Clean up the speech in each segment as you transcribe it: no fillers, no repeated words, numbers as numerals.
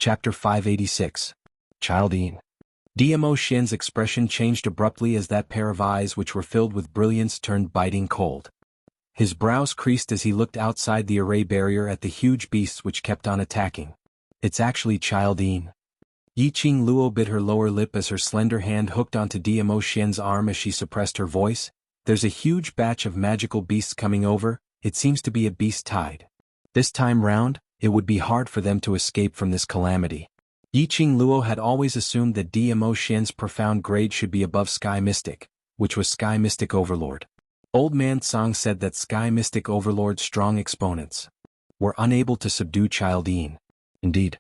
Chapter 586. Childine. Dmo Shen's expression changed abruptly as that pair of eyes which were filled with brilliance turned biting cold. His brows creased as he looked outside the array barrier at the huge beasts which kept on attacking. It's actually Childine. Yiqing Luo bit her lower lip as her slender hand hooked onto Dmo Shen's arm as she suppressed her voice. There's a huge batch of magical beasts coming over, it seems to be a beast tide. This time round, it would be hard for them to escape from this calamity. Yiqing Luo had always assumed that Dmo Shen's profound grade should be above Sky Mystic, which was Sky Mystic Overlord. Old Man Tsang said that Sky Mystic Overlord's strong exponents were unable to subdue Childine. Indeed.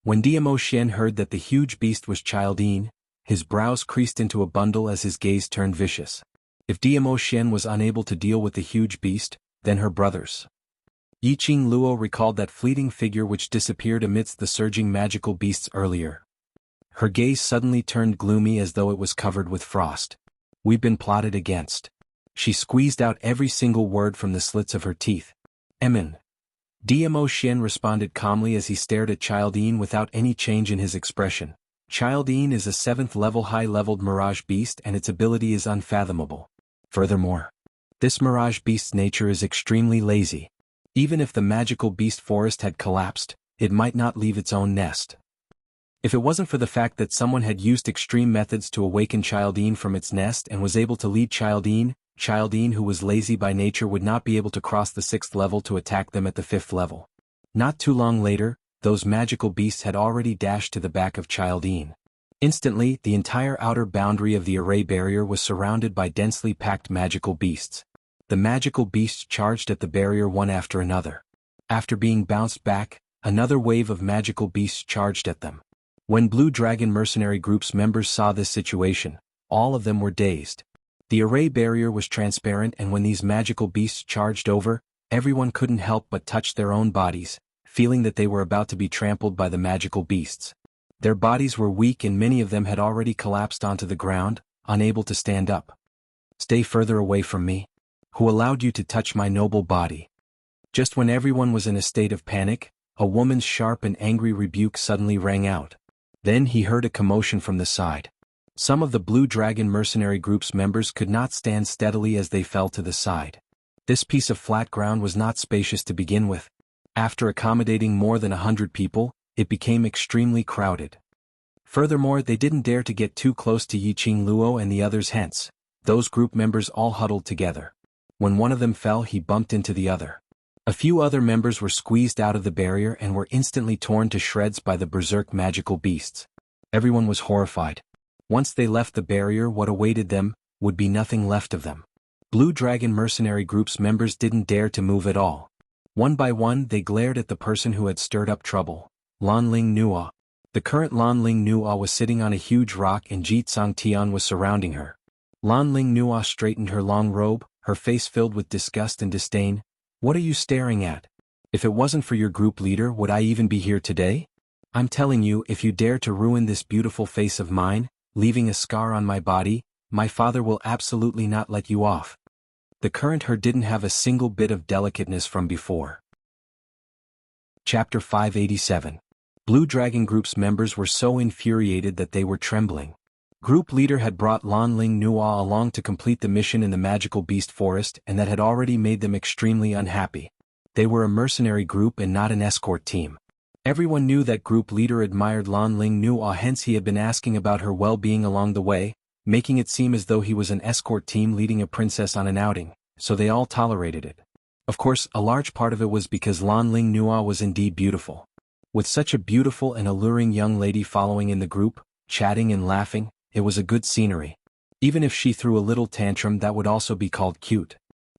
When Dmo Shen heard that the huge beast was Childine, his brows creased into a bundle as his gaze turned vicious. If Dmo Shen was unable to deal with the huge beast, then her brothers. Yiqing Luo recalled that fleeting figure which disappeared amidst the surging magical beasts earlier. Her gaze suddenly turned gloomy as though it was covered with frost. We've been plotted against. She squeezed out every single word from the slits of her teeth. Emin. Dmo Shen responded calmly as he stared at Childine without any change in his expression. Childine is a 7th level high-leveled mirage beast and its ability is unfathomable. Furthermore, this mirage beast's nature is extremely lazy. Even if the magical beast forest had collapsed, it might not leave its own nest. If it wasn't for the fact that someone had used extreme methods to awaken Childine from its nest and was able to lead Childine, Childine who was lazy by nature would not be able to cross the 6th level to attack them at the 5th level. Not too long later, those magical beasts had already dashed to the back of Childine. Instantly, the entire outer boundary of the array barrier was surrounded by densely packed magical beasts. The magical beasts charged at the barrier one after another. After being bounced back, another wave of magical beasts charged at them. When Blue Dragon Mercenary Group's members saw this situation, all of them were dazed. The array barrier was transparent and when these magical beasts charged over, everyone couldn't help but touch their own bodies, feeling that they were about to be trampled by the magical beasts. Their bodies were weak and many of them had already collapsed onto the ground, unable to stand up. Stay further away from me. Who allowed you to touch my noble body? Just when everyone was in a state of panic, a woman's sharp and angry rebuke suddenly rang out. Then he heard a commotion from the side. Some of the Blue Dragon Mercenary Group's members could not stand steadily as they fell to the side. This piece of flat ground was not spacious to begin with. After accommodating more than 100 people, it became extremely crowded. Furthermore, they didn't dare to get too close to Yiqing Luo and the others hence. Those group members all huddled together. When one of them fell, he bumped into the other. A few other members were squeezed out of the barrier and were instantly torn to shreds by the berserk magical beasts. Everyone was horrified. Once they left the barrier, what awaited them would be nothing left of them. Blue Dragon Mercenary Group's members didn't dare to move at all. One by one, they glared at the person who had stirred up trouble, Lanling Nua. The current Lanling Nua was sitting on a huge rock and Jitsang Tian was surrounding her. Lanling Nua straightened her long robe, her face filled with disgust and disdain. What are you staring at? If it wasn't for your group leader, would I even be here today? I'm telling you, if you dare to ruin this beautiful face of mine, leaving a scar on my body, my father will absolutely not let you off. The current her didn't have a single bit of delicateness from before. Chapter 587. Blue Dragon Group's members were so infuriated that they were trembling. Group leader had brought Lanling Nua along to complete the mission in the magical beast forest and that had already made them extremely unhappy. They were a mercenary group and not an escort team. Everyone knew that group leader admired Lanling Nua, hence he had been asking about her well-being along the way, making it seem as though he was an escort team leading a princess on an outing, so they all tolerated it. Of course, a large part of it was because Lanling Nua was indeed beautiful. With such a beautiful and alluring young lady following in the group, chatting and laughing, it was a good scenery. Even if she threw a little tantrum, that would also be called cute.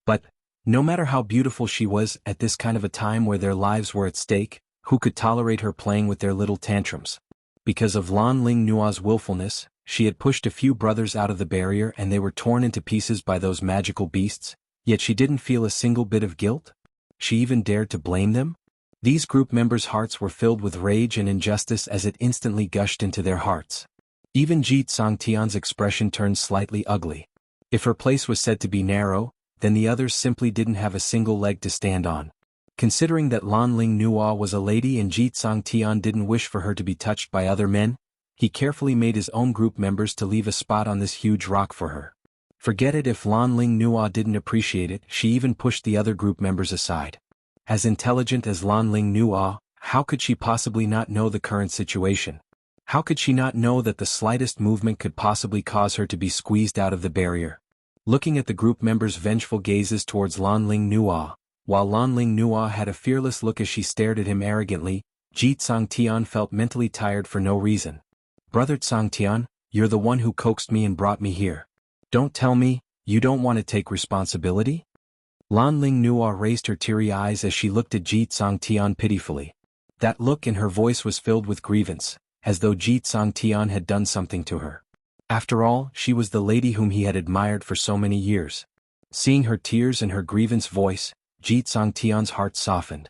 But, no matter how beautiful she was at this kind of a time where their lives were at stake, who could tolerate her playing with their little tantrums? Because of Lanling Nua's willfulness, she had pushed a few brothers out of the barrier and they were torn into pieces by those magical beasts, yet she didn't feel a single bit of guilt? She even dared to blame them? These group members' hearts were filled with rage and injustice as it instantly gushed into their hearts. Even Jitsang Tian's expression turned slightly ugly. If her place was said to be narrow, then the others simply didn't have a single leg to stand on. Considering that Lan Ling Nua was a lady and Ji Tsang Tian didn't wish for her to be touched by other men, he carefully made his own group members to leave a spot on this huge rock for her. Forget it if Lan Ling Nua didn't appreciate it, she even pushed the other group members aside. As intelligent as Lan Ling Nua, how could she possibly not know the current situation? How could she not know that the slightest movement could possibly cause her to be squeezed out of the barrier? Looking at the group members' vengeful gazes towards Lan Ling Nua, while Lan Ling Nua had a fearless look as she stared at him arrogantly, Ji Tsang Tian felt mentally tired for no reason. Brother Tsang Tian, you're the one who coaxed me and brought me here. Don't tell me, you don't want to take responsibility? Lan Ling Nua raised her teary eyes as she looked at Ji Tsang Tian pitifully. That look in her voice was filled with grievance, as though Ji Tsang Tian had done something to her. After all, she was the lady whom he had admired for so many years. Seeing her tears and her grievance voice, Ji Tsang Tian's heart softened.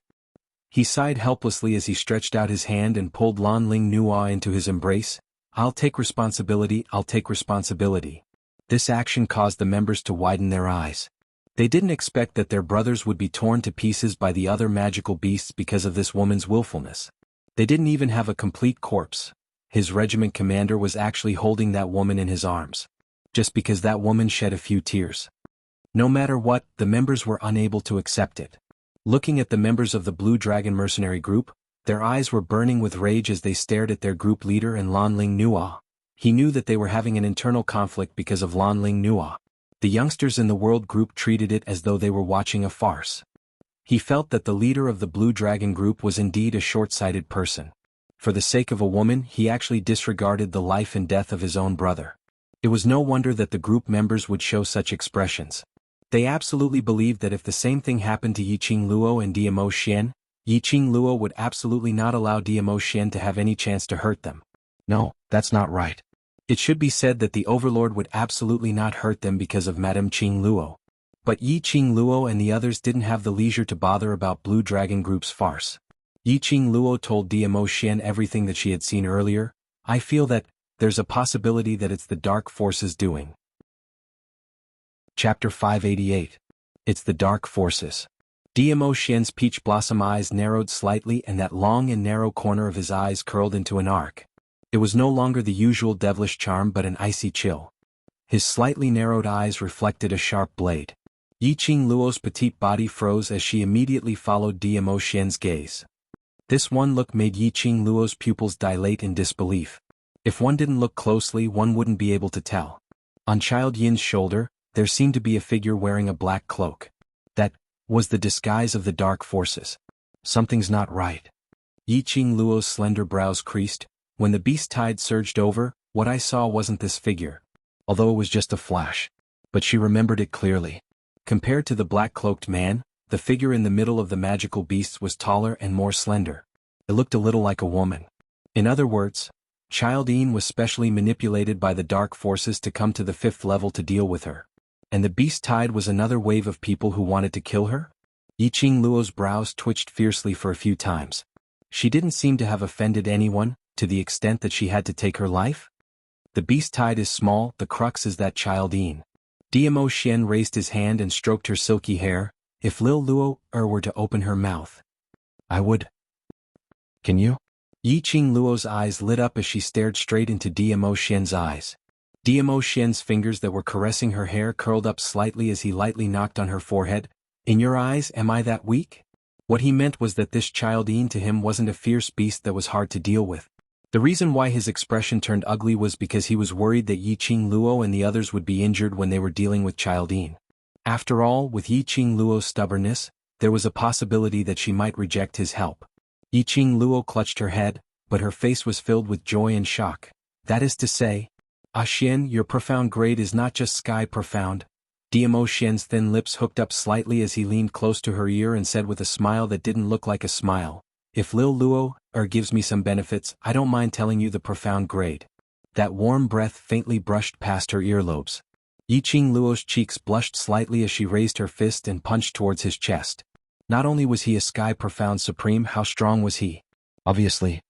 He sighed helplessly as he stretched out his hand and pulled Lan Ling Nua into his embrace. I'll take responsibility, I'll take responsibility. This action caused the members to widen their eyes. They didn't expect that their brothers would be torn to pieces by the other magical beasts because of this woman's willfulness. They didn't even have a complete corpse. His regiment commander was actually holding that woman in his arms. Just because that woman shed a few tears. No matter what, the members were unable to accept it. Looking at the members of the Blue Dragon mercenary group, their eyes were burning with rage as they stared at their group leader and Lan Ling Nua. He knew that they were having an internal conflict because of Lan Ling Nua. The youngsters in the world group treated it as though they were watching a farce. He felt that the leader of the Blue Dragon group was indeed a short-sighted person. For the sake of a woman, he actually disregarded the life and death of his own brother. It was no wonder that the group members would show such expressions. They absolutely believed that if the same thing happened to Yiqing Luo and Diamo Xian, Yiqing Luo would absolutely not allow Diamo Xian to have any chance to hurt them. No, that's not right. It should be said that the Overlord would absolutely not hurt them because of Madame Qing Luo. But Yiqing Luo and the others didn't have the leisure to bother about Blue Dragon Group's farce. Yiqing Luo told Diamo Xian everything that she had seen earlier. I feel that there's a possibility that it's the Dark Forces doing. Chapter 588. It's the Dark Forces. Diamo Xian's peach blossom eyes narrowed slightly and that long and narrow corner of his eyes curled into an arc. It was no longer the usual devilish charm but an icy chill. His slightly narrowed eyes reflected a sharp blade. Yiqing Luo's petite body froze as she immediately followed Diamo Xian's gaze. This one look made Yiqing Luo's pupils dilate in disbelief. If one didn't look closely, one wouldn't be able to tell. On Child Yin's shoulder, there seemed to be a figure wearing a black cloak. That was the disguise of the Dark Forces. Something's not right. Yiqing Luo's slender brows creased. When the beast tide surged over, what I saw wasn't this figure. Although it was just a flash. But she remembered it clearly. Compared to the black-cloaked man, the figure in the middle of the magical beasts was taller and more slender. It looked a little like a woman. In other words, Child Yin was specially manipulated by the Dark Forces to come to the 5th level to deal with her. And the beast tide was another wave of people who wanted to kill her? Yiqing Luo's brows twitched fiercely for a few times. She didn't seem to have offended anyone, to the extent that she had to take her life? The beast tide is small, the crux is that Child Yin. Diamo Xian raised his hand and stroked her silky hair. If Lil Luo were to open her mouth, I would. Can you? Yiqing Luo's eyes lit up as she stared straight into Diamo Xian's eyes. Diamo Xian's fingers that were caressing her hair curled up slightly as he lightly knocked on her forehead. In your eyes, am I that weak? What he meant was that this Child Yin to him wasn't a fierce beast that was hard to deal with. The reason why his expression turned ugly was because he was worried that Yiqing Luo and the others would be injured when they were dealing with Child Yin. After all, with Yiqing Luo's stubbornness, there was a possibility that she might reject his help. Yiqing Luo clutched her head, but her face was filled with joy and shock. That is to say, Xian, your profound grade is not just sky profound. Diamo Xian's thin lips hooked up slightly as he leaned close to her ear and said with a smile that didn't look like a smile, if Lil Luo gives me some benefits, I don't mind telling you the profound grade. That warm breath faintly brushed past her earlobes. Yiqing Luo's cheeks blushed slightly as she raised her fist and punched towards his chest. Not only was he a sky profound supreme, how strong was he? Obviously.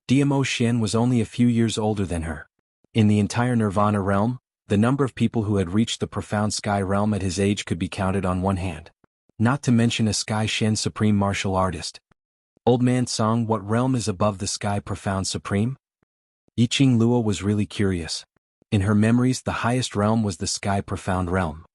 Diamo Xian was only a few years older than her. In the entire Nirvana realm, the number of people who had reached the profound sky realm at his age could be counted on one hand. Not to mention a Sky Shen supreme martial artist. Old man Song, what realm is above the Sky Profound Supreme? Yiqing Luo was really curious. In her memories, the highest realm was the Sky Profound realm.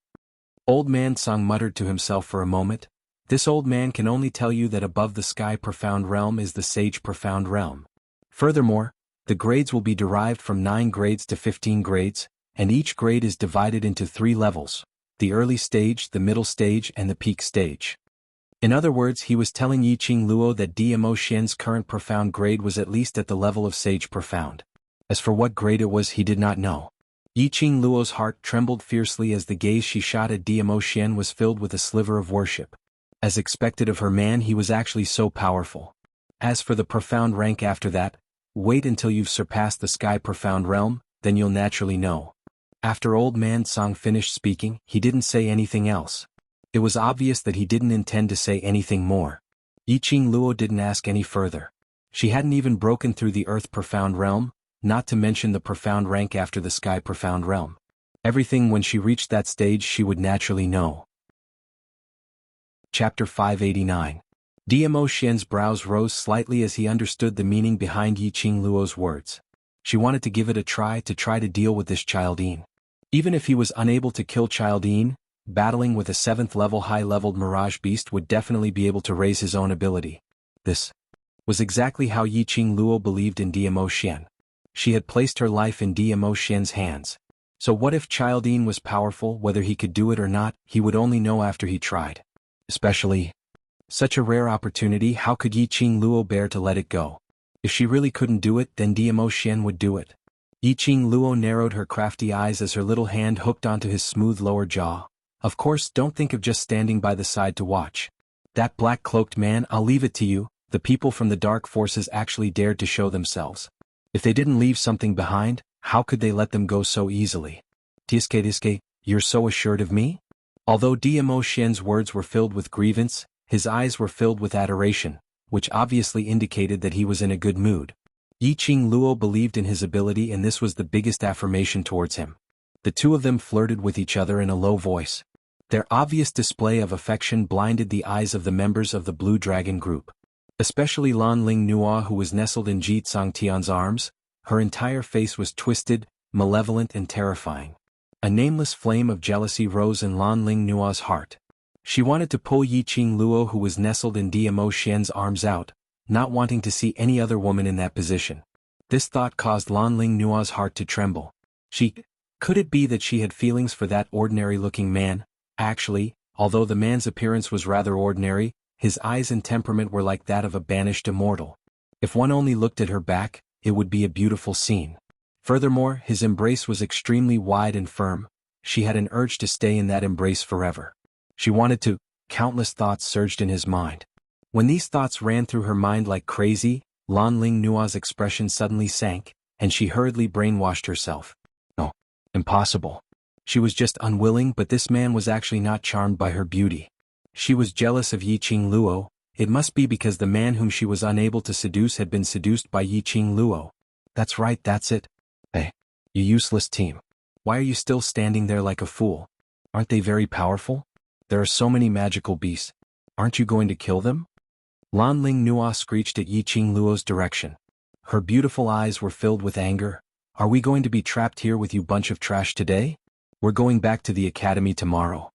Old man Song muttered to himself for a moment. This old man can only tell you that above the Sky Profound realm is the Sage Profound realm. Furthermore, the grades will be derived from 9 grades to 15 grades, and each grade is divided into 3 levels: the early stage, the middle stage, and the peak stage. In other words, he was telling Yiqing Luo that DMO Shen's current profound grade was at least at the level of Sage Profound. As for what grade it was, he did not know. Yiqing Luo's heart trembled fiercely as the gaze she shot at DMO Shen was filled with a sliver of worship. As expected of her man, he was actually so powerful. As for the profound rank after that, wait until you've surpassed the Sky Profound realm, then you'll naturally know. After old man Song finished speaking, he didn't say anything else. It was obvious that he didn't intend to say anything more. Yiqing Luo didn't ask any further. She hadn't even broken through the Earth Profound realm, not to mention the profound rank after the Sky Profound realm. Everything when she reached that stage she would naturally know. Chapter 589. DMO Shen's brows rose slightly as he understood the meaning behind Yiqing Luo's words. She wanted to give it a try to deal with this Childine. Even if he was unable to kill Childine, battling with a 7th level high-leveled Mirage Beast would definitely be able to raise his own ability. This was exactly how Yiqing Luo believed in DMO Shen. She had placed her life in DMO Shen's hands. So what if Childine was powerful? Whether he could do it or not, he would only know after he tried. Especially such a rare opportunity, how could Yiqing Luo bear to let it go? If she really couldn't do it, then DMO Shen would do it. Yiqing Luo narrowed her crafty eyes as her little hand hooked onto his smooth lower jaw. Of course, don't think of just standing by the side to watch. That black-cloaked man, I'll leave it to you, the people from the dark forces actually dared to show themselves. If they didn't leave something behind, how could they let them go so easily? Tiske, you're so assured of me? Although DMO Shen's words were filled with grievance, his eyes were filled with adoration, which obviously indicated that he was in a good mood. Yiqing Luo believed in his ability, and this was the biggest affirmation towards him. The two of them flirted with each other in a low voice. Their obvious display of affection blinded the eyes of the members of the Blue Dragon group. Especially Lan Ling Nua, who was nestled in Ji Tsangtian's arms. Her entire face was twisted, malevolent and terrifying. A nameless flame of jealousy rose in Lan Ling Nua's heart. She wanted to pull Yiqing Luo, who was nestled in DMO Shen's arms, out, not wanting to see any other woman in that position. This thought caused Lan Ling Nua's heart to tremble. Could it be that she had feelings for that ordinary-looking man? Actually, although the man's appearance was rather ordinary, his eyes and temperament were like that of a banished immortal. If one only looked at her back, it would be a beautiful scene. Furthermore, his embrace was extremely wide and firm. She had an urge to stay in that embrace forever. She wanted to. Countless thoughts surged in his mind. When these thoughts ran through her mind like crazy, Lan Ling Nua's expression suddenly sank, and she hurriedly brainwashed herself. No, impossible. She was just unwilling, but this man was actually not charmed by her beauty. She was jealous of Yiqing Luo. It must be because the man whom she was unable to seduce had been seduced by Yiqing Luo. That's right, that's it. Hey, you useless team. Why are you still standing there like a fool? Aren't they very powerful? There are so many magical beasts. Aren't you going to kill them? Lan Ling Nua screeched at Yiqing Luo's direction. Her beautiful eyes were filled with anger. Are we going to be trapped here with you bunch of trash today? We're going back to the academy tomorrow.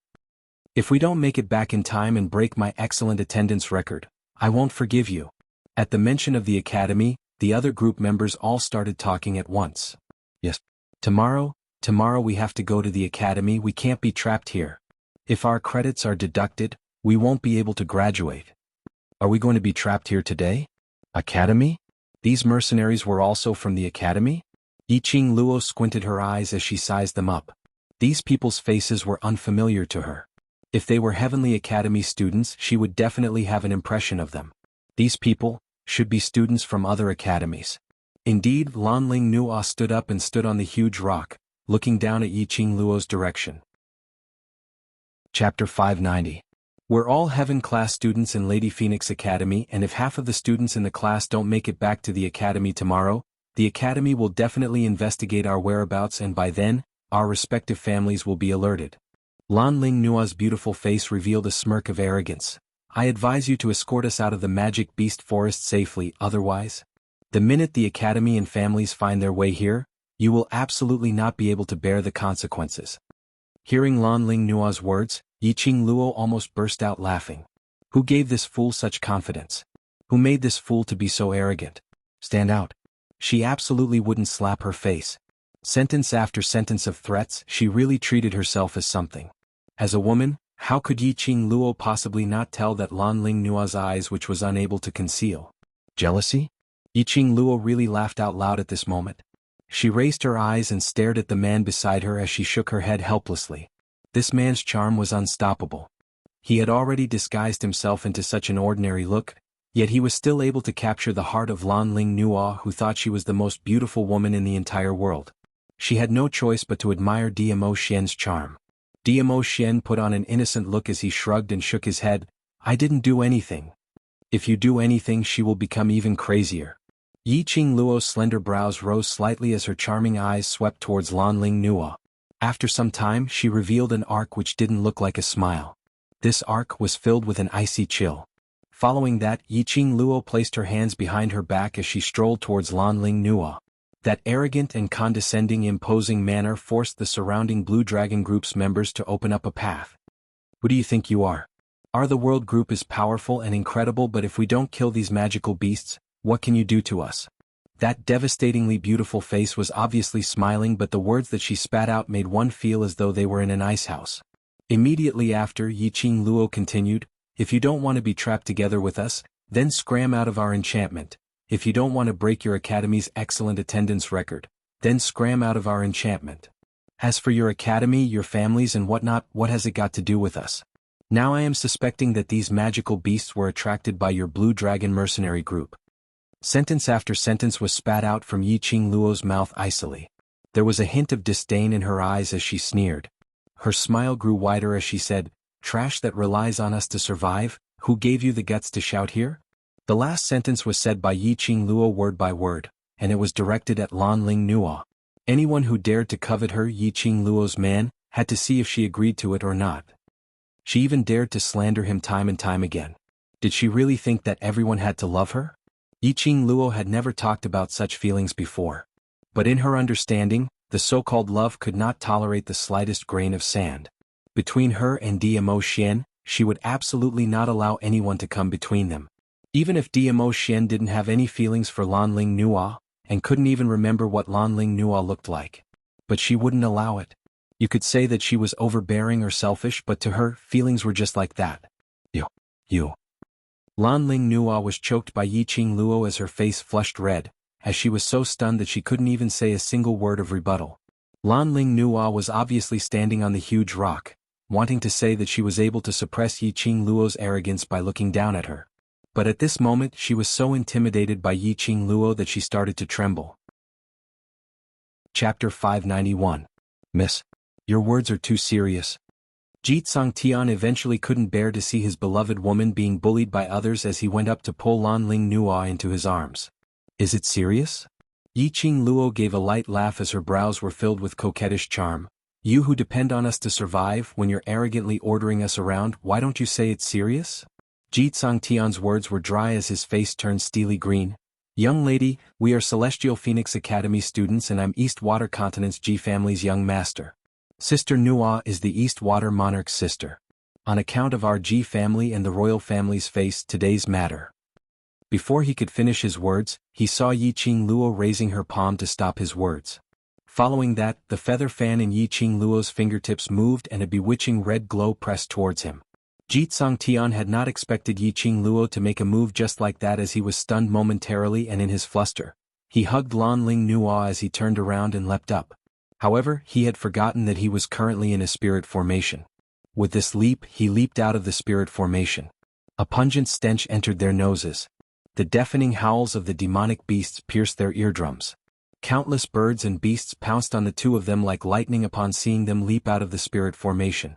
If we don't make it back in time and break my excellent attendance record, I won't forgive you. At the mention of the academy, the other group members all started talking at once. Yes. Tomorrow we have to go to the academy. We can't be trapped here. If our credits are deducted, we won't be able to graduate. Are we going to be trapped here today? Academy? These mercenaries were also from the academy? Yiqing Luo squinted her eyes as she sized them up. These people's faces were unfamiliar to her. If they were Heavenly Academy students, she would definitely have an impression of them. These people should be students from other academies. Indeed, Lan Ling Nua stood up and stood on the huge rock, looking down at Yiqing Luo's direction. Chapter 590. We're all Heaven-class students in Lady Phoenix Academy, and if half of the students in the class don't make it back to the academy tomorrow, the academy will definitely investigate our whereabouts, and by then, our respective families will be alerted. Lan Ling Nua's beautiful face revealed a smirk of arrogance. I advise you to escort us out of the magic beast forest safely, otherwise, the minute the academy and families find their way here, you will absolutely not be able to bear the consequences. Hearing Lan Ling Nua's words, Yiqing Luo almost burst out laughing. Who gave this fool such confidence? Who made this fool to be so arrogant? Stand out. She absolutely wouldn't slap her face. Sentence after sentence of threats, she really treated herself as something. As a woman, how could Yiqing Luo possibly not tell that Lan Ling Nua's eyes which was unable to conceal? Jealousy? Yiqing Luo really laughed out loud at this moment. She raised her eyes and stared at the man beside her as she shook her head helplessly. This man's charm was unstoppable. He had already disguised himself into such an ordinary look, yet he was still able to capture the heart of Lan Ling Nua, who thought she was the most beautiful woman in the entire world. She had no choice but to admire Diamo Xian's charm. Diamo Xian put on an innocent look as he shrugged and shook his head. I didn't do anything. If you do anything, she will become even crazier. Yiqing Luo's slender brows rose slightly as her charming eyes swept towards Lan Ling Nua. After some time, she revealed an arc which didn't look like a smile. This arc was filled with an icy chill. Following that, Yiqing Luo placed her hands behind her back as she strolled towards Lan Ling Nua. That arrogant and condescending imposing manner forced the surrounding Blue Dragon Group's members to open up a path. Who do you think you are? The World Group is powerful and incredible, but if we don't kill these magical beasts, what can you do to us? That devastatingly beautiful face was obviously smiling, but the words that she spat out made one feel as though they were in an ice house. Immediately after, Yiqing Luo continued, if you don't want to be trapped together with us, then scram out of our enchantment. If you don't want to break your academy's excellent attendance record, then scram out of our enchantment. As for your academy, your families and whatnot, what has it got to do with us? Now I am suspecting that these magical beasts were attracted by your Blue Dragon mercenary group. Sentence after sentence was spat out from Yiqing Luo's mouth icily. There was a hint of disdain in her eyes as she sneered. Her smile grew wider as she said, trash that relies on us to survive, who gave you the guts to shout here? The last sentence was said by Yiqing Luo word by word, and it was directed at Lan Ling Nua. Anyone who dared to covet her, Yiqing Luo's man, had to see if she agreed to it or not. She even dared to slander him time and time again. Did she really think that everyone had to love her? Yiqing Luo had never talked about such feelings before. But in her understanding, the so-called love could not tolerate the slightest grain of sand. Between her and Diamo Xian, she would absolutely not allow anyone to come between them. Even if Diamo Xian didn't have any feelings for Lan Ling Nua, and couldn't even remember what Lan Ling Nua looked like. But she wouldn't allow it. You could say that she was overbearing or selfish, but to her, feelings were just like that. You. Lan Ling Nua was choked by Yiqing Luo as her face flushed red, as she was so stunned that she couldn't even say a single word of rebuttal. Lan Ling Nua was obviously standing on the huge rock, wanting to say that she was able to suppress Yiqing Luo's arrogance by looking down at her. But at this moment she was so intimidated by Yiqing Luo that she started to tremble. Chapter 591. Miss, your words are too serious. Jitsang Tian eventually couldn't bear to see his beloved woman being bullied by others as he went up to pull Lan Ling Nua into his arms. Is it serious? Yiqing Luo gave a light laugh as her brows were filled with coquettish charm. You who depend on us to survive, when you're arrogantly ordering us around, why don't you say it's serious? Jitsang Tian's words were dry as his face turned steely green. Young lady, we are Celestial Phoenix Academy students and I'm East Water Continent's G family's young master. Sister Nua is the East Water Monarch's sister. On account of our G family and the royal family's face, today's matter. Before he could finish his words, he saw Yiqing Luo raising her palm to stop his words. Following that, the feather fan in Yiqing Luo's fingertips moved and a bewitching red glow pressed towards him. Jitsang Tian had not expected Yiqing Luo to make a move just like that as he was stunned momentarily and in his fluster. He hugged Lan Ling Nua as he turned around and leapt up. However, he had forgotten that he was currently in a spirit formation. With this leap, he leaped out of the spirit formation. A pungent stench entered their noses. The deafening howls of the demonic beasts pierced their eardrums. Countless birds and beasts pounced on the two of them like lightning upon seeing them leap out of the spirit formation.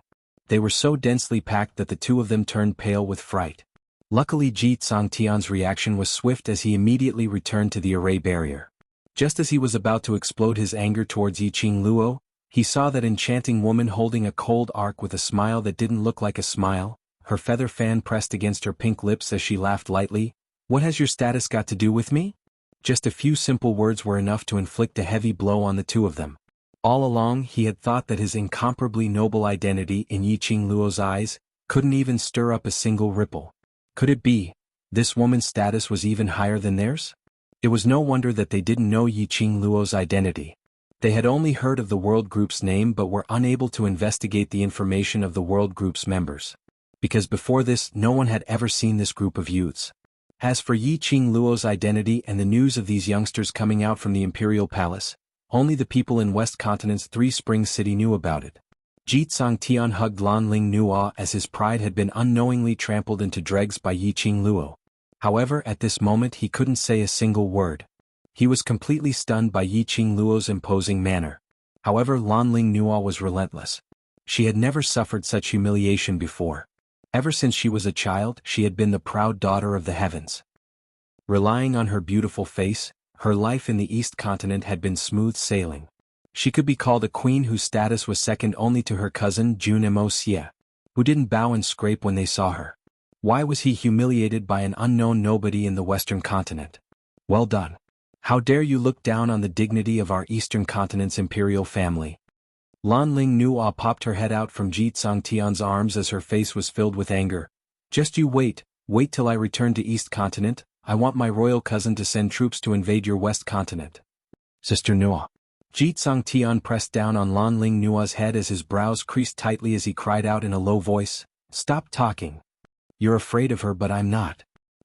They were so densely packed that the two of them turned pale with fright. Luckily, Jitsang Tian's reaction was swift as he immediately returned to the array barrier. Just as he was about to explode his anger towards Yiqing Luo, He saw that enchanting woman holding a cold arc with a smile that didn't look like a smile, her feather fan pressed against her pink lips as she laughed lightly. "What has your status got to do with me?" Just a few simple words were enough to inflict a heavy blow on the two of them. All along he had thought that his incomparably noble identity in Yiqing Luo's eyes couldn't even stir up a single ripple. Could it be this woman's status was even higher than theirs? It was no wonder that they didn't know Yiqing Luo's identity. They had only heard of the World Group's name but were unable to investigate the information of the World Group's members. Because before this no one had ever seen this group of youths. As for Yiqing Luo's identity and the news of these youngsters coming out from the Imperial Palace, only the people in West Continent's Three Springs City knew about it. Jitsang Tian hugged Lanling Nuo as his pride had been unknowingly trampled into dregs by Yiqing Luo. However, at this moment he couldn't say a single word. He was completely stunned by Yiqing Luo's imposing manner. However, Lanling Nuo was relentless. She had never suffered such humiliation before. Ever since she was a child, she had been the proud daughter of the heavens. Relying on her beautiful face, her life in the East Continent had been smooth sailing. She could be called a queen whose status was second only to her cousin Jun Mo Xie, who didn't bow and scrape when they saw her. Why was he humiliated by an unknown nobody in the Western Continent? Well done. How dare you look down on the dignity of our Eastern Continent's imperial family? Lanling Nuo popped her head out from Jitsang Tian's arms as her face was filled with anger. "Just you wait till I return to East Continent. I want my royal cousin to send troops to invade your West Continent." "Sister Nuo." Jitsang Tian pressed down on Lanling Nuo's head as his brows creased tightly as he cried out in a low voice, "Stop talking. You're afraid of her but I'm not."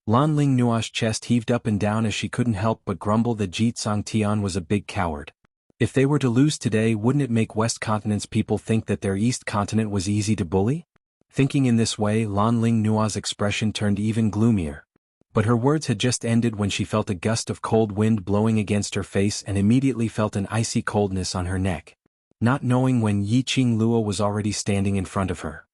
Lanling Nuo's chest heaved up and down as she couldn't help but grumble that Jitsang Tian was a big coward. If they were to lose today, wouldn't it make West Continent's people think that their East Continent was easy to bully? Thinking in this way, Lanling Nuo's expression turned even gloomier. But her words had just ended when she felt a gust of cold wind blowing against her face and immediately felt an icy coldness on her neck. Not knowing when Yiqing Luo was already standing in front of her.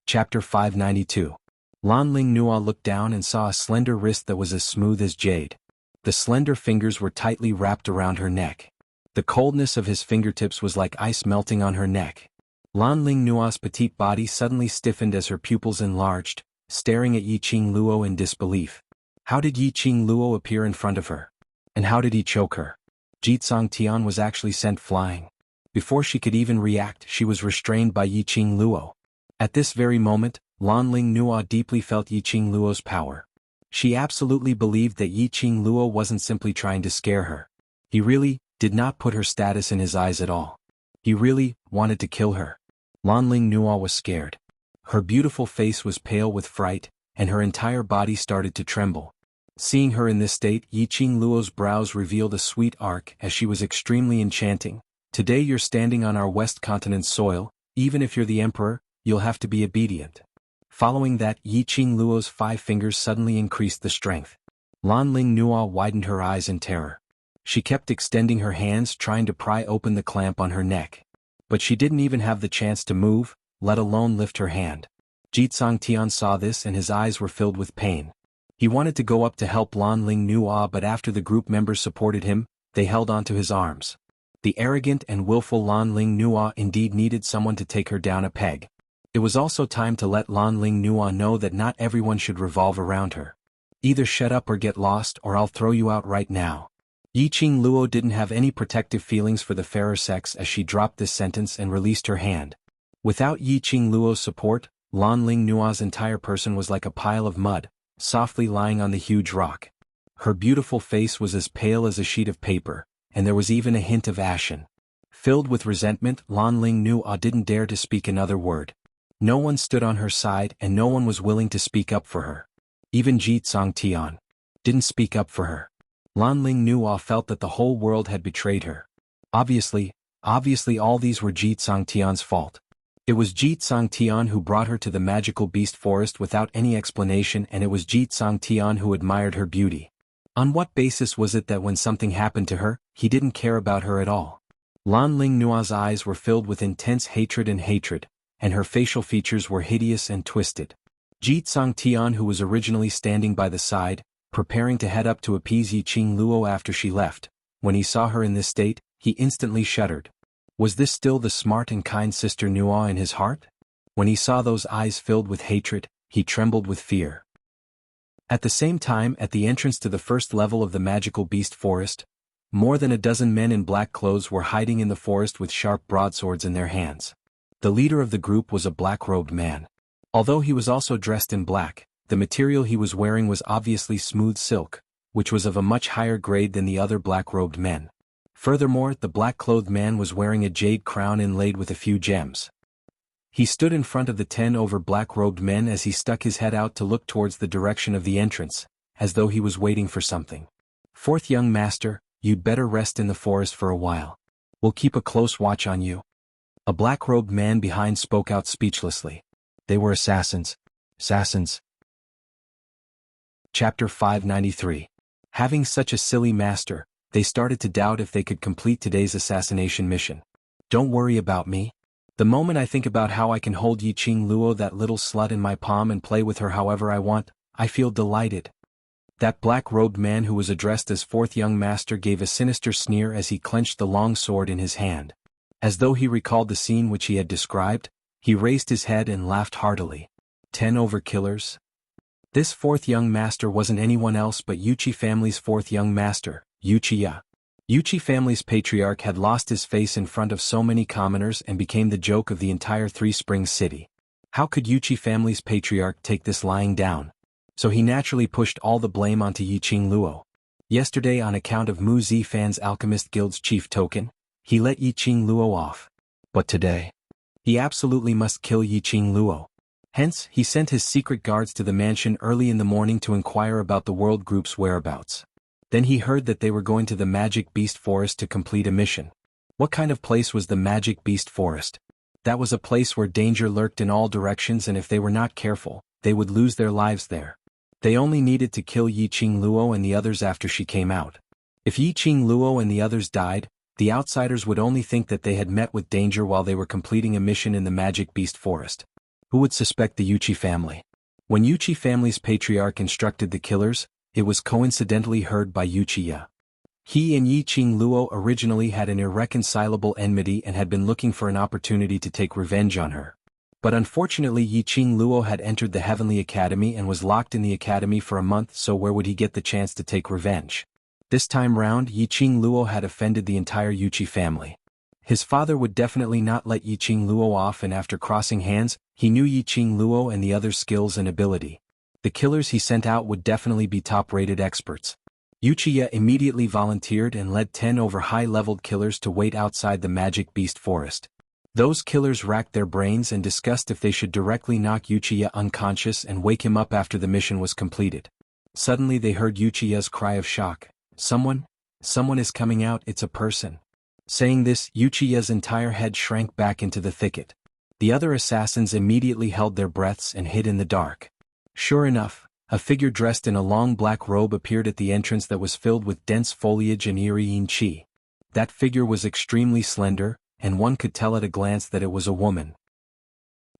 Chapter 592. Lanling Nuo looked down and saw a slender wrist that was as smooth as jade. The slender fingers were tightly wrapped around her neck. The coldness of his fingertips was like ice melting on her neck. Lanling Nuo's petite body suddenly stiffened as her pupils enlarged, staring at Yiqing Luo in disbelief. How did Yiqing Luo appear in front of her? And how did he choke her? Jitsang Tian was actually sent flying. Before she could even react, she was restrained by Yiqing Luo. At this very moment, Lanling Nuo deeply felt Yiqing Luo's power. She absolutely believed that Yiqing Luo wasn't simply trying to scare her. He really did not put her status in his eyes at all. He really wanted to kill her. Lanling Nuo was scared. Her beautiful face was pale with fright, and her entire body started to tremble. Seeing her in this state, Yiqing Luo's brows revealed a sweet arc as she was extremely enchanting. "Today you're standing on our West Continent's soil. Even if you're the emperor, you'll have to be obedient." Following that, Yiqing Luo's 5 fingers suddenly increased the strength. Lanling Nuo widened her eyes in terror. She kept extending her hands trying to pry open the clamp on her neck. But she didn't even have the chance to move, let alone lift her hand. Jitsang Tian saw this and his eyes were filled with pain. He wanted to go up to help Lanling Nuo, but after the group members supported him, they held onto his arms. The arrogant and willful Lanling Nuo indeed needed someone to take her down a peg. It was also time to let Lanling Nuo know that not everyone should revolve around her. "Either shut up or get lost, or I'll throw you out right now." Yiqing Luo didn't have any protective feelings for the fairer sex as she dropped this sentence and released her hand. Without Yiqing Luo's support, Lanling Nuo's entire person was like a pile of mud, softly lying on the huge rock. Her beautiful face was as pale as a sheet of paper, and there was even a hint of ashen. Filled with resentment, Lanling Nuo didn't dare to speak another word. No one stood on her side and no one was willing to speak up for her. Even Jitsang Tian didn't speak up for her. Lanling Nuo felt that the whole world had betrayed her. Obviously all these were Jitsang Tian's fault. It was Jitsang Tian who brought her to the magical beast forest without any explanation, and it was Jitsang Tian who admired her beauty. On what basis was it that when something happened to her, he didn't care about her at all? Lanling Nuo's eyes were filled with intense hatred, and her facial features were hideous and twisted. Jitsang Tian, who was originally standing by the side, preparing to head up to appease Yiqing Luo after she left, when he saw her in this state, he instantly shuddered. Was this still the smart and kind Sister Nuo in his heart? When he saw those eyes filled with hatred, he trembled with fear. At the same time, at the entrance to the first level of the magical beast forest, more than a dozen men in black clothes were hiding in the forest with sharp broadswords in their hands. The leader of the group was a black-robed man. Although he was also dressed in black, the material he was wearing was obviously smooth silk, which was of a much higher grade than the other black-robed men. Furthermore, the black-clothed man was wearing a jade crown inlaid with a few gems. He stood in front of the 10 over black-robed men as he stuck his head out to look towards the direction of the entrance, as though he was waiting for something. "Fourth young master, you'd better rest in the forest for a while. We'll keep a close watch on you." A black-robed man behind spoke out speechlessly. They were assassins. Assassins. Chapter 593. Having such a silly master, they started to doubt if they could complete today's assassination mission. "Don't worry about me. The moment I think about how I can hold Yiqing Luo, that little slut, in my palm and play with her however I want, I feel delighted." That black-robed man who was addressed as fourth young master gave a sinister sneer as he clenched the long sword in his hand. As though he recalled the scene which he had described, he raised his head and laughed heartily. 10 over killers? This fourth young master wasn't anyone else but Yuchi family's fourth young master, Wuxia. Yuchi family's patriarch had lost his face in front of so many commoners and became the joke of the entire Three Springs city. How could Yuchi family's patriarch take this lying down? So he naturally pushed all the blame onto Yiqing Luo. Yesterday, on account of Mu Zifan's Alchemist Guild's chief token, he let Yiqing Luo off. But today, he absolutely must kill Yiqing Luo. Hence, he sent his secret guards to the mansion early in the morning to inquire about the world group's whereabouts. Then he heard that they were going to the Magic Beast Forest to complete a mission. What kind of place was the Magic Beast Forest? That was a place where danger lurked in all directions, and if they were not careful, they would lose their lives there. They only needed to kill Yiqing Luo and the others after she came out. If Yiqing Luo and the others died, the outsiders would only think that they had met with danger while they were completing a mission in the Magic Beast Forest. Who would suspect the Yuchi family? When Yuchi family's patriarch instructed the killers, it was coincidentally heard by Wuxia. He and Yiqing Luo originally had an irreconcilable enmity and had been looking for an opportunity to take revenge on her. But unfortunately, Yiqing Luo had entered the Heavenly Academy and was locked in the academy for a month, so where would he get the chance to take revenge? This time round, Yiqing Luo had offended the entire Yuchi family. His father would definitely not let Yiqing Luo off, and after crossing hands, he knew Yiqing Luo and the others' skills and ability. The killers he sent out would definitely be top-rated experts. Wuxia immediately volunteered and led 10 over high-leveled killers to wait outside the Magic Beast Forest. Those killers racked their brains and discussed if they should directly knock Wuxia unconscious and wake him up after the mission was completed. Suddenly they heard Wuchia's cry of shock. Someone is coming out, it's a person." Saying this, Wuchia's entire head shrank back into the thicket. The other assassins immediately held their breaths and hid in the dark. Sure enough, a figure dressed in a long black robe appeared at the entrance that was filled with dense foliage and eerie yin qi. That figure was extremely slender, and one could tell at a glance that it was a woman.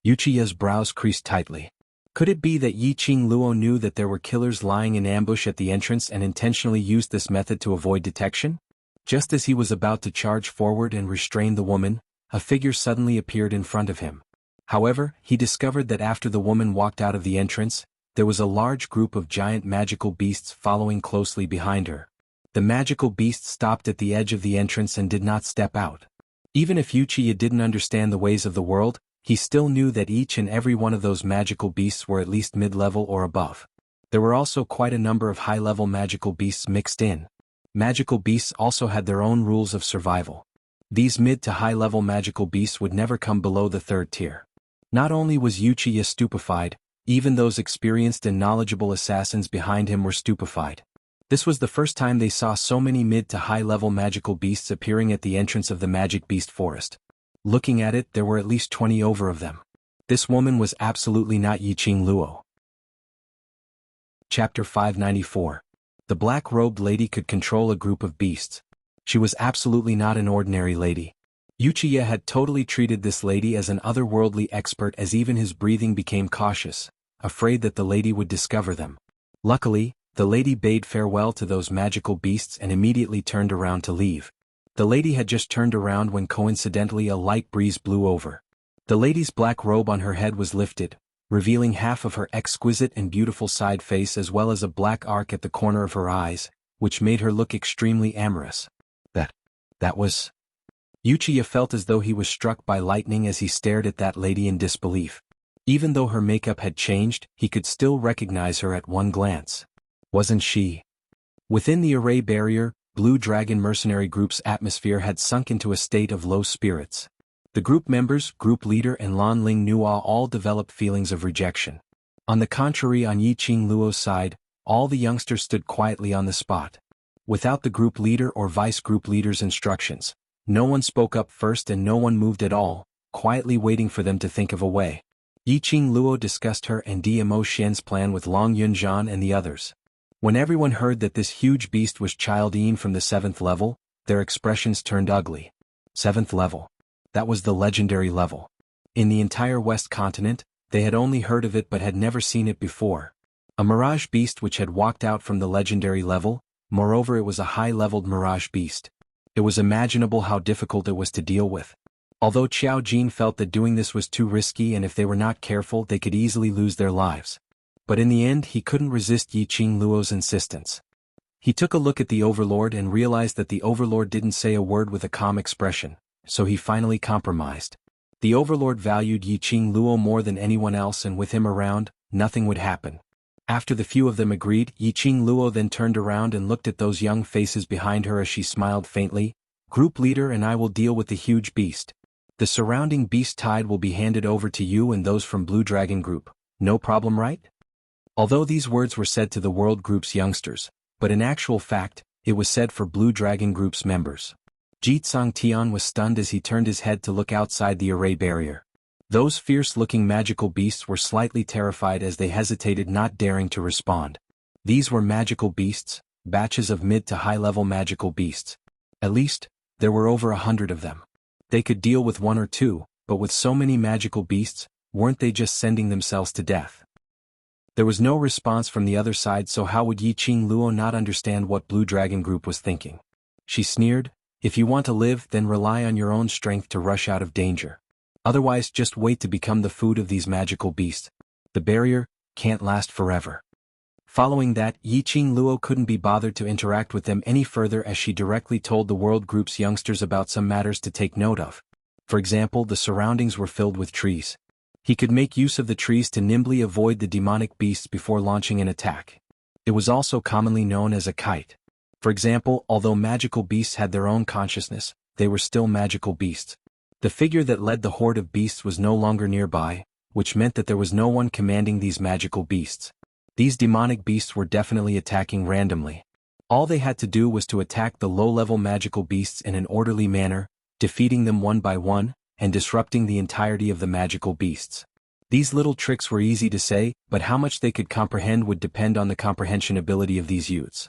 Wuchia's brows creased tightly. Could it be that Yiqing Luo knew that there were killers lying in ambush at the entrance and intentionally used this method to avoid detection? Just as he was about to charge forward and restrain the woman, a figure suddenly appeared in front of him. However, he discovered that after the woman walked out of the entrance, there was a large group of giant magical beasts following closely behind her. The magical beasts stopped at the edge of the entrance and did not step out. Even if Wuxia didn't understand the ways of the world, he still knew that each and every one of those magical beasts were at least mid-level or above. There were also quite a number of high-level magical beasts mixed in. Magical beasts also had their own rules of survival. These mid to high-level magical beasts would never come below the third tier. Not only was Wuxia stupefied, even those experienced and knowledgeable assassins behind him were stupefied. This was the first time they saw so many mid to high-level magical beasts appearing at the entrance of the Magic Beast Forest. Looking at it, there were at least 20 over of them. This woman was absolutely not Yiqing Luo. Chapter 594. The black-robed lady could control a group of beasts. She was absolutely not an ordinary lady. Wuxia had totally treated this lady as an otherworldly expert, as even his breathing became cautious, afraid that the lady would discover them. Luckily, the lady bade farewell to those magical beasts and immediately turned around to leave. The lady had just turned around when coincidentally a light breeze blew over. The lady's black robe on her head was lifted, revealing half of her exquisite and beautiful side face as well as a black arc at the corner of her eyes, which made her look extremely amorous. That was... Wuxia felt as though he was struck by lightning as he stared at that lady in disbelief. Even though her makeup had changed, he could still recognize her at one glance. Wasn't she? Within the array barrier, Blue Dragon Mercenary Group's atmosphere had sunk into a state of low spirits. The group members, group leader and Lan Ling Nua all developed feelings of rejection. On the contrary, on Yiqing Luo's side, all the youngsters stood quietly on the spot. Without the group leader or vice group leader's instructions, no one spoke up first and no one moved at all, quietly waiting for them to think of a way. Yiqing Luo discussed her and Dmo Xian's plan with Long Yunzhan and the others. When everyone heard that this huge beast was Childine from the 7th level, their expressions turned ugly. 7th level. That was the legendary level. In the entire West continent, they had only heard of it but had never seen it before. A mirage beast which had walked out from the legendary level, moreover it was a high-leveled mirage beast. It was imaginable how difficult it was to deal with. Although Qiao Jin felt that doing this was too risky and if they were not careful they could easily lose their lives. But in the end he couldn't resist Yiqing Luo's insistence. He took a look at the Overlord and realized that the Overlord didn't say a word with a calm expression, so he finally compromised. The Overlord valued Yiqing Luo more than anyone else and with him around, nothing would happen. After the few of them agreed, Yiqing Luo then turned around and looked at those young faces behind her as she smiled faintly. Group leader and I will deal with the huge beast. The surrounding beast tide will be handed over to you and those from Blue Dragon Group. No problem, right? Although these words were said to the World Group's youngsters, but in actual fact, it was said for Blue Dragon Group's members. Jitsang Tian was stunned as he turned his head to look outside the array barrier. Those fierce-looking magical beasts were slightly terrified as they hesitated, not daring to respond. These were magical beasts, batches of mid to high-level magical beasts. At least, there were over 100 of them. They could deal with one or two, but with so many magical beasts, weren't they just sending themselves to death? There was no response from the other side, so how would Yiqing Luo not understand what Blue Dragon Group was thinking? She sneered, "If you want to live, then rely on your own strength to rush out of danger. Otherwise just wait to become the food of these magical beasts. The barrier can't last forever." Following that, Yiqing Luo couldn't be bothered to interact with them any further as she directly told the World Group's youngsters about some matters to take note of. For example, the surroundings were filled with trees. He could make use of the trees to nimbly avoid the demonic beasts before launching an attack. It was also commonly known as a kite. For example, although magical beasts had their own consciousness, they were still magical beasts. The figure that led the horde of beasts was no longer nearby, which meant that there was no one commanding these magical beasts. These demonic beasts were definitely attacking randomly. All they had to do was to attack the low-level magical beasts in an orderly manner, defeating them one by one, and disrupting the entirety of the magical beasts. These little tricks were easy to say, but how much they could comprehend would depend on the comprehension ability of these youths.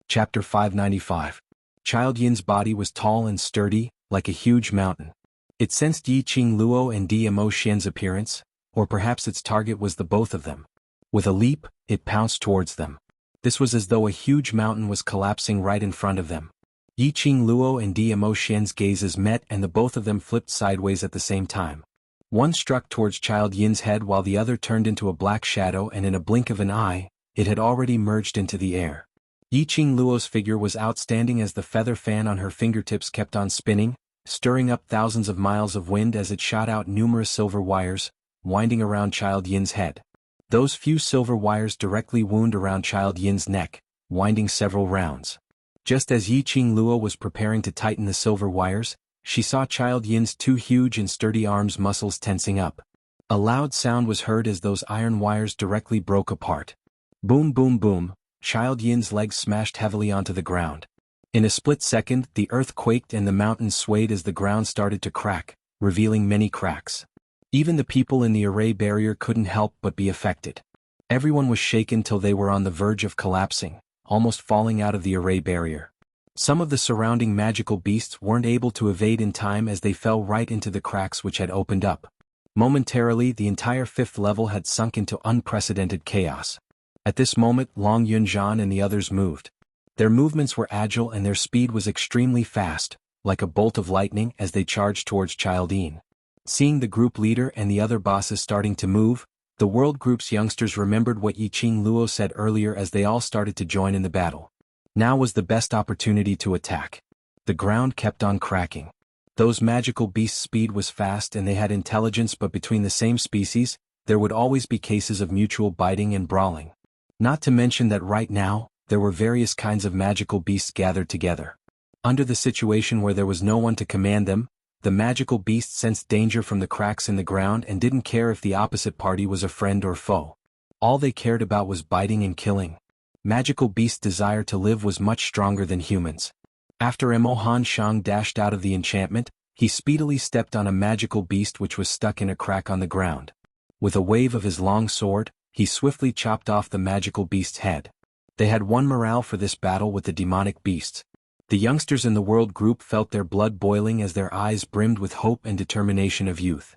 Chapter 595. Child Yin's body was tall and sturdy, like a huge mountain. It sensed Yiqing Luo and Dmo Xian's appearance, or perhaps its target was the both of them. With a leap, it pounced towards them. This was as though a huge mountain was collapsing right in front of them. Yiqing Luo and Dmo Xian's gazes met and the both of them flipped sideways at the same time. One struck towards Child Yin's head while the other turned into a black shadow, and in a blink of an eye, it had already merged into the air. Yiqing Luo's figure was outstanding as the feather fan on her fingertips kept on spinning, stirring up thousands of miles of wind as it shot out numerous silver wires, winding around Child Yin's head. Those few silver wires directly wound around Child Yin's neck, winding several rounds. Just as Yiqing Luo was preparing to tighten the silver wires, she saw Child Yin's two huge and sturdy arms muscles tensing up. A loud sound was heard as those iron wires directly broke apart. Boom boom boom. Child Yin's legs smashed heavily onto the ground. In a split second, the earth quaked and the mountain swayed as the ground started to crack, revealing many cracks. Even the people in the array barrier couldn't help but be affected. Everyone was shaken till they were on the verge of collapsing, almost falling out of the array barrier. Some of the surrounding magical beasts weren't able to evade in time as they fell right into the cracks which had opened up. Momentarily, the entire 5th level had sunk into unprecedented chaos. At this moment, Long Yunzhan and the others moved. Their movements were agile and their speed was extremely fast, like a bolt of lightning as they charged towards Childine. Seeing the group leader and the other bosses starting to move, the world group's youngsters remembered what Yiqing Luo said earlier as they all started to join in the battle. Now was the best opportunity to attack. The ground kept on cracking. Those magical beasts' speed was fast and they had intelligence, but between the same species, there would always be cases of mutual biting and brawling. Not to mention that right now, there were various kinds of magical beasts gathered together. Under the situation where there was no one to command them, the magical beasts sensed danger from the cracks in the ground and didn't care if the opposite party was a friend or foe. All they cared about was biting and killing. Magical beasts' desire to live was much stronger than humans. After Han Shang dashed out of the enchantment, he speedily stepped on a magical beast which was stuck in a crack on the ground. With a wave of his long sword, he swiftly chopped off the magical beast's head. They had won morale for this battle with the demonic beasts. The youngsters in the world group felt their blood boiling as their eyes brimmed with hope and determination of youth.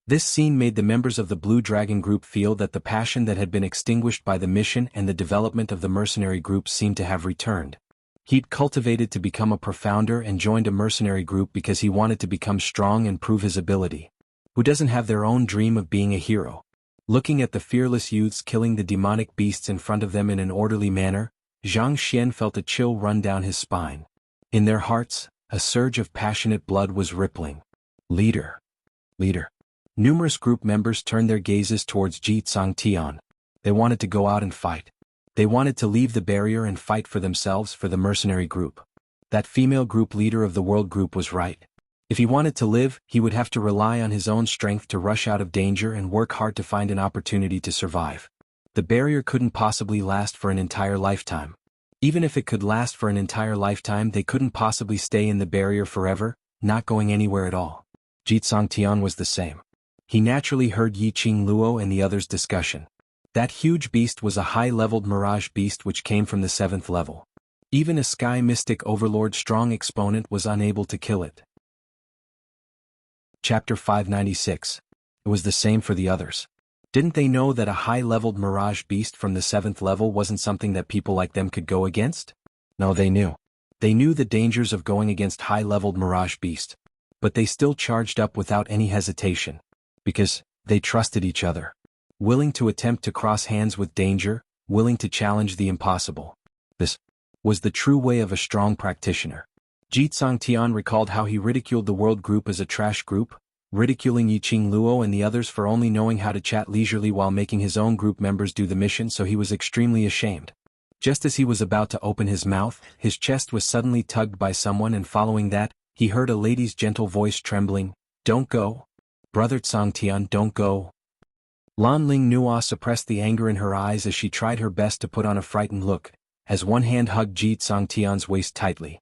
This scene made the members of the Blue Dragon group feel that the passion that had been extinguished by the mission and the development of the mercenary group seemed to have returned. He'd cultivated to become a profounder and joined a mercenary group because he wanted to become strong and prove his ability. Who doesn't have their own dream of being a hero? Looking at the fearless youths killing the demonic beasts in front of them in an orderly manner, Zhang Xian felt a chill run down his spine. In their hearts, a surge of passionate blood was rippling. Leader. Leader. Numerous group members turned their gazes towards Ji Tsangtian. They wanted to go out and fight. They wanted to leave the barrier and fight for themselves for the mercenary group. That female group leader of the world group was right. If he wanted to live, he would have to rely on his own strength to rush out of danger and work hard to find an opportunity to survive. The barrier couldn't possibly last for an entire lifetime. Even if it could last for an entire lifetime, they couldn't possibly stay in the barrier forever, not going anywhere at all. Ji Tsangtian was the same. He naturally heard Yiqing Luo and the others' discussion. That huge beast was a high-leveled mirage beast which came from the 7th level. Even a Sky Mystic Overlord strong exponent was unable to kill it. Chapter 596. It was the same for the others. Didn't they know that a high-leveled mirage beast from the 7th level wasn't something that people like them could go against? No, they knew. They knew the dangers of going against high-leveled mirage beast. But they still charged up without any hesitation. Because they trusted each other. Willing to attempt to cross hands with danger, willing to challenge the impossible. This was the true way of a strong practitioner. Ji Tsangtian recalled how he ridiculed the world group as a trash group, ridiculing Yiqing Luo and the others for only knowing how to chat leisurely while making his own group members do the mission, so he was extremely ashamed. Just as he was about to open his mouth, his chest was suddenly tugged by someone, and following that, he heard a lady's gentle voice trembling, "Don't go. Brother Tsangtian, don't go." Lan Ling Nua suppressed the anger in her eyes as she tried her best to put on a frightened look, as one hand hugged Ji Tsangtian's waist tightly.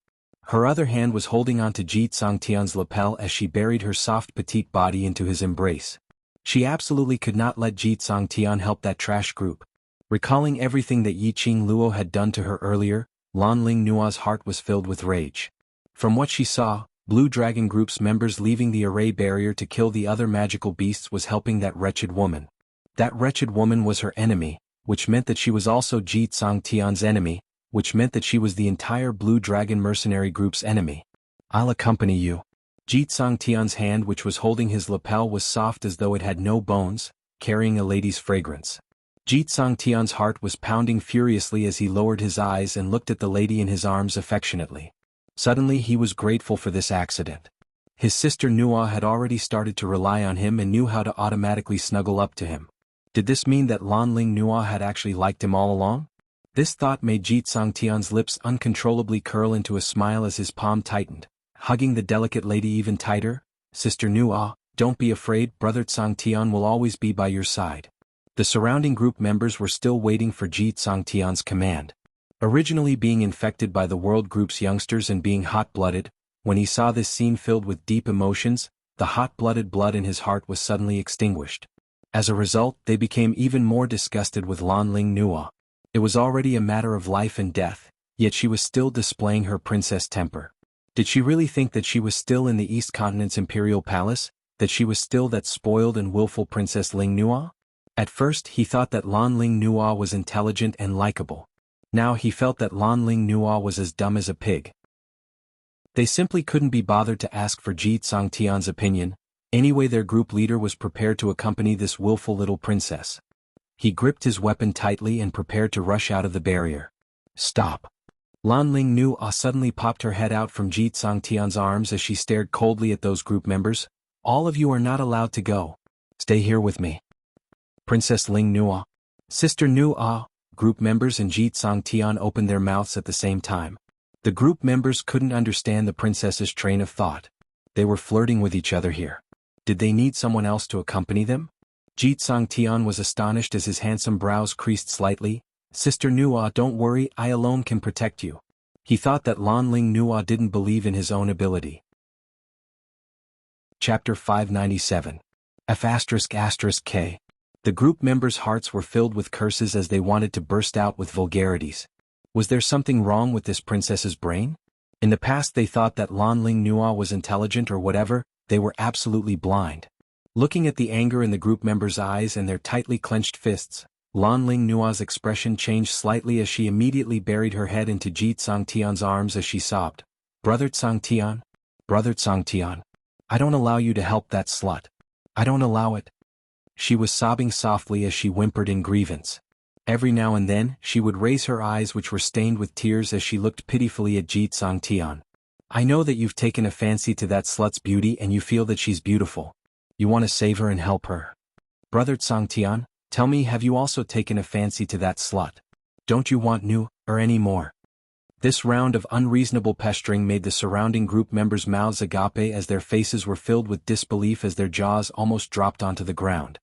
Her other hand was holding onto Ji Tsangtian's lapel as she buried her soft petite body into his embrace. She absolutely could not let Ji Tsangtian help that trash group. Recalling everything that Yiqing Luo had done to her earlier, Lan Ling Nua's heart was filled with rage. From what she saw, Blue Dragon Group's members leaving the array barrier to kill the other magical beasts was helping that wretched woman. That wretched woman was her enemy, which meant that she was also Ji Tsangtian's enemy, which meant that she was the entire Blue Dragon mercenary group's enemy. "I'll accompany you." Ji Tsangtian's hand, which was holding his lapel, was soft as though it had no bones, carrying a lady's fragrance. Ji Tsangtian's heart was pounding furiously as he lowered his eyes and looked at the lady in his arms affectionately. Suddenly he was grateful for this accident. His sister Nua had already started to rely on him and knew how to automatically snuggle up to him. Did this mean that Lan Ling Nua had actually liked him all along? This thought made Ji Tsangtian's lips uncontrollably curl into a smile as his palm tightened, hugging the delicate lady even tighter. "Sister Nua, don't be afraid, Brother Tsangtian will always be by your side." The surrounding group members were still waiting for Ji Tsangtian's command. Originally being infected by the world group's youngsters and being hot-blooded, when he saw this scene filled with deep emotions, the hot-blooded blood in his heart was suddenly extinguished. As a result, they became even more disgusted with Lan Ling Nua. It was already a matter of life and death, yet she was still displaying her princess temper. Did she really think that she was still in the East Continent's imperial palace, that she was still that spoiled and willful Princess Ling Nua? At first he thought that Lan Ling Nua was intelligent and likable. Now he felt that Lan Ling Nua was as dumb as a pig. They simply couldn't be bothered to ask for Ji Tsangtian's opinion. Anyway, their group leader was prepared to accompany this willful little princess. He gripped his weapon tightly and prepared to rush out of the barrier. Stop! Lan Ling Nua suddenly popped her head out from Ji Tsangtian's arms as she stared coldly at those group members. All of you are not allowed to go. Stay here with me. Princess Ling Nua. Sister Nua. Group members and Ji Tsangtian opened their mouths at the same time. The group members couldn't understand the princess's train of thought. They were flirting with each other here. Did they need someone else to accompany them? Ji Tsangtian was astonished as his handsome brows creased slightly. Sister Nua, don't worry, I alone can protect you. He thought that Lan Ling Nua didn't believe in his own ability. Chapter 597. F***K. The group members' hearts were filled with curses as they wanted to burst out with vulgarities. Was there something wrong with this princess's brain? In the past they thought that Lan Ling Nua was intelligent or whatever. They were absolutely blind. Looking at the anger in the group members' eyes and their tightly clenched fists, Lan Ling Nua's expression changed slightly as she immediately buried her head into Ji Tsangtian's arms as she sobbed. Brother Tsangtian? Brother Tsangtian? I don't allow you to help that slut. I don't allow it. She was sobbing softly as she whimpered in grievance. Every now and then, she would raise her eyes which were stained with tears as she looked pitifully at Ji Tsangtian. I know that you've taken a fancy to that slut's beauty and you feel that she's beautiful. You want to save her and help her. Brother Tsangtian, tell me, have you also taken a fancy to that slut? Don't you want new, or any more? This round of unreasonable pestering made the surrounding group members' mouths agape as their faces were filled with disbelief as their jaws almost dropped onto the ground.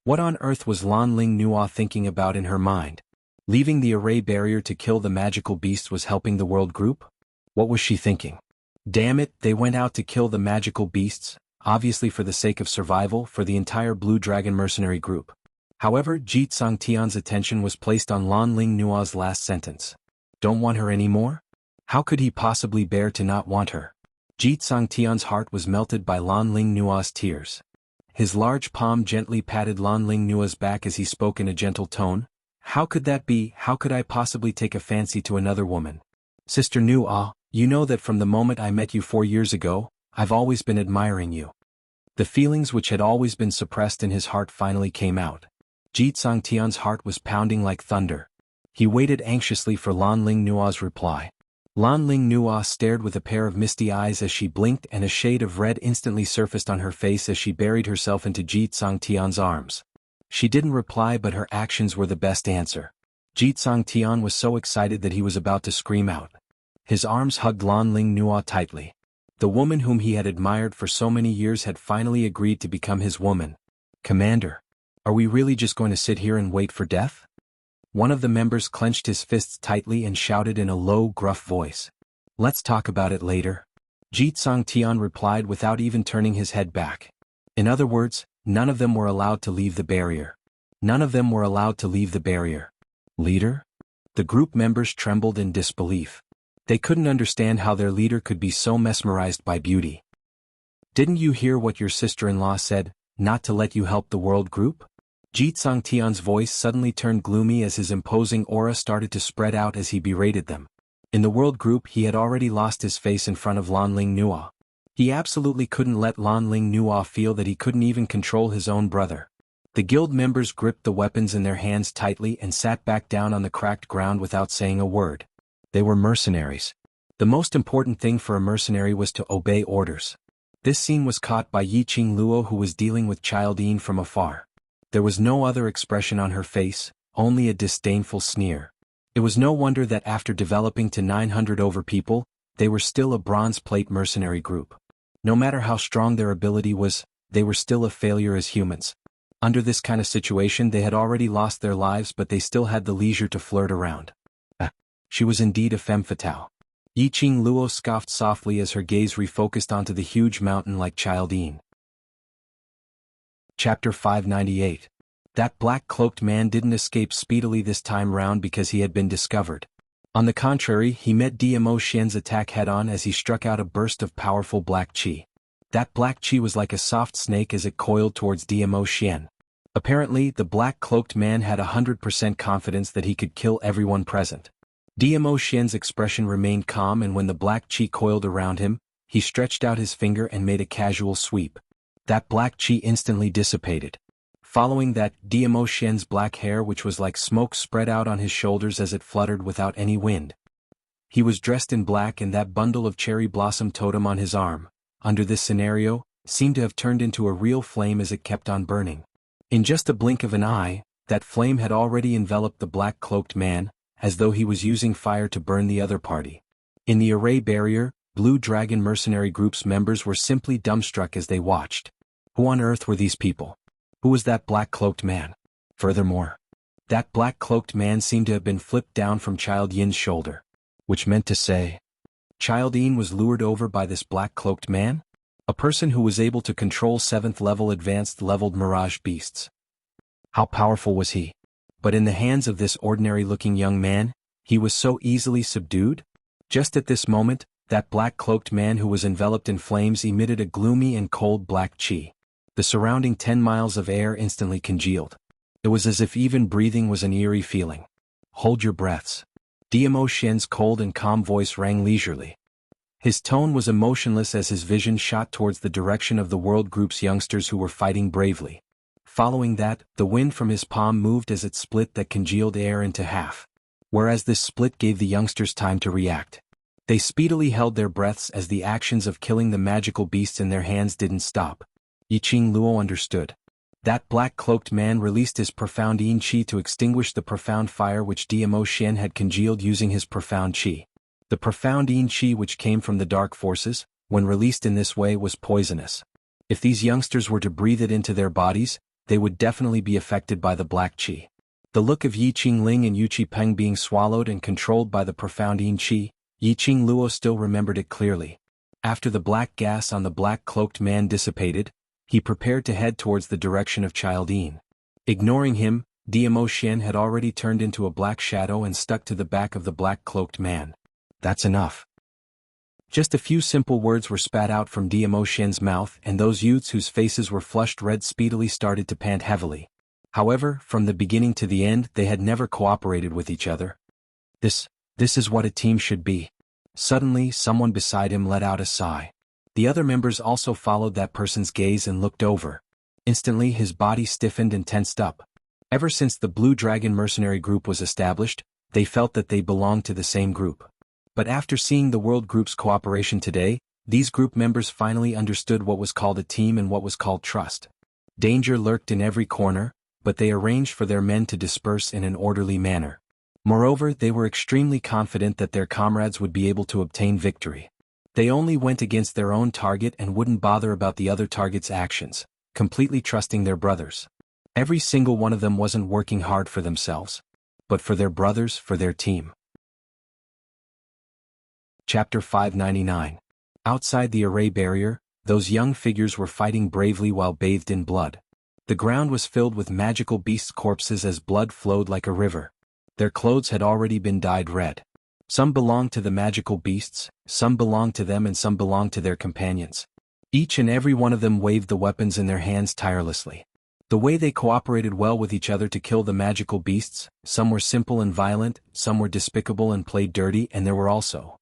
What on earth was Lan Ling Nua thinking about in her mind? Leaving the array barrier to kill the magical beasts was helping the world group? What was she thinking? Damn it, they went out to kill the magical beasts, obviously for the sake of survival for the entire Blue Dragon mercenary group. However, Ji Tsangtian's attention was placed on Lan Ling Nua's last sentence. Don't want her anymore? How could he possibly bear to not want her? Ji Tsangtian's heart was melted by Lan Ling Nua's tears. His large palm gently patted Lan Ling Nua's back as he spoke in a gentle tone. How could that be? How could I possibly take a fancy to another woman? Sister Nua, you know that from the moment I met you 4 years ago, I've always been admiring you. The feelings which had always been suppressed in his heart finally came out. Ji Tsangtian's heart was pounding like thunder. He waited anxiously for Lan Ling Nua's reply. Lan Ling Nua stared with a pair of misty eyes as she blinked, and a shade of red instantly surfaced on her face as she buried herself into Ji Tsangtian's arms. She didn't reply, but her actions were the best answer. Ji Tsangtian was so excited that he was about to scream out. His arms hugged Lan Ling Nua tightly. The woman whom he had admired for so many years had finally agreed to become his woman. Commander, are we really just going to sit here and wait for death? One of the members clenched his fists tightly and shouted in a low, gruff voice. Let's talk about it later. Ji Tsangtian replied without even turning his head back. In other words, none of them were allowed to leave the barrier. None of them were allowed to leave the barrier. Leader? The group members trembled in disbelief. They couldn't understand how their leader could be so mesmerized by beauty. Didn't you hear what your sister-in-law said, not to let you help the world group? Ji Tsangtian's voice suddenly turned gloomy as his imposing aura started to spread out as he berated them. In the world group he had already lost his face in front of Lan Ling Nua. He absolutely couldn't let Lan Ling Nua feel that he couldn't even control his own brother. The guild members gripped the weapons in their hands tightly and sat back down on the cracked ground without saying a word. They were mercenaries. The most important thing for a mercenary was to obey orders. This scene was caught by Yi Qing Luo, who was dealing with Childine from afar. There was no other expression on her face, only a disdainful sneer. It was no wonder that after developing to 900 over people, they were still a bronze plate mercenary group. No matter how strong their ability was, they were still a failure as humans. Under this kind of situation they had already lost their lives, but they still had the leisure to flirt around. She was indeed a femme fatale. Yi Qing Luo scoffed softly as her gaze refocused onto the huge mountain like Childine. Chapter 598. That black-cloaked man didn't escape speedily this time round because he had been discovered. On the contrary, he met Dmo Xian's attack head-on as he struck out a burst of powerful black qi. That black qi was like a soft snake as it coiled towards Dmo Xian. Apparently, the black-cloaked man had 100% confidence that he could kill everyone present. Dmo Xian's expression remained calm, and when the black chi coiled around him, he stretched out his finger and made a casual sweep. That black chi instantly dissipated. Following that, Dmo Xian's black hair, which was like smoke, spread out on his shoulders as it fluttered without any wind. He was dressed in black, and that bundle of cherry blossom totem on his arm, under this scenario, seemed to have turned into a real flame as it kept on burning. In just a blink of an eye, that flame had already enveloped the black-cloaked man, as though he was using fire to burn the other party. In the array barrier, Blue Dragon Mercenary Group's members were simply dumbstruck as they watched. Who on earth were these people? Who was that black-cloaked man? Furthermore, that black-cloaked man seemed to have been flipped down from Child Yin's shoulder. Which meant to say, Child Yin was lured over by this black-cloaked man? A person who was able to control 7th-level advanced-leveled mirage beasts. How powerful was he? But in the hands of this ordinary-looking young man, he was so easily subdued? Just at this moment, that black-cloaked man who was enveloped in flames emitted a gloomy and cold black chi. The surrounding 10 miles of air instantly congealed. It was as if even breathing was an eerie feeling. Hold your breaths. Dmo Xian's cold and calm voice rang leisurely. His tone was emotionless as his vision shot towards the direction of the World Group's youngsters who were fighting bravely. Following that, the wind from his palm moved as it split that congealed air into half. Whereas this split gave the youngsters time to react. They speedily held their breaths as the actions of killing the magical beasts in their hands didn't stop. Yiqing Luo understood. That black-cloaked man released his profound yin chi to extinguish the profound fire which Dmo Xian had congealed using his profound chi. The profound yin chi which came from the dark forces, when released in this way, was poisonous. If these youngsters were to breathe it into their bodies, they would definitely be affected by the black chi. The look of Yiqing Ling and Yuqi Peng being swallowed and controlled by the profound yin chi, Yiqing Luo still remembered it clearly. After the black gas on the black-cloaked man dissipated, he prepared to head towards the direction of Child Yin. Ignoring him, Dmo Xian had already turned into a black shadow and stuck to the back of the black-cloaked man. That's enough. Just a few simple words were spat out from Dmo Xian's mouth, and those youths whose faces were flushed red speedily started to pant heavily. However, from the beginning to the end, they had never cooperated with each other. This is what a team should be. Suddenly, someone beside him let out a sigh. The other members also followed that person's gaze and looked over. Instantly his body stiffened and tensed up. Ever since the Blue Dragon Mercenary Group was established, they felt that they belonged to the same group. But after seeing the World Group's cooperation today, these group members finally understood what was called a team and what was called trust. Danger lurked in every corner, but they arranged for their men to disperse in an orderly manner. Moreover, they were extremely confident that their comrades would be able to obtain victory. They only went against their own target and wouldn't bother about the other target's actions, completely trusting their brothers. Every single one of them wasn't working hard for themselves, but for their brothers, for their team. Chapter 599. Outside the array barrier, those young figures were fighting bravely while bathed in blood. The ground was filled with magical beasts' corpses as blood flowed like a river. Their clothes had already been dyed red. Some belonged to the magical beasts, some belonged to them, and some belonged to their companions. Each and every one of them waved the weapons in their hands tirelessly. The way they cooperated well with each other to kill the magical beasts, some were simple and violent, some were despicable and played dirty, and there were also.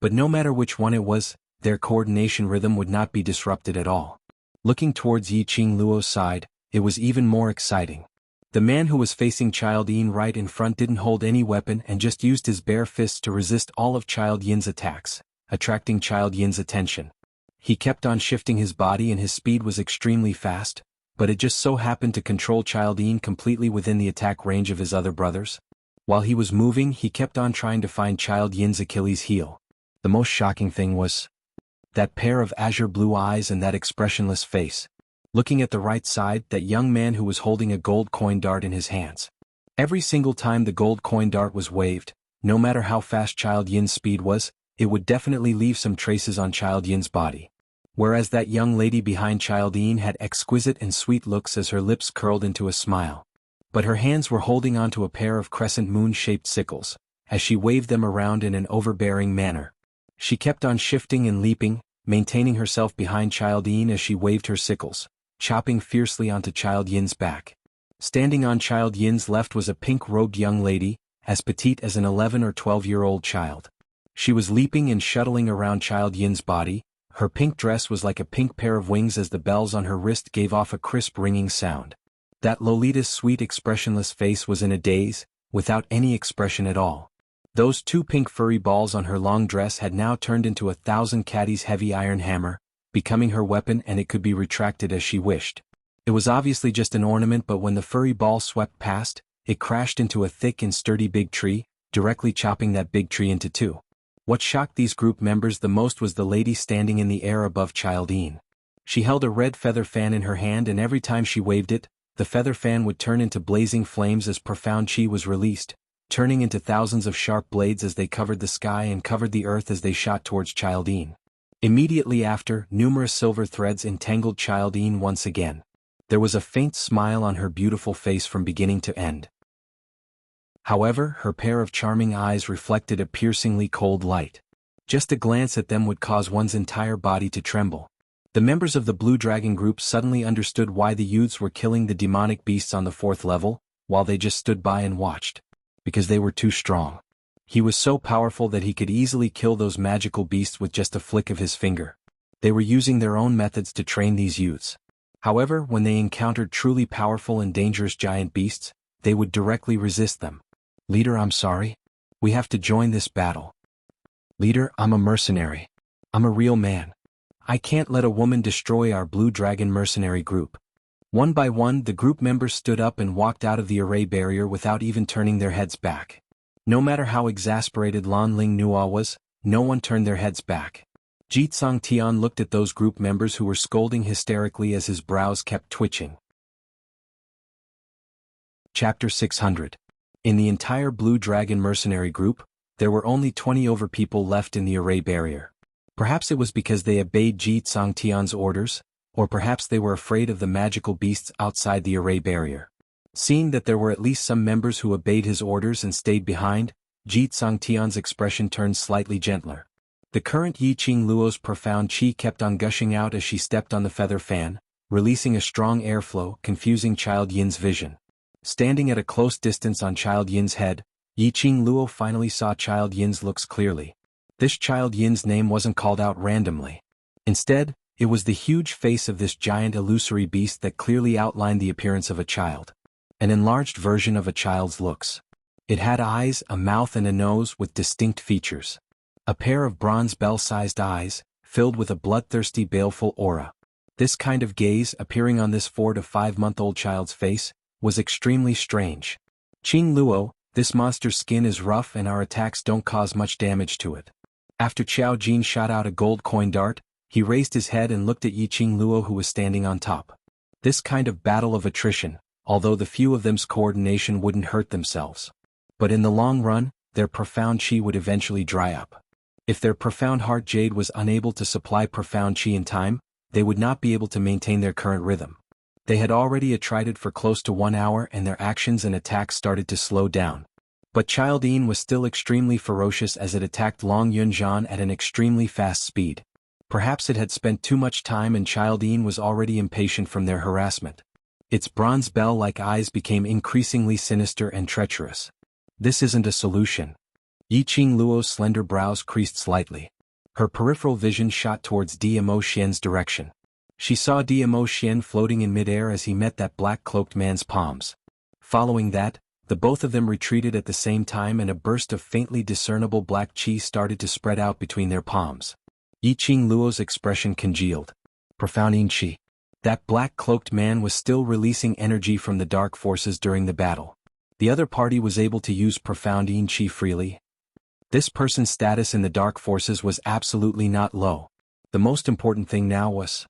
But no matter which one it was, their coordination rhythm would not be disrupted at all. Looking towards Yiqing Luo's side, it was even more exciting. The man who was facing Child Yin right in front didn't hold any weapon and just used his bare fists to resist all of Child Yin's attacks, attracting Child Yin's attention. He kept on shifting his body and his speed was extremely fast, but it just so happened to control Child Yin completely within the attack range of his other brothers. While he was moving, he kept on trying to find Child Yin's Achilles heel. The most shocking thing was that pair of azure blue eyes and that expressionless face. Looking at the right side, that young man who was holding a gold coin dart in his hands. Every single time the gold coin dart was waved, no matter how fast Child Yin's speed was, it would definitely leave some traces on Child Yin's body. Whereas that young lady behind Child Yin had exquisite and sweet looks as her lips curled into a smile. But her hands were holding onto a pair of crescent moon-shaped sickles, as she waved them around in an overbearing manner. She kept on shifting and leaping, maintaining herself behind Child Yin as she waved her sickles. chopping fiercely onto Child Yin's back. Standing on Child Yin's left was a pink-robed young lady, as petite as an 11 or 12-year-old child. She was leaping and shuttling around Child Yin's body. Her pink dress was like a pink pair of wings as the bells on her wrist gave off a crisp ringing sound. That Lolita's sweet expressionless face was in a daze, without any expression at all. Those two pink furry balls on her long dress had now turned into 1,000 caddies' heavy iron hammer, becoming her weapon, and it could be retracted as she wished. It was obviously just an ornament, but when the furry ball swept past, it crashed into a thick and sturdy big tree, directly chopping that big tree into two. What shocked these group members the most was the lady standing in the air above Child Yin. She held a red feather fan in her hand, and every time she waved it, the feather fan would turn into blazing flames as profound chi was released, turning into thousands of sharp blades as they covered the sky and covered the earth as they shot towards Child Yin. Immediately after, numerous silver threads entangled Child Yin once again. There was a faint smile on her beautiful face from beginning to end. However, her pair of charming eyes reflected a piercingly cold light. Just a glance at them would cause one's entire body to tremble. The members of the Blue Dragon group suddenly understood why the youths were killing the demonic beasts on the 4th level, while they just stood by and watched. Because they were too strong. He was so powerful that he could easily kill those magical beasts with just a flick of his finger. They were using their own methods to train these youths. However, when they encountered truly powerful and dangerous giant beasts, they would directly resist them. "Leader, I'm sorry. We have to join this battle." "Leader, I'm a mercenary. I'm a real man. I can't let a woman destroy our Blue Dragon mercenary group." One by one, the group members stood up and walked out of the array barrier without even turning their heads back. No matter how exasperated Lan Ling Nua was, no one turned their heads back. Jitsong Tian looked at those group members who were scolding hysterically as his brows kept twitching. Chapter 600. In the entire Blue Dragon mercenary group, there were only 20 over people left in the array barrier. Perhaps it was because they obeyed Jitsong Tian's orders, or perhaps they were afraid of the magical beasts outside the array barrier. Seeing that there were at least some members who obeyed his orders and stayed behind, Jitsong Tian's expression turned slightly gentler. The current Yi Qing Luo's profound chi kept on gushing out as she stepped on the feather fan, releasing a strong airflow, confusing Child Yin's vision. Standing at a close distance on Child Yin's head, Yi Qing Luo finally saw Child Yin's looks clearly. This Child Yin's name wasn't called out randomly. Instead, it was the huge face of this giant illusory beast that clearly outlined the appearance of a child. An enlarged version of a child's looks. It had eyes, a mouth and a nose with distinct features. A pair of bronze bell-sized eyes, filled with a bloodthirsty baleful aura. This kind of gaze appearing on this 4 to 5-month-old child's face was extremely strange. "Qing Luo, this monster's skin is rough and our attacks don't cause much damage to it." After Qiao Jin shot out a gold coin dart, he raised his head and looked at Yi Qing Luo who was standing on top. This kind of battle of attrition, although the few of them's coordination wouldn't hurt themselves. But in the long run, their profound chi would eventually dry up. If their profound heart jade was unable to supply profound chi in time, they would not be able to maintain their current rhythm. They had already attrited for close to 1 hour and their actions and attacks started to slow down. But Child Yin was still extremely ferocious as it attacked Long Yunzhan at an extremely fast speed. Perhaps it had spent too much time and Child Yin was already impatient from their harassment. Its bronze bell-like eyes became increasingly sinister and treacherous. "This isn't a solution." Yi Qing Luo's slender brows creased slightly. Her peripheral vision shot towards Dmo Xian's direction. She saw Dmo Xian floating in midair as he met that black-cloaked man's palms. Following that, the both of them retreated at the same time and a burst of faintly discernible black chi started to spread out between their palms. Yi Qing Luo's expression congealed. Profound yin chi. That black-cloaked man was still releasing energy from the dark forces during the battle. The other party was able to use profound yin chi freely. This person's status in the dark forces was absolutely not low. The most important thing now was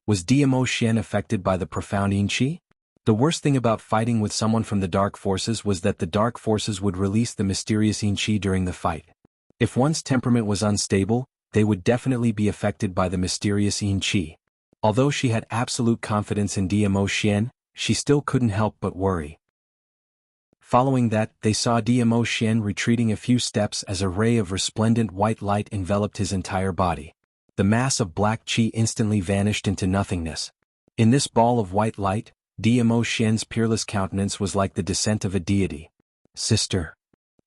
Dmo Xian affected by the profound yin chi? The worst thing about fighting with someone from the dark forces was that the dark forces would release the mysterious yin chi during the fight. If one's temperament was unstable, they would definitely be affected by the mysterious yin chi. Although she had absolute confidence in Dmo Xian, she still couldn't help but worry. Following that, they saw Dmo Xian retreating a few steps as a ray of resplendent white light enveloped his entire body. The mass of black chi instantly vanished into nothingness. In this ball of white light, Dmo Xian's peerless countenance was like the descent of a deity. "Sister."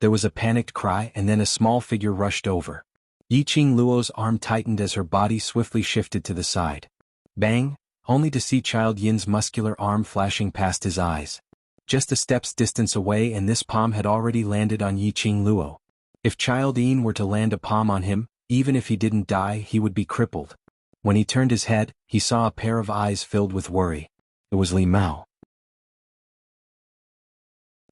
There was a panicked cry and then a small figure rushed over. Yiqing Luo's arm tightened as her body swiftly shifted to the side. Bang, only to see Child Yin's muscular arm flashing past his eyes. Just a step's distance away and this palm had already landed on Yiqing Luo. If Child Yin were to land a palm on him, even if he didn't die he would be crippled. When he turned his head, he saw a pair of eyes filled with worry. It was Li Mao.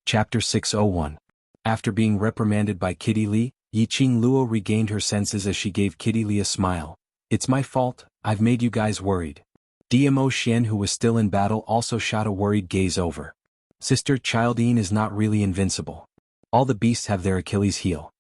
Chapter 601. After being reprimanded by Kitty Li, Yiqing Luo regained her senses as she gave Kitty Li a smile. "It's my fault, I've made you guys worried." Dmo Xian, who was still in battle, also shot a worried gaze over. "Sister, Child Yin is not really invincible. All the beasts have their Achilles heel."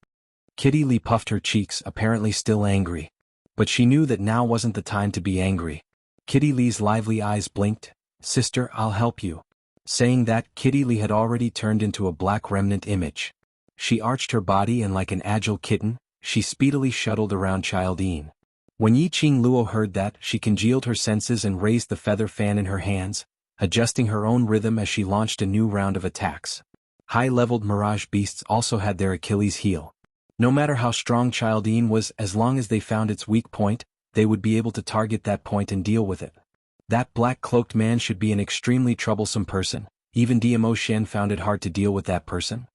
Kitty Li puffed her cheeks, apparently still angry. But she knew that now wasn't the time to be angry. Kitty Li's lively eyes blinked. "Sister, I'll help you." Saying that, Kitty Li had already turned into a black remnant image. She arched her body and like an agile kitten, she speedily shuttled around Child Yin. When Yiqing Luo heard that, she congealed her senses and raised the feather fan in her hands, adjusting her own rhythm as she launched a new round of attacks. High-leveled mirage beasts also had their Achilles heel. No matter how strong Child Yin was, as long as they found its weak point, they would be able to target that point and deal with it. That black-cloaked man should be an extremely troublesome person. Even Dmo Xian found it hard to deal with that person.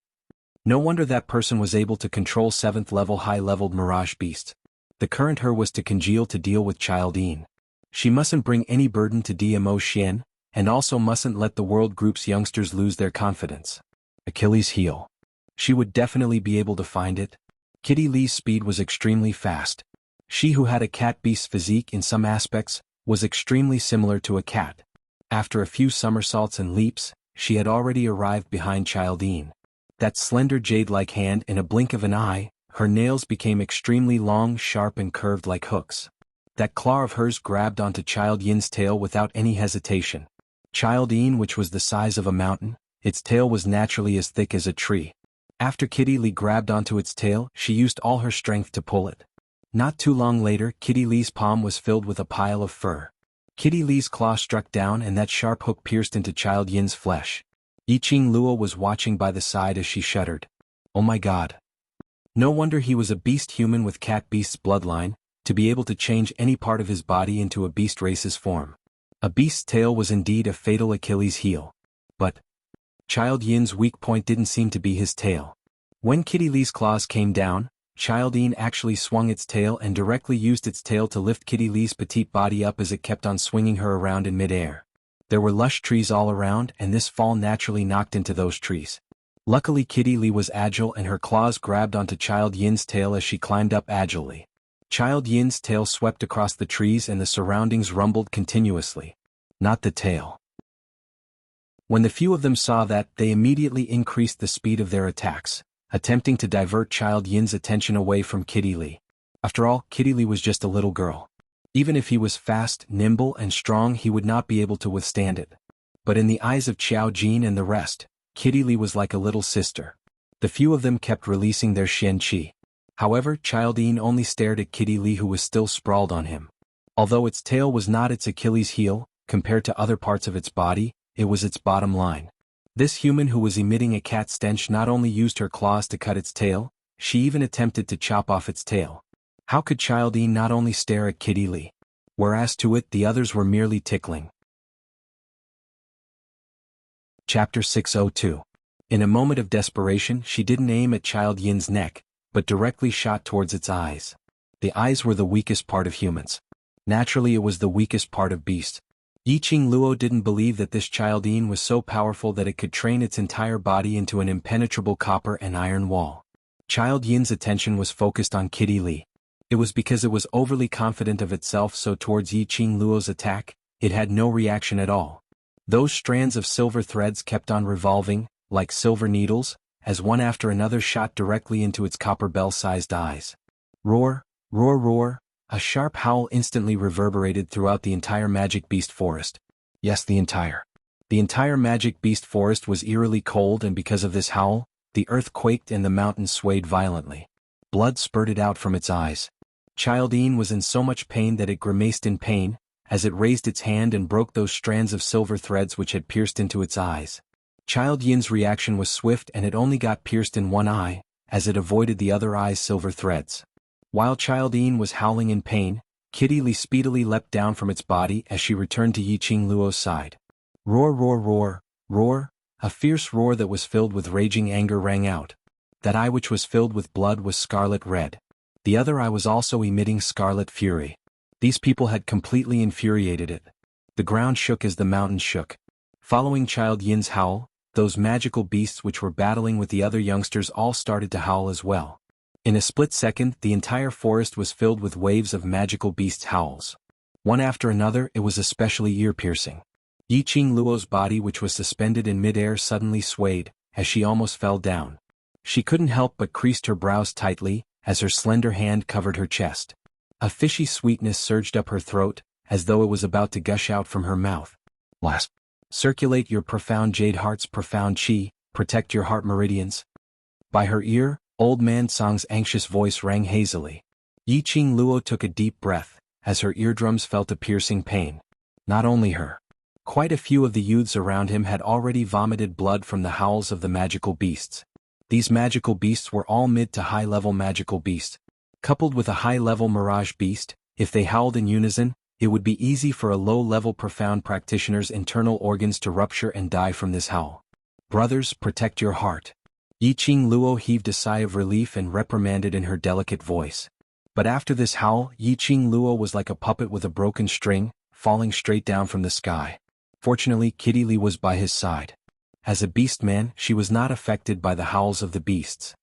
No wonder that person was able to control 7th-level high-leveled mirage beasts. The current her was to congeal to deal with Child Yin. She mustn't bring any burden to Dmo Xian, and also mustn't let the world group's youngsters lose their confidence. Achilles heel. She would definitely be able to find it. Kitty Li's speed was extremely fast. She, who had a cat beast's physique in some aspects, was extremely similar to a cat. After a few somersaults and leaps, she had already arrived behind Child Yin. That slender jade-like hand, in a blink of an eye, her nails became extremely long, sharp and curved like hooks. That claw of hers grabbed onto Child Yin's tail without any hesitation. Child Yin, which was the size of a mountain, its tail was naturally as thick as a tree. After Kitty Li grabbed onto its tail, she used all her strength to pull it. Not too long later, Kitty Li's palm was filled with a pile of fur. Kitty Li's claw struck down and that sharp hook pierced into Child Yin's flesh. Yiqing Luo was watching by the side as she shuddered. Oh my god. No wonder he was a beast human with cat beast's bloodline, to be able to change any part of his body into a beast race's form. A beast's tail was indeed a fatal Achilles heel. But Child Yin's weak point didn't seem to be his tail. When Kitty Li's claws came down, Child Yin actually swung its tail and directly used its tail to lift Kitty Li's petite body up as it kept on swinging her around in midair. There were lush trees all around and this fall naturally knocked into those trees. Luckily Kitty Li was agile and her claws grabbed onto Child Yin's tail as she climbed up agilely. Child Yin's tail swept across the trees and the surroundings rumbled continuously. Not the tail. When the few of them saw that, they immediately increased the speed of their attacks, attempting to divert Child Yin's attention away from Kitty Li. After all, Kitty Li was just a little girl. Even if he was fast, nimble and strong, he would not be able to withstand it. But in the eyes of Qiao Jin and the rest, Kitty Li was like a little sister. The few of them kept releasing their Xian Qi. However, Child Yin only stared at Kitty Li, who was still sprawled on him. Although its tail was not its Achilles heel, compared to other parts of its body, it was its bottom line. This human who was emitting a cat stench not only used her claws to cut its tail, she even attempted to chop off its tail. How could Child Yin not only stare at Kitty Li? Whereas to it the others were merely tickling. Chapter 602. In a moment of desperation, she didn't aim at Child Yin's neck, but directly shot towards its eyes. The eyes were the weakest part of humans. Naturally it was the weakest part of beasts. Yiqing Luo didn't believe that this Child Yin was so powerful that it could train its entire body into an impenetrable copper and iron wall. Child Yin's attention was focused on Kitty Li. It was because it was overly confident of itself, so towards Yiqing Luo's attack, it had no reaction at all. Those strands of silver threads kept on revolving, like silver needles, as one after another shot directly into its copper bell-sized eyes. Roar, roar, roar. A sharp howl instantly reverberated throughout the entire magic beast forest. Yes, the entire magic beast forest was eerily cold, and because of this howl, the earth quaked and the mountains swayed violently. Blood spurted out from its eyes. Child Yin was in so much pain that it grimaced in pain, as it raised its hand and broke those strands of silver threads which had pierced into its eyes. Child Yin's reaction was swift and it only got pierced in one eye, as it avoided the other eye's silver threads. While Child Yin was howling in pain, Kitty Li speedily leapt down from its body as she returned to Yiqing Luo's side. Roar, roar, roar, roar, a fierce roar that was filled with raging anger rang out. That eye which was filled with blood was scarlet red. The other eye was also emitting scarlet fury. These people had completely infuriated it. The ground shook as the mountains shook. Following Child Yin's howl, those magical beasts which were battling with the other youngsters all started to howl as well. In a split second, the entire forest was filled with waves of magical beasts' howls. One after another, it was especially ear-piercing. Yiqing Luo's body, which was suspended in mid-air, suddenly swayed, as she almost fell down. She couldn't help but creased her brows tightly, as her slender hand covered her chest. A fishy sweetness surged up her throat, as though it was about to gush out from her mouth. Last. Circulate your profound jade heart's profound chi, protect your heart meridians. By her ear, Old Man Song's anxious voice rang hazily. Yiqing Luo took a deep breath, as her eardrums felt a piercing pain. Not only her. Quite a few of the youths around him had already vomited blood from the howls of the magical beasts. These magical beasts were all mid to high-level magical beasts. Coupled with a high-level mirage beast, if they howled in unison, it would be easy for a low-level profound practitioner's internal organs to rupture and die from this howl. Brothers, protect your heart. Yiqing Luo heaved a sigh of relief and reprimanded in her delicate voice. But after this howl, Yiqing Luo was like a puppet with a broken string, falling straight down from the sky. Fortunately, Kitty Li was by his side. As a beast man, she was not affected by the howls of the beasts.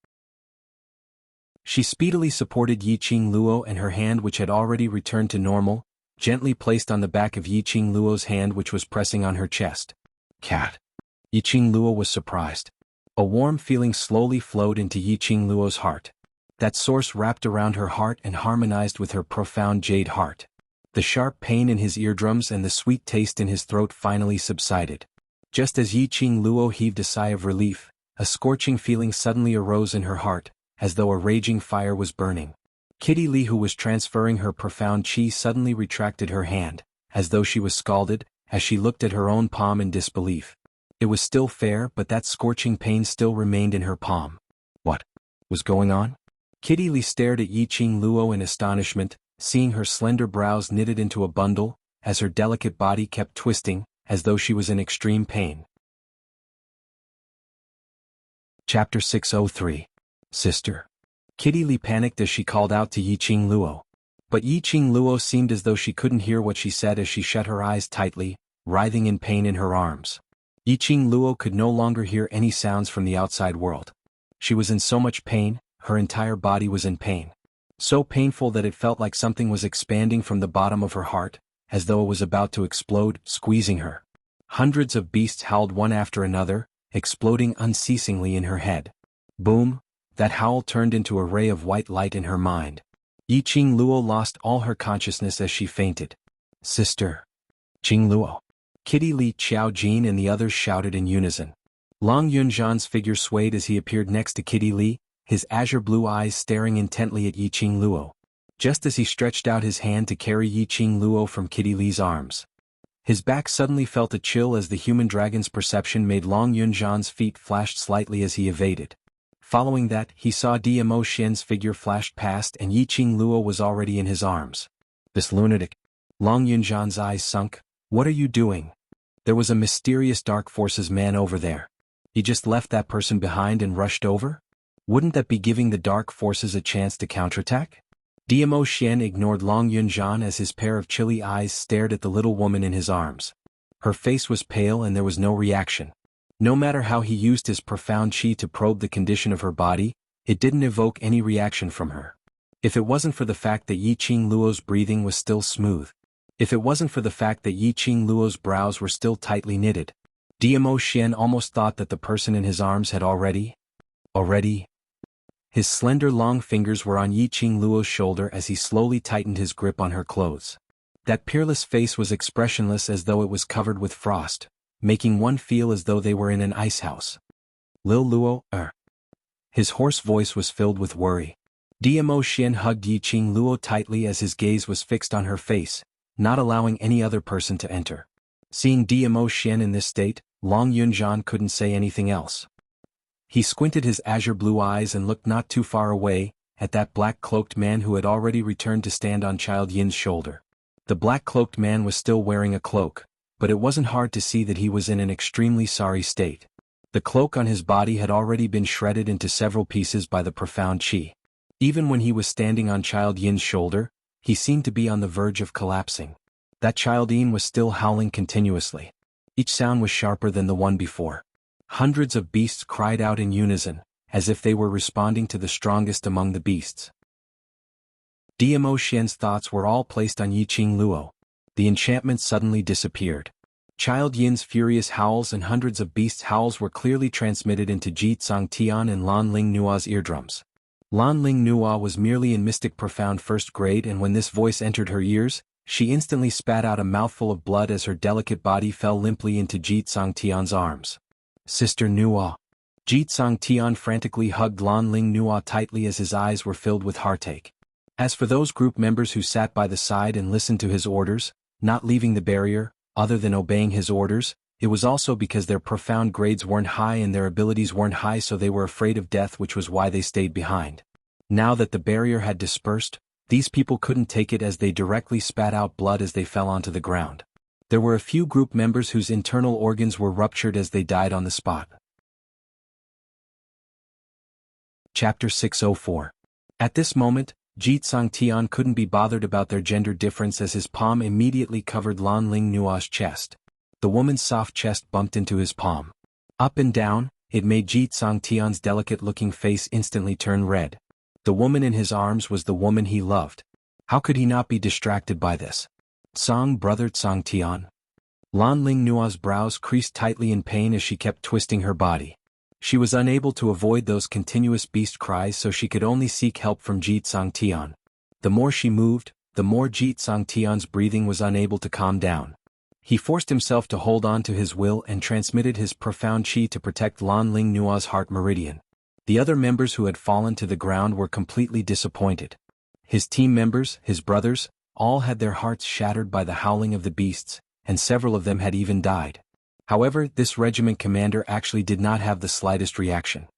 She speedily supported Yiqing Luo, and her hand, which had already returned to normal, gently placed on the back of Yiqing Luo's hand, which was pressing on her chest. Cat. Yiqing Luo was surprised. A warm feeling slowly flowed into Yiqing Luo's heart. That source wrapped around her heart and harmonized with her profound jade heart. The sharp pain in his eardrums and the sweet taste in his throat finally subsided. Just as Yiqing Luo heaved a sigh of relief, a scorching feeling suddenly arose in her heart, as though a raging fire was burning. Kitty Li, who was transferring her profound chi, suddenly retracted her hand, as though she was scalded, as she looked at her own palm in disbelief. It was still fair, but that scorching pain still remained in her palm. What was going on? Kitty Li stared at Yiqing Luo in astonishment, seeing her slender brows knitted into a bundle, as her delicate body kept twisting, as though she was in extreme pain. Chapter 603. Sister. Kitty Li panicked as she called out to Yiqing Luo. But Yiqing Luo seemed as though she couldn't hear what she said as she shut her eyes tightly, writhing in pain in her arms. Yiqing Luo could no longer hear any sounds from the outside world. She was in so much pain, her entire body was in pain. So painful that it felt like something was expanding from the bottom of her heart, as though it was about to explode, squeezing her. Hundreds of beasts howled one after another, exploding unceasingly in her head. Boom! That howl turned into a ray of white light in her mind. Yiqing Luo lost all her consciousness as she fainted. Sister. Qing Luo. Kitty Li, Qiao Jin and the others shouted in unison. Long Yunzhan's figure swayed as he appeared next to Kitty Li, his azure blue eyes staring intently at Yiqing Luo. Just as he stretched out his hand to carry Yiqing Luo from Kitty Li's arms. His back suddenly felt a chill as the human dragon's perception made Long Yunzhan's feet flashed slightly as he evaded. Following that, he saw Dmo Xian's figure flashed past and Yiqing Luo was already in his arms. This lunatic. Long Yunzhan's eyes sunk. What are you doing? There was a mysterious dark forces man over there. He just left that person behind and rushed over? Wouldn't that be giving the dark forces a chance to counterattack? Dmo Xian ignored Long Yunzhan as his pair of chilly eyes stared at the little woman in his arms. Her face was pale and there was no reaction. No matter how he used his profound chi to probe the condition of her body, it didn't evoke any reaction from her. If it wasn't for the fact that Yiqing Luo's breathing was still smooth. If it wasn't for the fact that Yiqing Luo's brows were still tightly knitted. Dmo Xian almost thought that the person in his arms had already. His slender long fingers were on Yiqing Luo's shoulder as he slowly tightened his grip on her clothes. That peerless face was expressionless as though it was covered with frost, making one feel as though they were in an ice house. Lil Luo, His hoarse voice was filled with worry. Dmo Xian hugged Yiqing Luo tightly as his gaze was fixed on her face, not allowing any other person to enter. Seeing Dmo Xian in this state, Long Yunjian couldn't say anything else. He squinted his azure blue eyes and looked not too far away, at that black-cloaked man who had already returned to stand on Child Yin's shoulder. The black-cloaked man was still wearing a cloak, but it wasn't hard to see that he was in an extremely sorry state. The cloak on his body had already been shredded into several pieces by the profound qi. Even when he was standing on Child Yin's shoulder, he seemed to be on the verge of collapsing. That Child Yin was still howling continuously. Each sound was sharper than the one before. Hundreds of beasts cried out in unison, as if they were responding to the strongest among the beasts. Dmo Xian's thoughts were all placed on Yiqing Luo. The enchantment suddenly disappeared. Child Yin's furious howls and hundreds of beasts' howls were clearly transmitted into Ji Tsang Tian and Lan Ling Nua's eardrums. Lan Ling Nua was merely in mystic profound first grade, and when this voice entered her ears, she instantly spat out a mouthful of blood as her delicate body fell limply into Ji Tsang Tian's arms. Sister Nua. Ji Tsang Tian frantically hugged Lan Ling Nua tightly as his eyes were filled with heartache. As for those group members who sat by the side and listened to his orders, not leaving the barrier, other than obeying his orders, it was also because their profound grades weren't high and their abilities weren't high, so they were afraid of death, which was why they stayed behind. Now that the barrier had dispersed, these people couldn't take it as they directly spat out blood as they fell onto the ground. There were a few group members whose internal organs were ruptured as they died on the spot. Chapter 604. At this moment, Ji Tsang Tian couldn't be bothered about their gender difference as his palm immediately covered Lan Ling Nua's chest. The woman's soft chest bumped into his palm. Up and down, it made Ji Tsang Tian's delicate-looking face instantly turn red. The woman in his arms was the woman he loved. How could he not be distracted by this? Tsang brother Tsang Tian. Lan Ling Nua's brows creased tightly in pain as she kept twisting her body. She was unable to avoid those continuous beast cries, so she could only seek help from Ji Tsang Tian. The more she moved, the more Ji Tsang Tian's breathing was unable to calm down. He forced himself to hold on to his will and transmitted his profound qi to protect Lan Ling Nua's heart meridian. The other members who had fallen to the ground were completely disappointed. His team members, his brothers, all had their hearts shattered by the howling of the beasts, and several of them had even died. However, this regiment commander actually did not have the slightest reaction.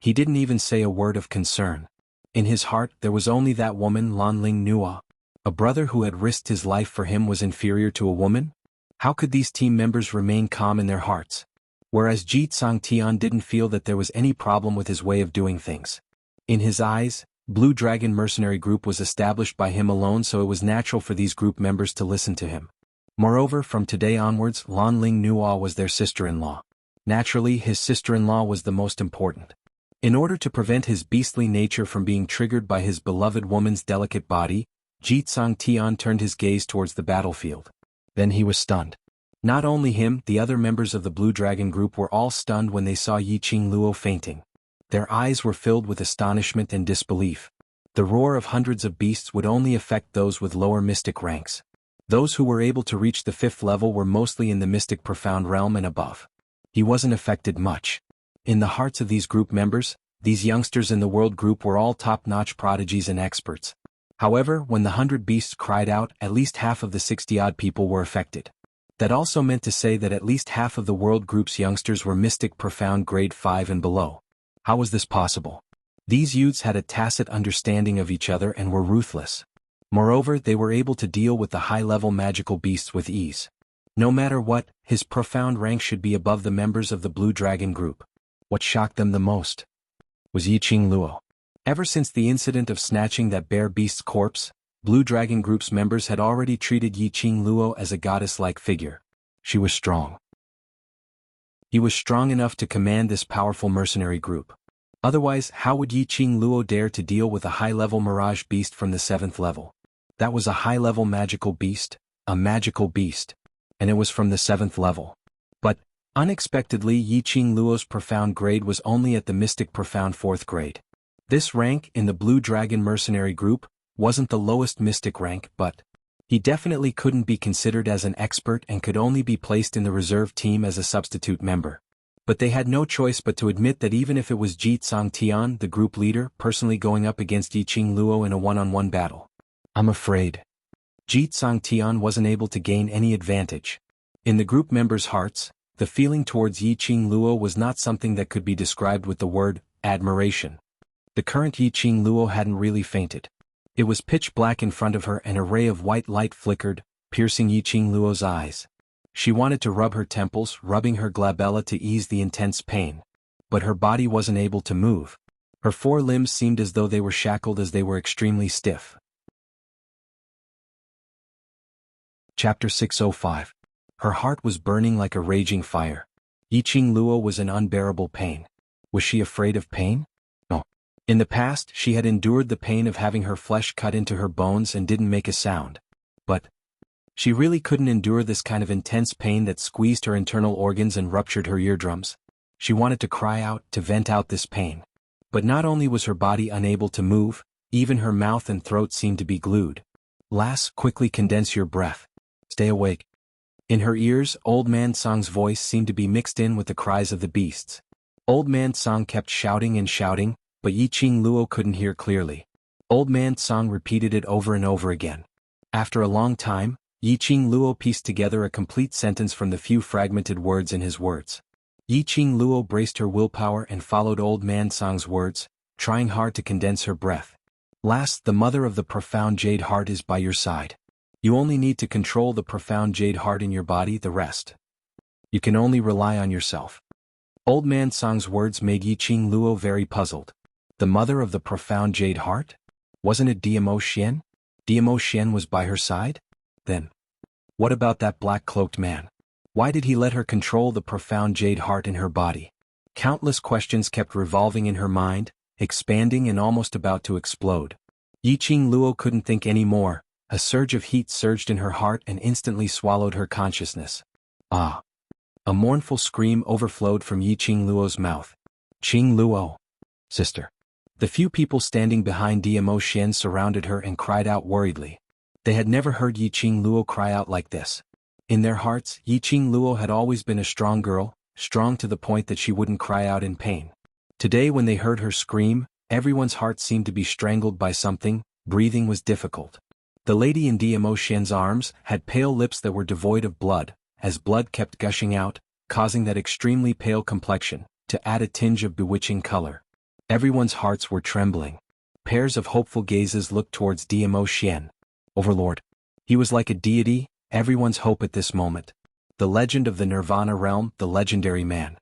He didn't even say a word of concern. In his heart there was only that woman Lan Ling Nua. A brother who had risked his life for him was inferior to a woman? How could these team members remain calm in their hearts? Whereas Ji Tsang Tian didn't feel that there was any problem with his way of doing things. In his eyes, Blue Dragon Mercenary Group was established by him alone, so it was natural for these group members to listen to him. Moreover, from today onwards, Lan Ling Nua was their sister-in-law. Naturally, his sister-in-law was the most important. In order to prevent his beastly nature from being triggered by his beloved woman's delicate body, Ji Tsang Tian turned his gaze towards the battlefield. Then he was stunned. Not only him, the other members of the Blue Dragon Group were all stunned when they saw Yiqing Luo fainting. Their eyes were filled with astonishment and disbelief. The roar of hundreds of beasts would only affect those with lower mystic ranks. Those who were able to reach the 5th level were mostly in the mystic profound realm and above. He wasn't affected much. In the hearts of these group members, these youngsters in the world group were all top-notch prodigies and experts. However, when the 100 beasts cried out, at least half of the 60-odd people were affected. That also meant to say that at least half of the world group's youngsters were mystic profound grade 5 and below. How was this possible? These youths had a tacit understanding of each other and were ruthless. Moreover, they were able to deal with the high-level magical beasts with ease. No matter what, his profound rank should be above the members of the Blue Dragon Group. What shocked them the most was Yiqing Luo. Ever since the incident of snatching that bear beast's corpse, Blue Dragon Group's members had already treated Yiqing Luo as a goddess-like figure. She was strong. He was strong enough to command this powerful mercenary group. Otherwise, how would Yiqing Luo dare to deal with a high-level mirage beast from the 7th level? That was a high-level magical beast, and it was from the 7th level. But, unexpectedly, Yiqing Luo's profound grade was only at the mystic profound 4th grade. This rank in the Blue Dragon Mercenary Group wasn't the lowest mystic rank, but he definitely couldn't be considered as an expert and could only be placed in the reserve team as a substitute member. But they had no choice but to admit that even if it was Ji Tsang Tian, the group leader, personally going up against Yiqing Luo in a one-on-one battle. I'm afraid Jitsang Tian wasn't able to gain any advantage. In the group members' hearts, the feeling towards Yiqing Luo was not something that could be described with the word admiration. The current Yiqing Luo hadn't really fainted. It was pitch black in front of her and a ray of white light flickered, piercing Yiqing Luo's eyes. She wanted to rub her temples, rubbing her glabella to ease the intense pain. But her body wasn't able to move. Her four limbs seemed as though they were shackled as they were extremely stiff. Chapter 605. Her heart was burning like a raging fire. Yiqing Luo was in unbearable pain. Was she afraid of pain? No. In the past, she had endured the pain of having her flesh cut into her bones and didn't make a sound. But she really couldn't endure this kind of intense pain that squeezed her internal organs and ruptured her eardrums. She wanted to cry out, to vent out this pain. But not only was her body unable to move, even her mouth and throat seemed to be glued. Lass, quickly condense your breath. Stay awake. In her ears, Old Man Song's voice seemed to be mixed in with the cries of the beasts. Old Man Song kept shouting and shouting, but Yiqing Luo couldn't hear clearly. Old Man Song repeated it over and over again. After a long time, Yiqing Luo pieced together a complete sentence from the few fragmented words in his words. Yiqing Luo braced her willpower and followed Old Man Song's words, trying hard to condense her breath. Last, the mother of the profound jade heart is by your side. You only need to control the profound jade heart in your body, the rest. You can only rely on yourself. Old Man Song's words made Yiqing Luo very puzzled. The mother of the profound jade heart? Wasn't it Diamo Xian? Diamo Xian was by her side? Then, what about that black-cloaked man? Why did he let her control the profound jade heart in her body? Countless questions kept revolving in her mind, expanding and almost about to explode. Yiqing Luo couldn't think any more. A surge of heat surged in her heart and instantly swallowed her consciousness. Ah! A mournful scream overflowed from Yiqing Luo's mouth. Qing Luo! Sister! The few people standing behind Diamo Xian surrounded her and cried out worriedly. They had never heard Yiqing Luo cry out like this. In their hearts, Yiqing Luo had always been a strong girl, strong to the point that she wouldn't cry out in pain. Today when they heard her scream, everyone's heart seemed to be strangled by something, breathing was difficult. The lady in Diamo Xian's arms had pale lips that were devoid of blood, as blood kept gushing out, causing that extremely pale complexion, to add a tinge of bewitching color. Everyone's hearts were trembling. Pairs of hopeful gazes looked towards Diamo Xian. Overlord. He was like a deity, everyone's hope at this moment. The legend of the Nirvana realm, the legendary man.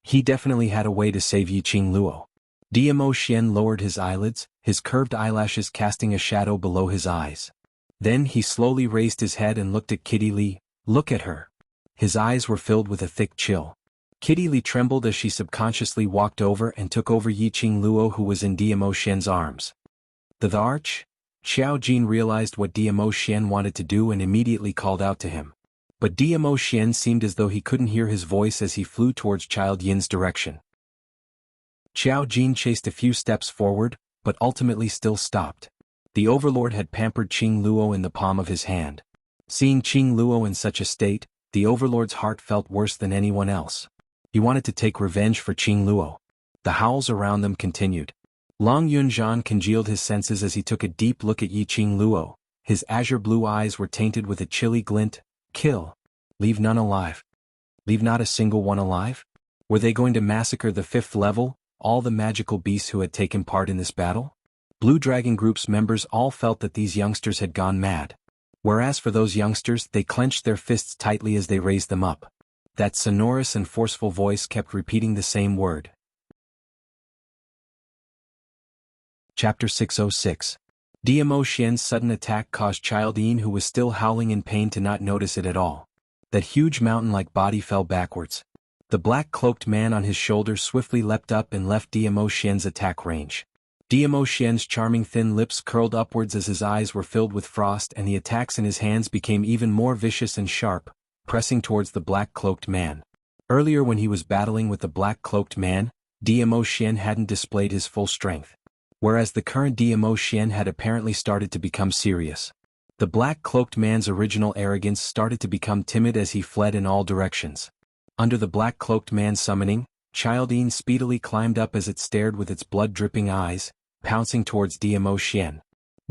He definitely had a way to save Yiqing Luo. Diamo Xian lowered his eyelids, his curved eyelashes casting a shadow below his eyes. Then he slowly raised his head and looked at Kitty Li. Look at her. His eyes were filled with a thick chill. Kitty Li trembled as she subconsciously walked over and took over Yiqing Luo who was in Diamo Xian's arms. The arch? Xiao Jin realized what Diamo Xian wanted to do and immediately called out to him. But Diamo Xian seemed as though he couldn't hear his voice as he flew towards Child Yin's direction. Xiao Jin chased a few steps forward, but ultimately still stopped. The overlord had pampered Qing Luo in the palm of his hand. Seeing Qing Luo in such a state, the overlord's heart felt worse than anyone else. He wanted to take revenge for Qing Luo. The howls around them continued. Long Yunzhan congealed his senses as he took a deep look at Yiqing Luo. His azure blue eyes were tainted with a chilly glint. Kill. Leave none alive. Leave not a single one alive? Were they going to massacre the 5th level? All the magical beasts who had taken part in this battle? Blue Dragon Group's members all felt that these youngsters had gone mad. Whereas for those youngsters, they clenched their fists tightly as they raised them up. That sonorous and forceful voice kept repeating the same word. Chapter 606. Diamo Xian's sudden attack caused Child Yin, who was still howling in pain, to not notice it at all. That huge mountain-like body fell backwards. The black-cloaked man on his shoulder swiftly leapt up and left Diamo Xian's attack range. Diamo Xian's charming thin lips curled upwards as his eyes were filled with frost, and the attacks in his hands became even more vicious and sharp, pressing towards the black-cloaked man. Earlier when he was battling with the black-cloaked man, Diamo Xian hadn't displayed his full strength. Whereas the current Diamo Xian had apparently started to become serious. The black-cloaked man's original arrogance started to become timid as he fled in all directions. Under the black-cloaked man's summoning, Child Yin speedily climbed up as it stared with its blood-dripping eyes, pouncing towards Diamo Xian.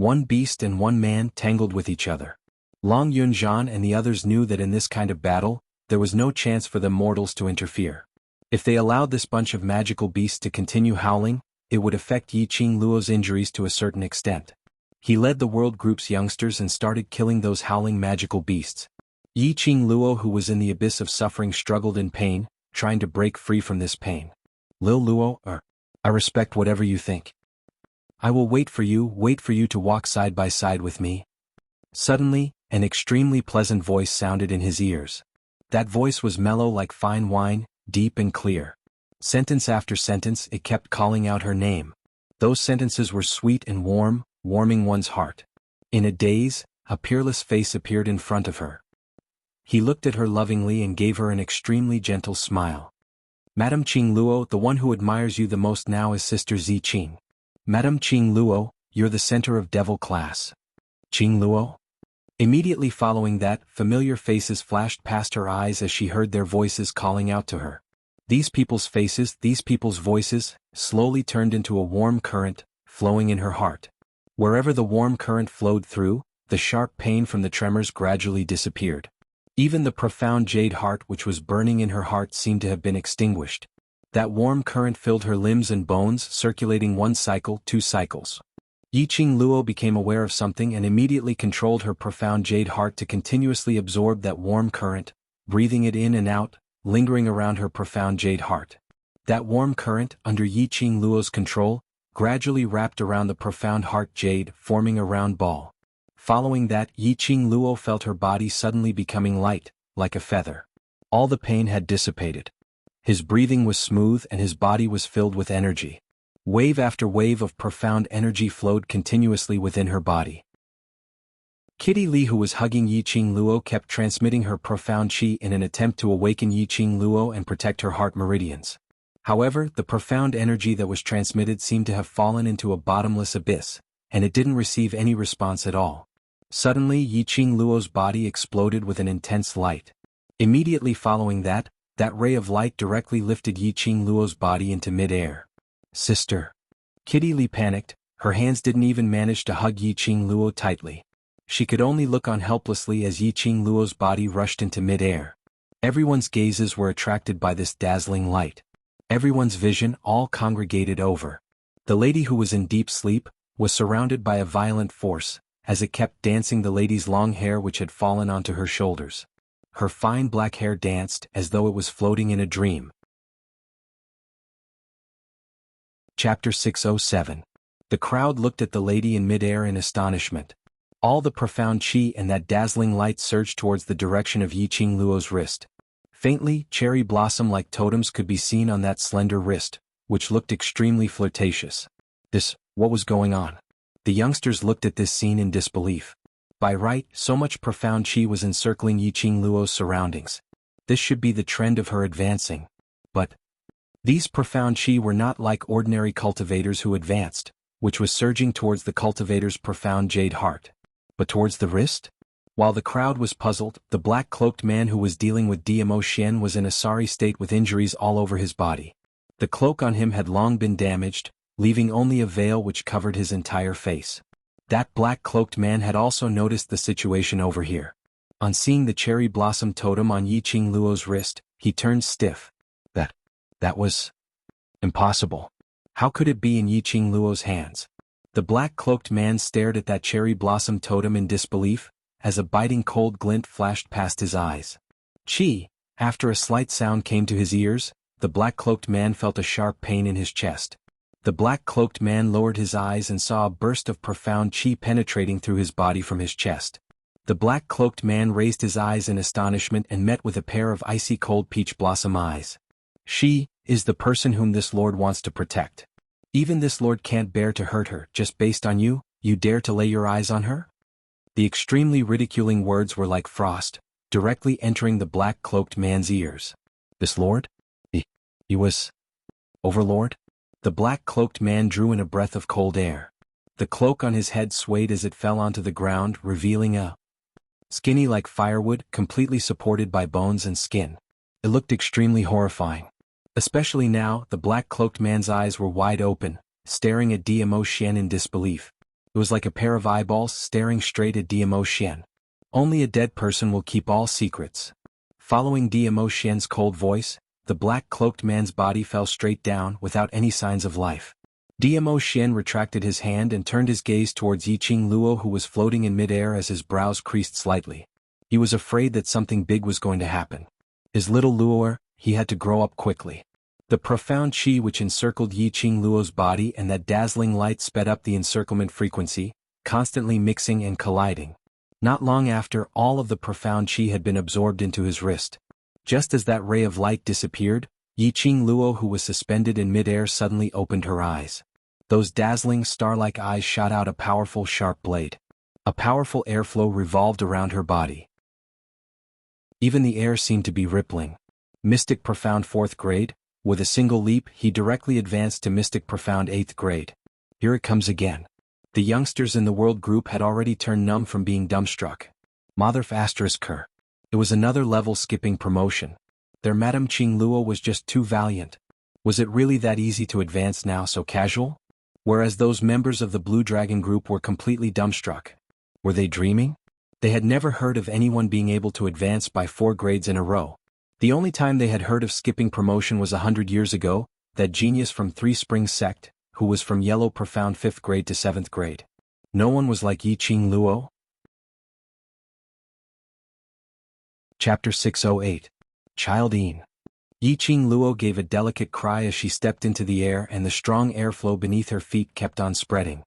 One beast and one man tangled with each other. Long Yunzhan and the others knew that in this kind of battle, there was no chance for them mortals to interfere. If they allowed this bunch of magical beasts to continue howling, it would affect Yi Qing Luo's injuries to a certain extent. He led the world group's youngsters and started killing those howling magical beasts. Yi Qing Luo, who was in the abyss of suffering, struggled in pain, trying to break free from this pain. Lil Luo, I respect whatever you think. I will wait for you to walk side by side with me. Suddenly, an extremely pleasant voice sounded in his ears. That voice was mellow like fine wine, deep and clear. Sentence after sentence it kept calling out her name. Those sentences were sweet and warm, warming one's heart. In a daze, a peerless face appeared in front of her. He looked at her lovingly and gave her an extremely gentle smile. Madame Qing Luo, the one who admires you the most now is Sister Zi Qing. Madame Qing Luo, you're the center of devil class. Qing Luo? Immediately following that, familiar faces flashed past her eyes as she heard their voices calling out to her. These people's faces, these people's voices, slowly turned into a warm current, flowing in her heart. Wherever the warm current flowed through, the sharp pain from the tremors gradually disappeared. Even the profound jade heart which was burning in her heart seemed to have been extinguished. That warm current filled her limbs and bones, circulating 1 cycle, 2 cycles. Yi Qing Luo became aware of something and immediately controlled her profound jade heart to continuously absorb that warm current, breathing it in and out, lingering around her profound jade heart. That warm current, under Yi Qing Luo's control, gradually wrapped around the profound heart jade, forming a round ball. Following that, Yi Qing Luo felt her body suddenly becoming light, like a feather. All the pain had dissipated. His breathing was smooth and his body was filled with energy. Wave after wave of profound energy flowed continuously within her body. Kitty Li, who was hugging Yi Qing Luo, kept transmitting her profound qi in an attempt to awaken Yi Qing Luo and protect her heart meridians. However, the profound energy that was transmitted seemed to have fallen into a bottomless abyss, and it didn't receive any response at all. Suddenly, Yi Qing Luo's body exploded with an intense light. Immediately following that ray of light directly lifted Yi Qing Luo's body into mid-air. Sister. Kitty Li panicked, her hands didn't even manage to hug Yi Qing Luo tightly. She could only look on helplessly as Yi Qing Luo's body rushed into mid-air. Everyone's gazes were attracted by this dazzling light. Everyone's vision all congregated over. The lady, who was in deep sleep, was surrounded by a violent force, as it kept dancing the lady's long hair which had fallen onto her shoulders. Her fine black hair danced as though it was floating in a dream. Chapter 607. The crowd looked at the lady in mid-air in astonishment. All the profound qi and that dazzling light surged towards the direction of Yi Qing Luo's wrist. Faintly, cherry blossom-like totems could be seen on that slender wrist, which looked extremely flirtatious. What was going on? The youngsters looked at this scene in disbelief. By right, so much profound qi was encircling Yi Qing Luo's surroundings. This should be the trend of her advancing. But these profound qi were not like ordinary cultivators who advanced, which was surging towards the cultivator's profound jade heart, but towards the wrist? While the crowd was puzzled, the black-cloaked man who was dealing with Dmo Xian was in a sorry state with injuries all over his body. The cloak on him had long been damaged, leaving only a veil which covered his entire face. That black-cloaked man had also noticed the situation over here. On seeing the cherry blossom totem on Yi Qing Luo's wrist, he turned stiff. That was impossible. How could it be in Yi Qing Luo's hands? The black-cloaked man stared at that cherry blossom totem in disbelief, as a biting cold glint flashed past his eyes. Qi. After a slight sound came to his ears, the black-cloaked man felt a sharp pain in his chest. The black-cloaked man lowered his eyes and saw a burst of profound qi penetrating through his body from his chest. The black-cloaked man raised his eyes in astonishment and met with a pair of icy cold peach blossom eyes. She is the person whom this lord wants to protect. Even this lord can't bear to hurt her just based on you dare to lay your eyes on her? The extremely ridiculing words were like frost, directly entering the black-cloaked man's ears. This lord? He was Overlord? The black-cloaked man drew in a breath of cold air. The cloak on his head swayed as it fell onto the ground, revealing a skinny like firewood, completely supported by bones and skin. It looked extremely horrifying. Especially now, the black-cloaked man's eyes were wide open, staring at Dmo Xian in disbelief. It was like a pair of eyeballs staring straight at Diamo Xian. Only a dead person will keep all secrets. Following Diamo Xian's cold voice, the black-cloaked man's body fell straight down without any signs of life. Diamo Xian retracted his hand and turned his gaze towards Yiqing Luo, who was floating in midair as his brows creased slightly. He was afraid that something big was going to happen. His little Luoer, he had to grow up quickly. The profound qi which encircled Yiqing Luo's body and that dazzling light sped up the encirclement frequency, constantly mixing and colliding. Not long after, all of the profound qi had been absorbed into his wrist. Just as that ray of light disappeared, Yiqing Luo, who was suspended in midair, suddenly opened her eyes. Those dazzling star-like eyes shot out a powerful sharp blade. A powerful airflow revolved around her body. Even the air seemed to be rippling. Mystic Profound 4th grade, with a single leap he directly advanced to Mystic Profound 8th grade. Here it comes again. The youngsters in the world group had already turned numb from being dumbstruck. Motherf asterisk her. It was another level skipping promotion. Their Madame Qing Luo was just too valiant. Was it really that easy to advance now so casual? Whereas those members of the Blue Dragon group were completely dumbstruck. Were they dreaming? They had never heard of anyone being able to advance by 4 grades in a row. The only time they had heard of skipping promotion was 100 years ago, that genius from Three Springs sect, who was from Yellow Profound 5th grade to 7th grade. No one was like Yiqing Luo. Chapter 608. Child Yin. Yiqing Luo gave a delicate cry as she stepped into the air, and the strong airflow beneath her feet kept on spreading.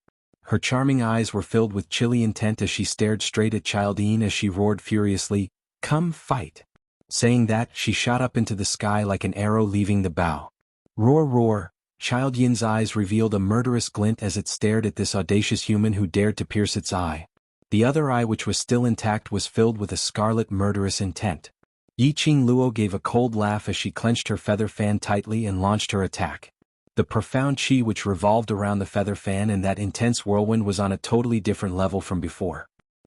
Her charming eyes were filled with chilly intent as she stared straight at Child Yin as she roared furiously, "Come fight!" Saying that, she shot up into the sky like an arrow leaving the bow. Roar, roar! Child Yin's eyes revealed a murderous glint as it stared at this audacious human who dared to pierce its eye. The other eye, which was still intact, was filled with a scarlet murderous intent. Yiqing Luo gave a cold laugh as she clenched her feather fan tightly and launched her attack. The profound qi which revolved around the feather fan and that intense whirlwind was on a totally different level from before.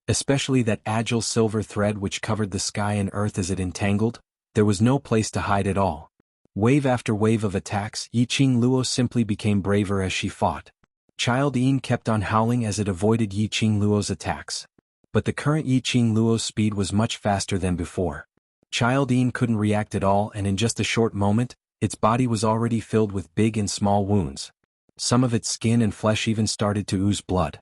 Especially that agile silver thread which covered the sky and earth as it entangled, there was no place to hide at all. Wave after wave of attacks, Yiqing Luo simply became braver as she fought. Child Yin kept on howling as it avoided Yiqing Luo's attacks. But the current Yiqing Luo's speed was much faster than before. Child Yin couldn't react at all, and in just a short moment, its body was already filled with big and small wounds. Some of its skin and flesh even started to ooze blood.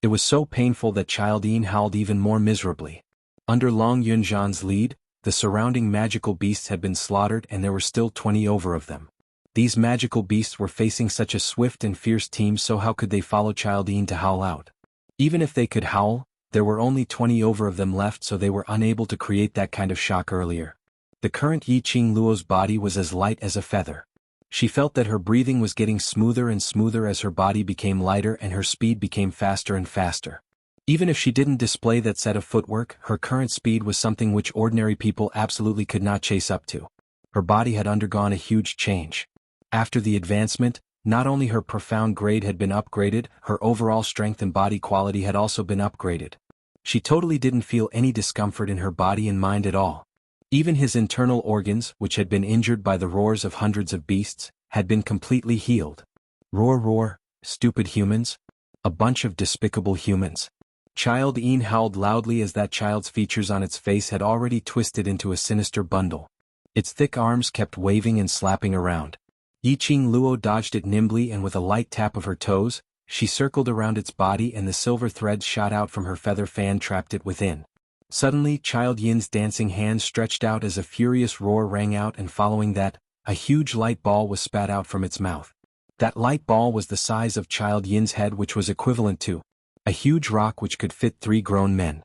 It was so painful that Child Yin howled even more miserably. Under Long Yunzhan's lead, the surrounding magical beasts had been slaughtered, and there were still 20 over of them. These magical beasts were facing such a swift and fierce team, so how could they follow Child Yin to howl out? Even if they could howl, there were only 20 over of them left, so they were unable to create that kind of shock earlier. The current Yiqing Luo's body was as light as a feather. She felt that her breathing was getting smoother and smoother as her body became lighter and her speed became faster and faster. Even if she didn't display that set of footwork, her current speed was something which ordinary people absolutely could not chase up to. Her body had undergone a huge change. After the advancement, not only her profound grade had been upgraded, her overall strength and body quality had also been upgraded. She totally didn't feel any discomfort in her body and mind at all. Even his internal organs, which had been injured by the roars of hundreds of beasts, had been completely healed. Roar, roar, stupid humans. A bunch of despicable humans. Child Yin howled loudly as that child's features on its face had already twisted into a sinister bundle. Its thick arms kept waving and slapping around. Yiqing Luo dodged it nimbly, and with a light tap of her toes, she circled around its body, and the silver threads shot out from her feather fan trapped it within. Suddenly, Child Yin's dancing hands stretched out as a furious roar rang out, and following that, a huge light ball was spat out from its mouth. That light ball was the size of Child Yin's head, which was equivalent to a huge rock which could fit 3 grown men.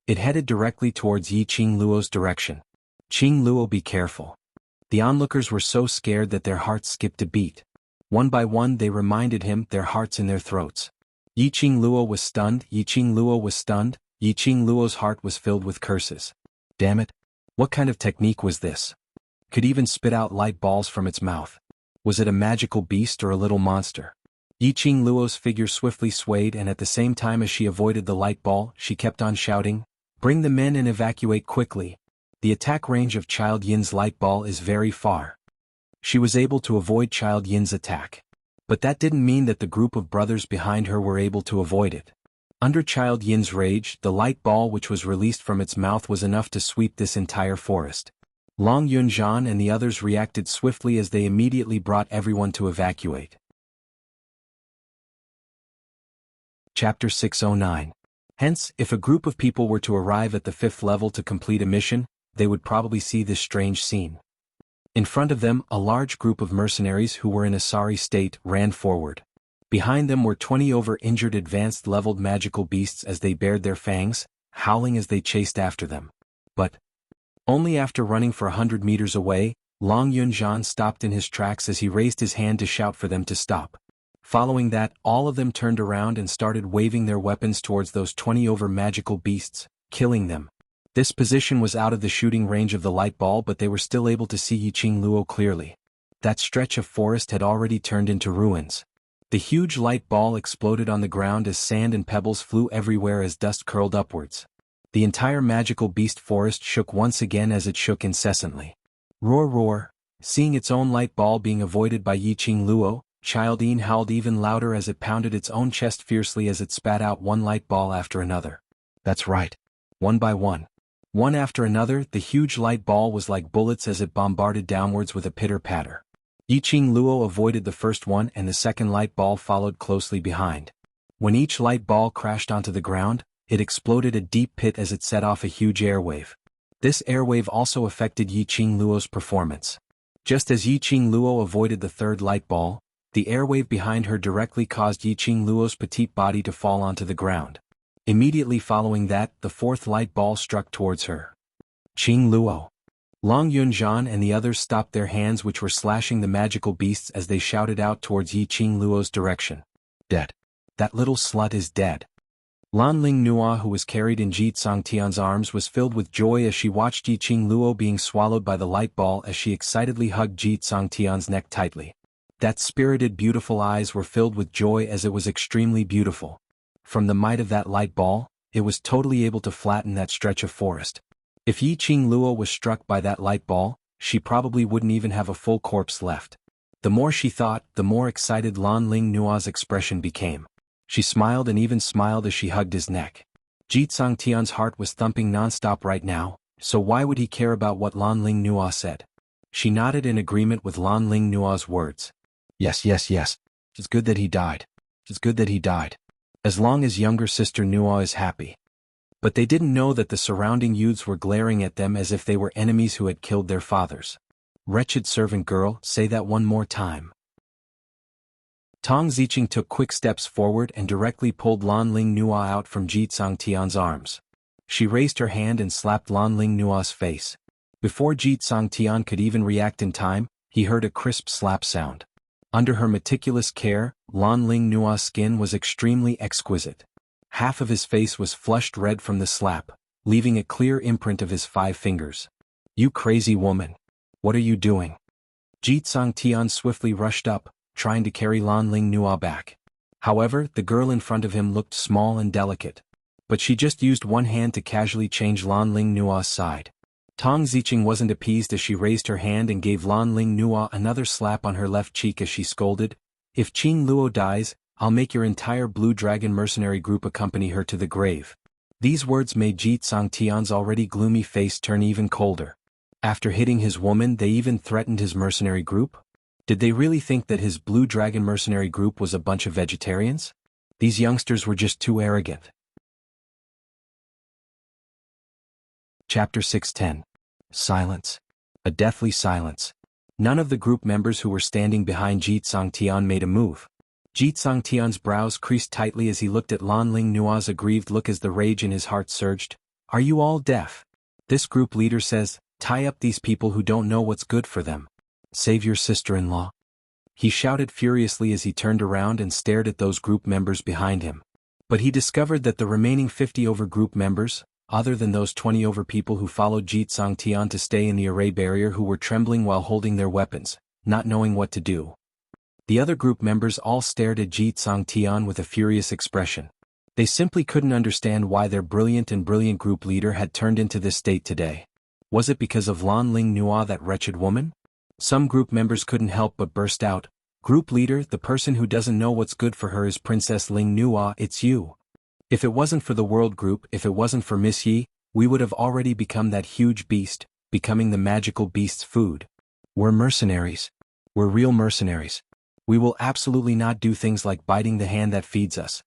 It headed directly towards Yiqing Luo's direction. Qing Luo, be careful. The onlookers were so scared that their hearts skipped a beat. One by one they reminded him, their hearts in their throats. Yiqing Luo was stunned, Yiqing Luo was stunned, Yiqing Luo's heart was filled with curses. Damn it! What kind of technique was this? Could even spit out light balls from its mouth. Was it a magical beast or a little monster? Yiqing Luo's figure swiftly swayed, and at the same time as she avoided the light ball, she kept on shouting, "Bring the men and evacuate quickly. The attack range of Child Yin's light ball is very far." She was able to avoid Child Yin's attack. But that didn't mean that the group of brothers behind her were able to avoid it. Under Child Yin's rage, the light ball which was released from its mouth was enough to sweep this entire forest. Long Yunzhan and the others reacted swiftly as they immediately brought everyone to evacuate. Chapter 609. Hence, if a group of people were to arrive at the 5th level to complete a mission, they would probably see this strange scene. In front of them, a large group of mercenaries who were in a sorry state ran forward. Behind them were 20 injured advanced leveled magical beasts as they bared their fangs, howling as they chased after them. But only after running for 100 meters away, Long Yunzhan stopped in his tracks as he raised his hand to shout for them to stop. Following that, all of them turned around and started waving their weapons towards those 20 magical beasts, killing them. This position was out of the shooting range of the light ball, but they were still able to see Yiqing Luo clearly. That stretch of forest had already turned into ruins. The huge light ball exploded on the ground as sand and pebbles flew everywhere as dust curled upwards. The entire magical beast forest shook once again as it shook incessantly. Roar roar! Seeing its own light ball being avoided by Yiqing Luo, Child Yin howled even louder as it pounded its own chest fiercely as it spat out one light ball after another. That's right. One by one. One after another, the huge light ball was like bullets as it bombarded downwards with a pitter-patter. Yiqing Luo avoided the first one and the second light ball followed closely behind. When each light ball crashed onto the ground, it exploded a deep pit as it set off a huge airwave. This airwave also affected Yiqing Luo's performance. Just as Yiqing Luo avoided the third light ball, the airwave behind her directly caused Yiqing Luo's petite body to fall onto the ground. Immediately following that, the fourth light ball struck towards her. Qing Luo. Long Yunzhan and the others stopped their hands which were slashing the magical beasts as they shouted out towards Yiqing Luo's direction. Dead. That little slut is dead. Lan Ling Nua, who was carried in Ji Tsangtian's arms, was filled with joy as she watched Yiqing Luo being swallowed by the light ball as she excitedly hugged Ji Tsangtian's neck tightly. That spirited beautiful eyes were filled with joy as it was extremely beautiful. From the might of that light ball, it was totally able to flatten that stretch of forest. If Yiqing Luo was struck by that light ball, she probably wouldn't even have a full corpse left. The more she thought, the more excited Lan Ling Nua's expression became. She smiled and even smiled as she hugged his neck. Ji Tsangtian's heart was thumping non-stop right now, so why would he care about what Lan Ling Nua said? She nodded in agreement with Lan Ling Nua's words. Yes. It's good that he died. It's good that he died. As long as younger sister Nua is happy. But they didn't know that the surrounding youths were glaring at them as if they were enemies who had killed their fathers. Wretched servant girl, say that one more time. Tong Ziqing took quick steps forward and directly pulled Lan Ling Nua out from Ji Tsangtian's arms. She raised her hand and slapped Lan Ling Nua's face. Before Ji Tsangtian could even react in time, he heard a crisp slap sound. Under her meticulous care, Lan Ling Nua's skin was extremely exquisite. Half of his face was flushed red from the slap, leaving a clear imprint of his 5 fingers. You crazy woman! What are you doing? Ji Tsangtian swiftly rushed up, trying to carry Lan Ling Nua back. However, the girl in front of him looked small and delicate. But she just used one hand to casually change Lan Ling Nua's side. Tong Ziqing wasn't appeased as she raised her hand and gave Lan Ling Nua another slap on her left cheek as she scolded, If Qing Luo dies, I'll make your entire Blue Dragon mercenary group accompany her to the grave. These words made Ji Tsangtian's already gloomy face turn even colder. After hitting his woman, they even threatened his mercenary group? Did they really think that his Blue Dragon mercenary group was a bunch of vegetarians? These youngsters were just too arrogant. Chapter 610. Silence. A deathly silence. None of the group members who were standing behind Ji Tsangtian made a move. Ji Tsangtian's brows creased tightly as he looked at Lan Ling Nua's aggrieved look as the rage in his heart surged. Are you all deaf? This group leader says, tie up these people who don't know what's good for them. Save your sister-in-law. He shouted furiously as he turned around and stared at those group members behind him. But he discovered that the remaining 50 group members, other than those 20 people who followed Ji Tsangtian to stay in the array barrier, who were trembling while holding their weapons, not knowing what to do. The other group members all stared at Ji Tsangtian with a furious expression. They simply couldn't understand why their brilliant group leader had turned into this state today. Was it because of Lan Ling Nua, that wretched woman? Some group members couldn't help but burst out, Group leader, the person who doesn't know what's good for her is Princess Ling Nua. It's you. If it wasn't for the world group, if it wasn't for Miss Yi, we would have already become that huge beast, becoming the magical beast's food. We're mercenaries. We're real mercenaries. We will absolutely not do things like biting the hand that feeds us.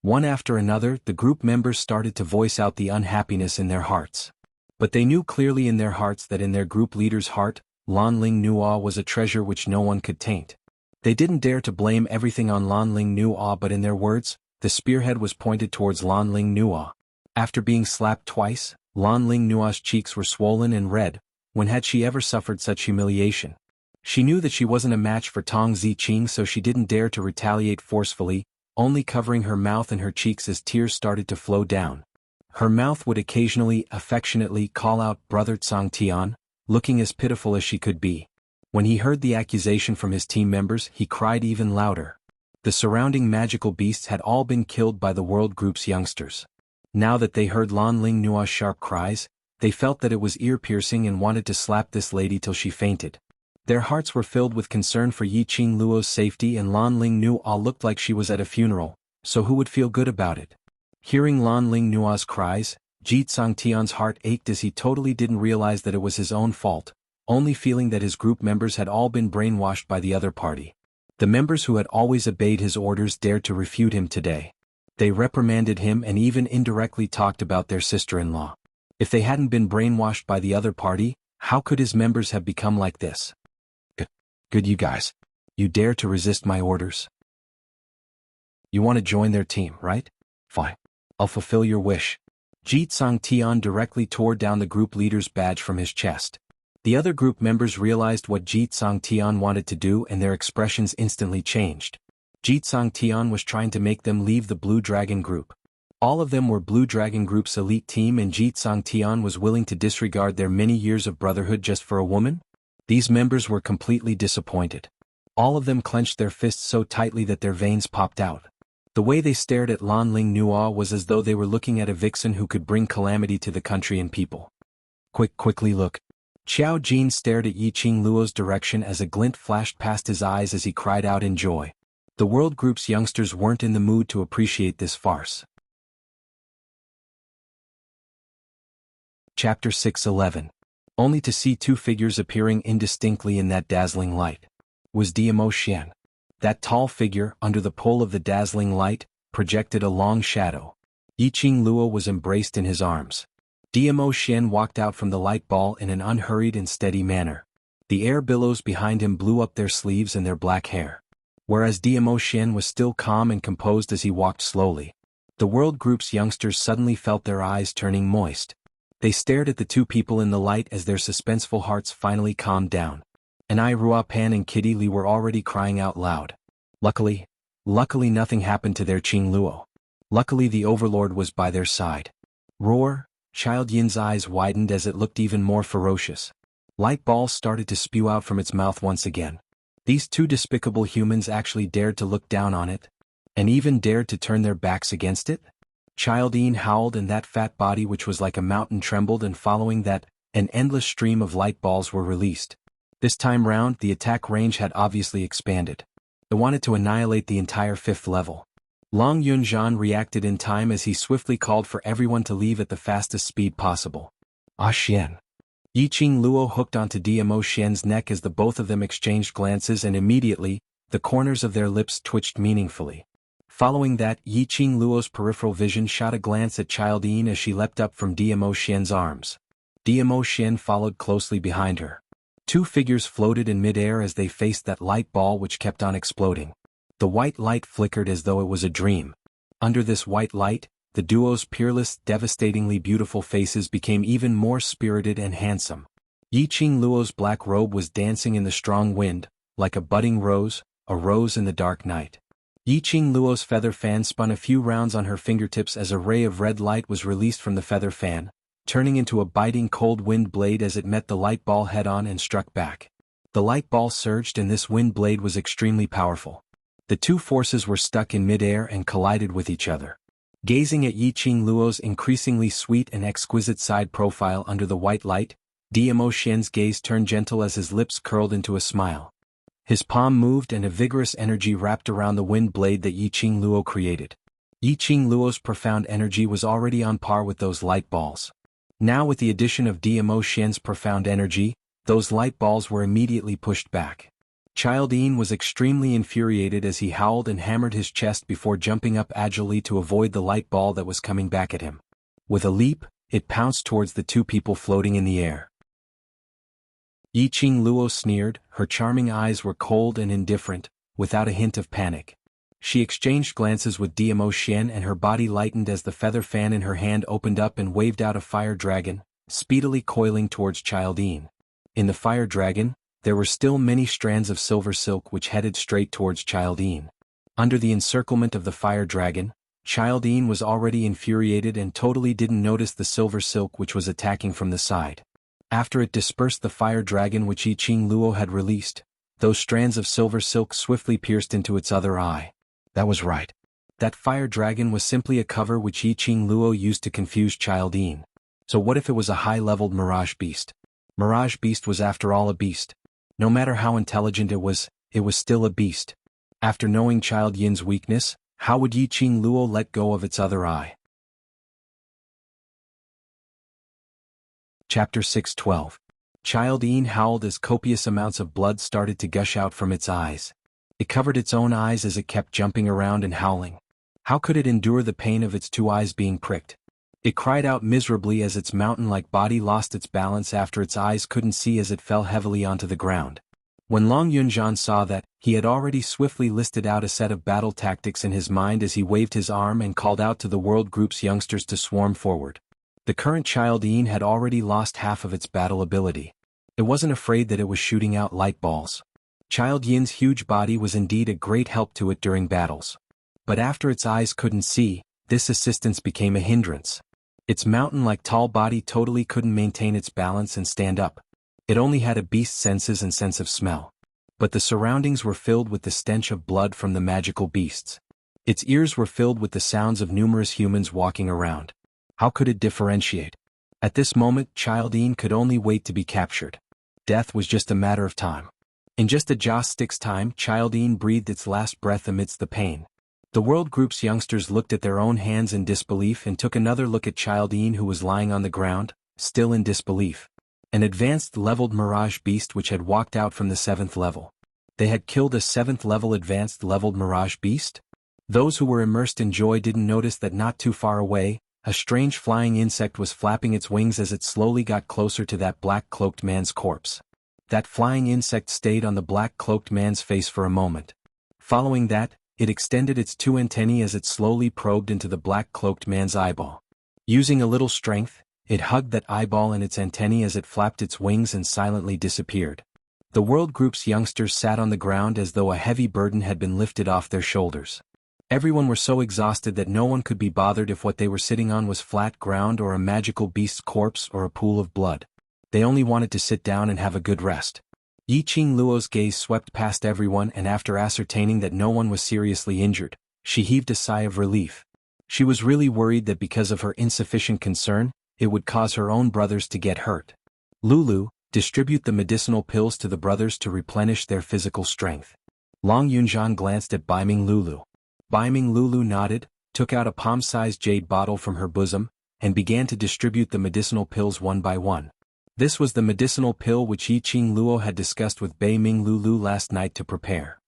One after another, the group members started to voice out the unhappiness in their hearts. But they knew clearly in their hearts that in their group leader's heart, Lan Ling Nua was a treasure which no one could taint. They didn't dare to blame everything on Lan Ling Nua, but in their words, the spearhead was pointed towards Lan Ling Nua. After being slapped twice, Lan Ling Nua's cheeks were swollen and red. When had she ever suffered such humiliation? She knew that she wasn't a match for Tong Ziqing, so she didn't dare to retaliate forcefully, only covering her mouth and her cheeks as tears started to flow down. Her mouth would occasionally, affectionately call out "Brother Tsang Tian," looking as pitiful as she could be. When he heard the accusation from his team members, he cried even louder. The surrounding magical beasts had all been killed by the world group's youngsters. Now that they heard Lan Ling Nua's sharp cries, they felt that it was ear-piercing and wanted to slap this lady till she fainted. Their hearts were filled with concern for Yi Qing Luo's safety, and Lan Ling Nua looked like she was at a funeral, so who would feel good about it? Hearing Lan Ling Nua's cries, Ji Tsang Tian's heart ached as he totally didn't realize that it was his own fault, only feeling that his group members had all been brainwashed by the other party. The members who had always obeyed his orders dared to refute him today. They reprimanded him and even indirectly talked about their sister-in-law. If they hadn't been brainwashed by the other party, how could his members have become like this? Good you guys. You dare to resist my orders? You want to join their team, right? Fine. I'll fulfill your wish. Ji Tsang Tian directly tore down the group leader's badge from his chest. The other group members realized what Ji Tsang Tian wanted to do, and their expressions instantly changed. Ji Tsang Tian was trying to make them leave the Blue Dragon group. All of them were Blue Dragon group's elite team, and Ji Tsang Tian was willing to disregard their many years of brotherhood just for a woman? These members were completely disappointed. All of them clenched their fists so tightly that their veins popped out. The way they stared at Lan Ling Nua was as though they were looking at a vixen who could bring calamity to the country and people. Quickly look. Xiao Jin stared at Yi Qing Luo's direction as a glint flashed past his eyes as he cried out in joy. The world group's youngsters weren't in the mood to appreciate this farce. Chapter 6:11. Only to see two figures appearing indistinctly in that dazzling light. Was Diamo Xian. That tall figure, under the pull of the dazzling light, projected a long shadow. Yi Qing Luo was embraced in his arms. Diamo Xian walked out from the light ball in an unhurried and steady manner. The air billows behind him blew up their sleeves and their black hair. Whereas Diamo Xian was still calm and composed as he walked slowly. The world group's youngsters suddenly felt their eyes turning moist. They stared at the two people in the light as their suspenseful hearts finally calmed down. And Rua Pan and Kitty Li were already crying out loud. Luckily nothing happened to their Qing Luo. Luckily the Overlord was by their side. Roar! Child Yin's eyes widened as it looked even more ferocious. Light balls started to spew out from its mouth once again. These two despicable humans actually dared to look down on it? And even dared to turn their backs against it? Child Yin howled, and that fat body which was like a mountain trembled, and following that, an endless stream of light balls were released. This time round, the attack range had obviously expanded. It wanted to annihilate the entire 5th level. Long Yunzhan reacted in time as he swiftly called for everyone to leave at the fastest speed possible. Ah Xian. Yi Qing Luo hooked onto Diamo Xian's neck as the both of them exchanged glances, and immediately, the corners of their lips twitched meaningfully. Following that, Yi Qing Luo's peripheral vision shot a glance at Child Yin as she leapt up from Diamo Xian's arms. Diamo Xian followed closely behind her. Two figures floated in midair as they faced that light ball which kept on exploding. The white light flickered as though it was a dream. Under this white light, the duo's peerless, devastatingly beautiful faces became even more spirited and handsome. Yi Qing Luo's black robe was dancing in the strong wind, like a budding rose, a rose in the dark night. Yi Qing Luo's feather fan spun a few rounds on her fingertips as a ray of red light was released from the feather fan, turning into a biting cold wind blade as it met the light ball head-on and struck back. The light ball surged, and this wind blade was extremely powerful. The two forces were stuck in midair and collided with each other. Gazing at Yi Qing Luo's increasingly sweet and exquisite side profile under the white light, Diamo Xian's gaze turned gentle as his lips curled into a smile. His palm moved and a vigorous energy wrapped around the wind blade that Yiqing Luo created. Yiqing Luo's profound energy was already on par with those light balls. Now with the addition of Dmo Xian's profound energy, those light balls were immediately pushed back. Childine was extremely infuriated as he howled and hammered his chest before jumping up agilely to avoid the light ball that was coming back at him. With a leap, it pounced towards the two people floating in the air. Yiqing Luo sneered, her charming eyes were cold and indifferent, without a hint of panic. She exchanged glances with Dmo Xian and her body lightened as the feather fan in her hand opened up and waved out a fire dragon, speedily coiling towards Childine. In the fire dragon, there were still many strands of silver silk which headed straight towards Childine. Under the encirclement of the fire dragon, Childine was already infuriated and totally didn't notice the silver silk which was attacking from the side. After it dispersed the fire dragon which Yiqing Luo had released, those strands of silver silk swiftly pierced into its other eye. That was right. That fire dragon was simply a cover which Yiqing Luo used to confuse Childine. So what if it was a high-leveled mirage beast? Mirage beast was after all a beast. No matter how intelligent it was still a beast. After knowing Childine's weakness, how would Yiqing Luo let go of its other eye? Chapter 6:12. Childine howled as copious amounts of blood started to gush out from its eyes. It covered its own eyes as it kept jumping around and howling. How could it endure the pain of its two eyes being pricked? It cried out miserably as its mountain-like body lost its balance after its eyes couldn't see as it fell heavily onto the ground. When Long Yunzhan saw that, he had already swiftly listed out a set of battle tactics in his mind as he waved his arm and called out to the World Group's youngsters to swarm forward. The current Childine had already lost half of its battle ability. It wasn't afraid that it was shooting out light balls. Childin's huge body was indeed a great help to it during battles. But after its eyes couldn't see, this assistance became a hindrance. Its mountain-like tall body totally couldn't maintain its balance and stand up. It only had a beast's senses and sense of smell. But the surroundings were filled with the stench of blood from the magical beasts. Its ears were filled with the sounds of numerous humans walking around. How could it differentiate? At this moment, Childine could only wait to be captured. Death was just a matter of time. In just a joss stick's time, Childine breathed its last breath amidst the pain. The World Group's youngsters looked at their own hands in disbelief and took another look at Childine who was lying on the ground, still in disbelief. An advanced leveled mirage beast which had walked out from the 7th level. They had killed a 7th level advanced leveled mirage beast? Those who were immersed in joy didn't notice that not too far away, a strange flying insect was flapping its wings as it slowly got closer to that black-cloaked man's corpse. That flying insect stayed on the black-cloaked man's face for a moment. Following that, it extended its two antennae as it slowly probed into the black-cloaked man's eyeball. Using a little strength, it hugged that eyeball and its antennae as it flapped its wings and silently disappeared. The World Group's youngsters sat on the ground as though a heavy burden had been lifted off their shoulders. Everyone were so exhausted that no one could be bothered if what they were sitting on was flat ground or a magical beast's corpse or a pool of blood. They only wanted to sit down and have a good rest. Yiqing Luo's gaze swept past everyone and after ascertaining that no one was seriously injured, she heaved a sigh of relief. She was really worried that because of her insufficient concern, it would cause her own brothers to get hurt. Lulu, distribute the medicinal pills to the brothers to replenish their physical strength. Long Yunzhan glanced at Baiming Lulu. Baiming Lulu nodded, took out a palm-sized jade bottle from her bosom, and began to distribute the medicinal pills one by one. This was the medicinal pill which Yiqing Luo had discussed with Baiming Lulu last night to prepare.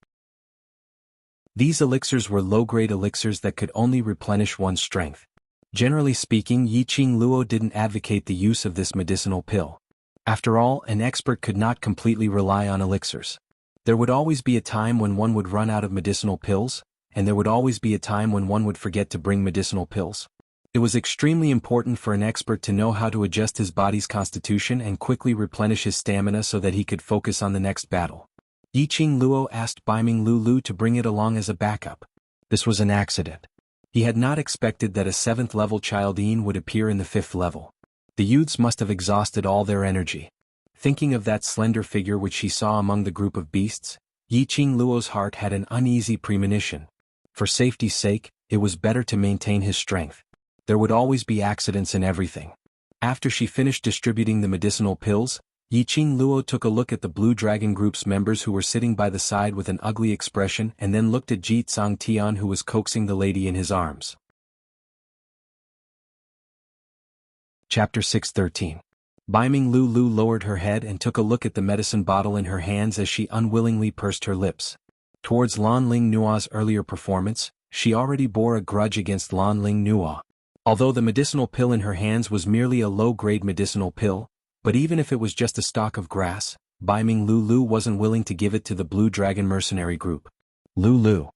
These elixirs were low-grade elixirs that could only replenish one's strength. Generally speaking, Yiqing Luo didn't advocate the use of this medicinal pill. After all, an expert could not completely rely on elixirs. There would always be a time when one would run out of medicinal pills, and there would always be a time when one would forget to bring medicinal pills. It was extremely important for an expert to know how to adjust his body's constitution and quickly replenish his stamina so that he could focus on the next battle. Yiqing Luo asked Baiming Lulu to bring it along as a backup. This was an accident. He had not expected that a 7th level Childine would appear in the 5th level. The youths must have exhausted all their energy. Thinking of that slender figure which he saw among the group of beasts, Yiqing Luo's heart had an uneasy premonition. For safety's sake, it was better to maintain his strength. There would always be accidents in everything. After she finished distributing the medicinal pills, Yiqing Luo took a look at the Blue Dragon Group's members who were sitting by the side with an ugly expression and then looked at Ji Tsang Tian who was coaxing the lady in his arms. Chapter 613. Baiming Lu lowered her head and took a look at the medicine bottle in her hands as she unwillingly pursed her lips. Towards Lan Ling Nua's earlier performance, she already bore a grudge against Lan Ling Nua. Although the medicinal pill in her hands was merely a low-grade medicinal pill, but even if it was just a stalk of grass, Baiming Lu wasn't willing to give it to the Blue Dragon mercenary group. Lu.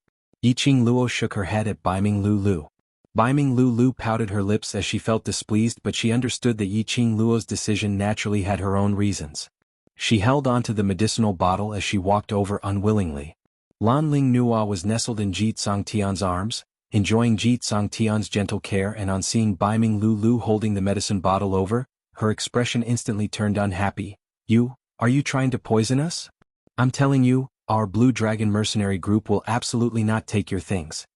Yiqing Luo shook her head at Baiming Lu. Baiming Lu pouted her lips as she felt displeased, but she understood that Yiqing Luo's decision naturally had her own reasons. She held onto the medicinal bottle as she walked over unwillingly. Lan Ling Nua was nestled in Ji Tsang Tian's arms, enjoying Ji Tsang Tian's gentle care, and on seeing Baiming Lu holding the medicine bottle over, her expression instantly turned unhappy. Are you trying to poison us? I'm telling you, our Blue Dragon mercenary group will absolutely not take your things.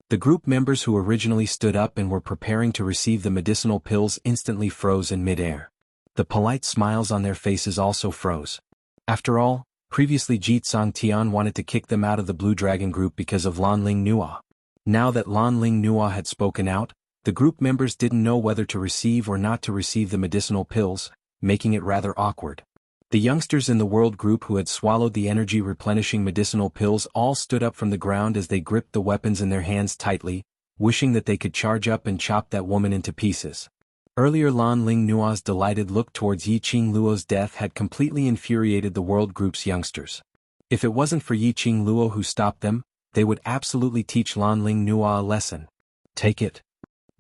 The group members who originally stood up and were preparing to receive the medicinal pills instantly froze in midair. The polite smiles on their faces also froze. After all, previously Ji Tsang Tian wanted to kick them out of the Blue Dragon group because of Lan Ling Nua. Now that Lan Ling Nua had spoken out, the group members didn't know whether to receive or not to receive the medicinal pills, making it rather awkward. The youngsters in the world group who had swallowed the energy-replenishing medicinal pills all stood up from the ground as they gripped the weapons in their hands tightly, wishing that they could charge up and chop that woman into pieces. Earlier Lan Ling Nua's delighted look towards Yiqing Luo's death had completely infuriated the world group's youngsters. If it wasn't for Yiqing Luo who stopped them, they would absolutely teach Lan Ling Nua a lesson. Take it.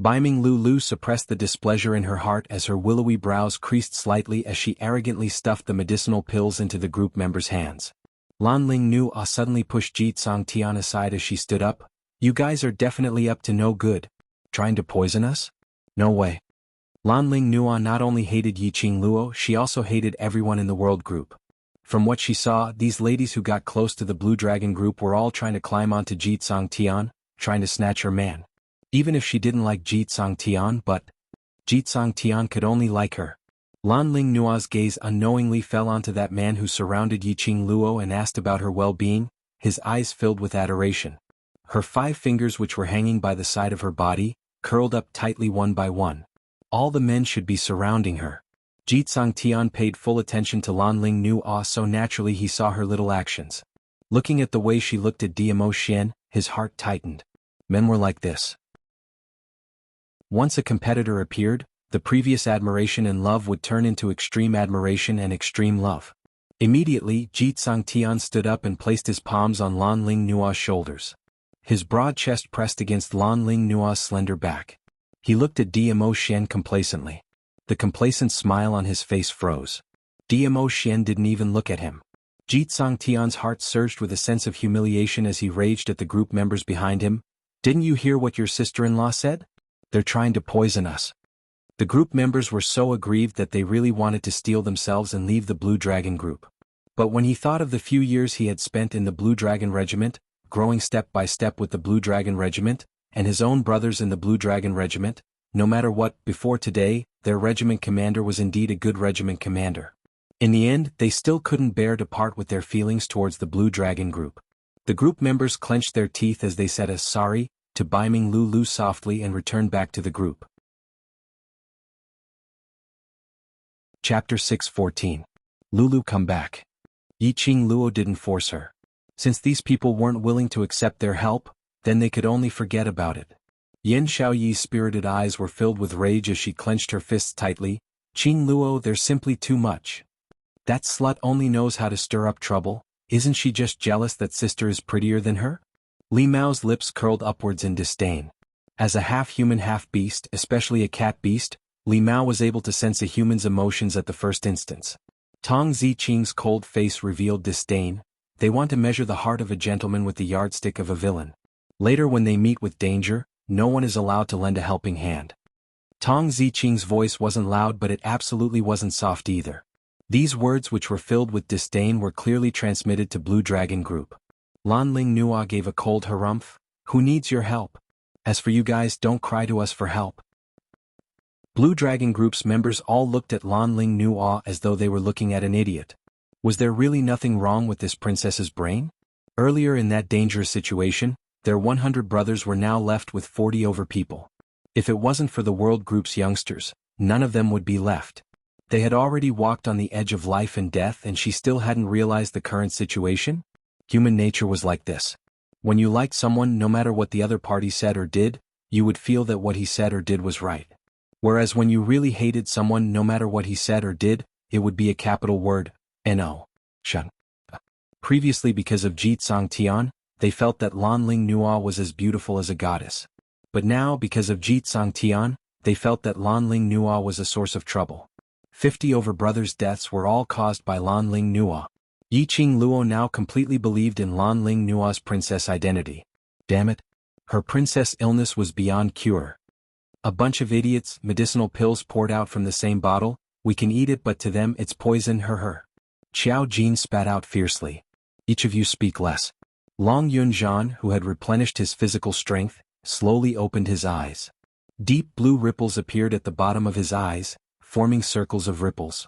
Baiming Lu suppressed the displeasure in her heart as her willowy brows creased slightly as she arrogantly stuffed the medicinal pills into the group members' hands. Lan Ling Nua suddenly pushed Ji Tsang Tian aside as she stood up. You guys are definitely up to no good. Trying to poison us? No way. Lan Ling Nua not only hated Yiqing Luo, she also hated everyone in the world group. From what she saw, these ladies who got close to the Blue Dragon group were all trying to climb onto Ji Tsang Tian, trying to snatch her man. Even if she didn't like Ji Tsang Tian, but Ji Tsang Tian could only like her. Lan Ling Nua's gaze unknowingly fell onto that man who surrounded Yiqing Luo and asked about her well-being, his eyes filled with adoration. Her 5 fingers, which were hanging by the side of her body, curled up tightly one by one. All the men should be surrounding her. Ji Tsang Tian paid full attention to Lan Ling Nua, so naturally he saw her little actions. Looking at the way she looked at Diamo Xian, his heart tightened. Men were like this. Once a competitor appeared, the previous admiration and love would turn into extreme admiration and extreme love. Immediately, Ji Tsang Tian stood up and placed his palms on Lan Ling Nua's shoulders. His broad chest pressed against Lan Ling Nua's slender back. He looked at Diamo Xian complacently. The complacent smile on his face froze. Diamo Xian didn't even look at him. Ji Tsang Tian's heart surged with a sense of humiliation as he raged at the group members behind him. Didn't you hear what your sister-in-law said? They're trying to poison us. The group members were so aggrieved that they really wanted to steel themselves and leave the Blue Dragon group. But when he thought of the few years he had spent in the Blue Dragon Regiment, growing step by step with the Blue Dragon Regiment, and his own brothers in the Blue Dragon Regiment, no matter what, before today, their regiment commander was indeed a good regiment commander. In the end, they still couldn't bear to part with their feelings towards the Blue Dragon group. The group members clenched their teeth as they said a sorry to Baiming Lu softly and returned back to the group. Chapter 614. Lulu come back. Yiqing Luo didn't force her. Since these people weren't willing to accept their help, then they could only forget about it. Yen Xiaoyi's spirited eyes were filled with rage as she clenched her fists tightly. Qing Luo, they're simply too much. That slut only knows how to stir up trouble. Isn't she just jealous that sister is prettier than her? Li Mao's lips curled upwards in disdain. As a half-human half-beast, especially a cat beast, Li Mao was able to sense a human's emotions at the first instance. Tong Ziqing's cold face revealed disdain. They want to measure the heart of a gentleman with the yardstick of a villain. Later when they meet with danger, no one is allowed to lend a helping hand. Tong Ziqing's voice wasn't loud, but it absolutely wasn't soft either. These words, which were filled with disdain, were clearly transmitted to Blue Dragon Group. Lan Ling Nua gave a cold harumph. Who needs your help? As for you guys, don't cry to us for help. Blue Dragon Group's members all looked at Lan Ling Nuo as though they were looking at an idiot. Was there really nothing wrong with this princess's brain? Earlier in that dangerous situation, their 100 brothers were now left with 40 over people. If it wasn't for the World Group's youngsters, none of them would be left. They had already walked on the edge of life and death, and she still hadn't realized the current situation? Human nature was like this. When you liked someone, no matter what the other party said or did, you would feel that what he said or did was right. Whereas when you really hated someone, no matter what he said or did, it would be a capital word, no. Shun. Previously, because of Jit Song Tian, they felt that Lan Ling Nuo was as beautiful as a goddess. But now, because of Jit Song Tian, they felt that Lan Ling Nuo was a source of trouble. 50 over brothers' deaths were all caused by Lan Ling Nuo. Yiqing Luo now completely believed in Lan Ling Nuo's princess identity. Damn it. Her princess illness was beyond cure. A bunch of idiots, medicinal pills poured out from the same bottle, we can eat it, but to them it's poison. Her. Xiao Jin spat out fiercely. Each of you speak less. Long Yunzhan, who had replenished his physical strength, slowly opened his eyes. Deep blue ripples appeared at the bottom of his eyes, forming circles of ripples.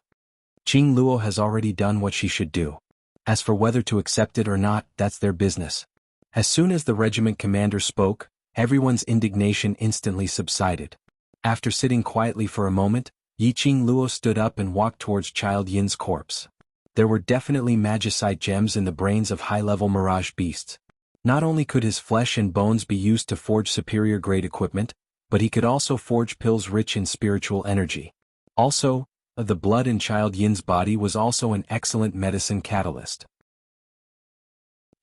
Qing Luo has already done what she should do. As for whether to accept it or not, that's their business. As soon as the regiment commander spoke, everyone's indignation instantly subsided. After sitting quietly for a moment, Yiqing Luo stood up and walked towards Child Yin's corpse. There were definitely magicite gems in the brains of high-level mirage beasts. Not only could his flesh and bones be used to forge superior-grade equipment, but he could also forge pills rich in spiritual energy. Also, the blood in Child Yin's body was also an excellent medicine catalyst.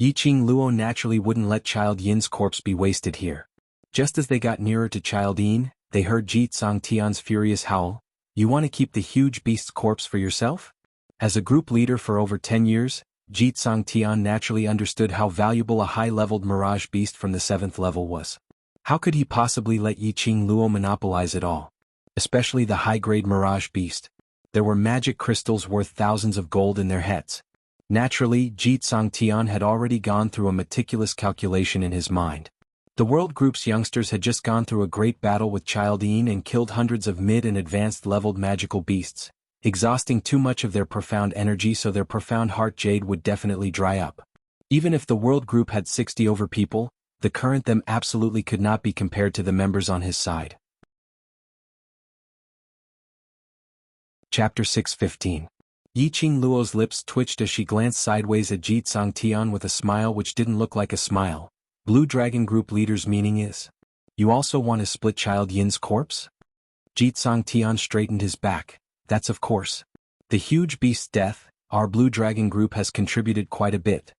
Yiqing Luo naturally wouldn't let Child Yin's corpse be wasted here. Just as they got nearer to Child Yin, they heard Jit Song Tian's furious howl. You want to keep the huge beast's corpse for yourself? As a group leader for over 10 years, Jit Song Tian naturally understood how valuable a high-leveled mirage beast from the 7th level was. How could he possibly let Yiqing Luo monopolize it all? Especially the high-grade mirage beast. There were magic crystals worth thousands of gold in their heads. Naturally, Jit Song Tian had already gone through a meticulous calculation in his mind. The World Group's youngsters had just gone through a great battle with Child Yin and killed hundreds of mid- and advanced-leveled magical beasts, exhausting too much of their profound energy, so their profound heart jade would definitely dry up. Even if the World Group had 60 over people, the current them absolutely could not be compared to the members on his side. Chapter 6:15. Yiqing Luo's lips twitched as she glanced sideways at Jit Song Tian with a smile which didn't look like a smile. Blue Dragon Group leader's meaning is, you also want to split Child Yin's corpse? Jit Song Tian straightened his back. That's of course. The huge beast's death, our Blue Dragon Group has contributed quite a bit.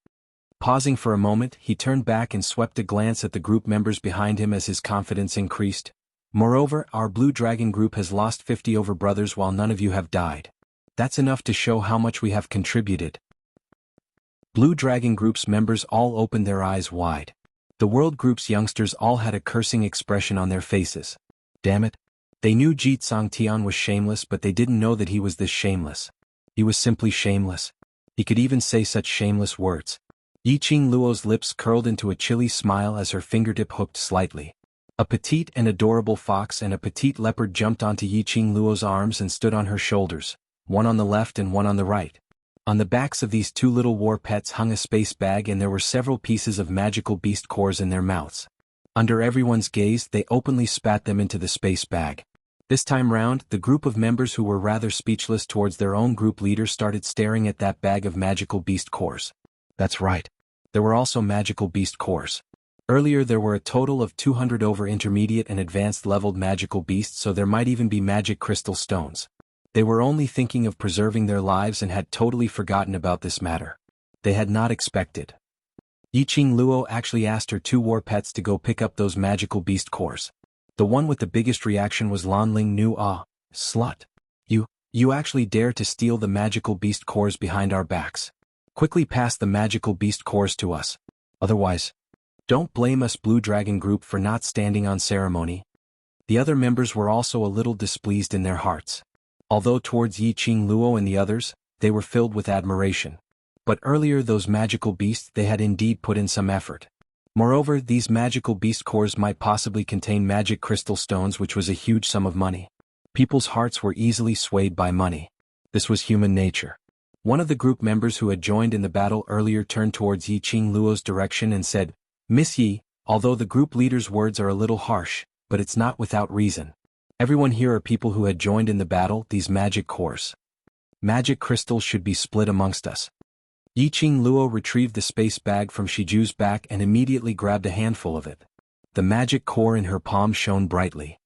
Pausing for a moment, he turned back and swept a glance at the group members behind him as his confidence increased. Moreover, our Blue Dragon Group has lost 50 over brothers while none of you have died. That's enough to show how much we have contributed. Blue Dragon Group's members all opened their eyes wide. The World Group's youngsters all had a cursing expression on their faces. Damn it. They knew Jit Song Tian was shameless, but they didn't know that he was this shameless. He was simply shameless. He could even say such shameless words. Yiqing Luo's lips curled into a chilly smile as her fingertip hooked slightly. A petite and adorable fox and a petite leopard jumped onto Yiqing Luo's arms and stood on her shoulders, one on the left and one on the right. On the backs of these two little war pets hung a space bag, and there were several pieces of magical beast cores in their mouths. Under everyone's gaze, they openly spat them into the space bag. This time round, the group of members who were rather speechless towards their own group leader started staring at that bag of magical beast cores. That's right. There were also magical beast cores. Earlier there were a total of 200 over intermediate and advanced leveled magical beasts, so there might even be magic crystal stones. They were only thinking of preserving their lives and had totally forgotten about this matter. They had not expected. Yiqing Luo actually asked her two war pets to go pick up those magical beast cores. The one with the biggest reaction was Lan Ling Nuo. Slut. You actually dare to steal the magical beast cores behind our backs. Quickly pass the magical beast cores to us. Otherwise, don't blame us Blue Dragon Group for not standing on ceremony. The other members were also a little displeased in their hearts. Although towards Yiqing Luo and the others, they were filled with admiration. But earlier those magical beasts, they had indeed put in some effort. Moreover, these magical beast cores might possibly contain magic crystal stones, which was a huge sum of money. People's hearts were easily swayed by money. This was human nature. One of the group members who had joined in the battle earlier turned towards Yi Qing Luo's direction and said, "Miss Yi, although the group leader's words are a little harsh, but it's not without reason. Everyone here are people who had joined in the battle, these magic cores. Magic crystals should be split amongst us." Yi Qing Luo retrieved the space bag from Shiju's back and immediately grabbed a handful of it. The magic core in her palm shone brightly.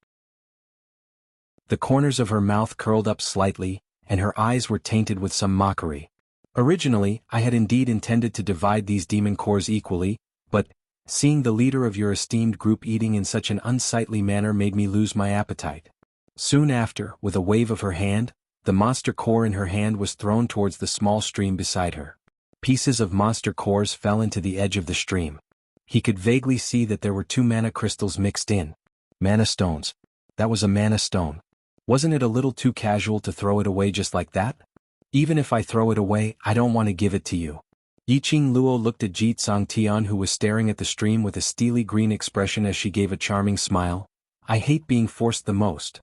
The corners of her mouth curled up slightly, and her eyes were tainted with some mockery. "Originally, I had indeed intended to divide these demon cores equally, but seeing the leader of your esteemed group eating in such an unsightly manner made me lose my appetite." Soon after, with a wave of her hand, the monster core in her hand was thrown towards the small stream beside her. Pieces of monster cores fell into the edge of the stream. He could vaguely see that there were 2 mana crystals mixed in. Mana stones. That was a mana stone. Wasn't it a little too casual to throw it away just like that? "Even if I throw it away, I don't want to give it to you." Yi Qing Luo looked at Ji Tsangtian, who was staring at the stream with a steely green expression as she gave a charming smile. "I hate being forced the most."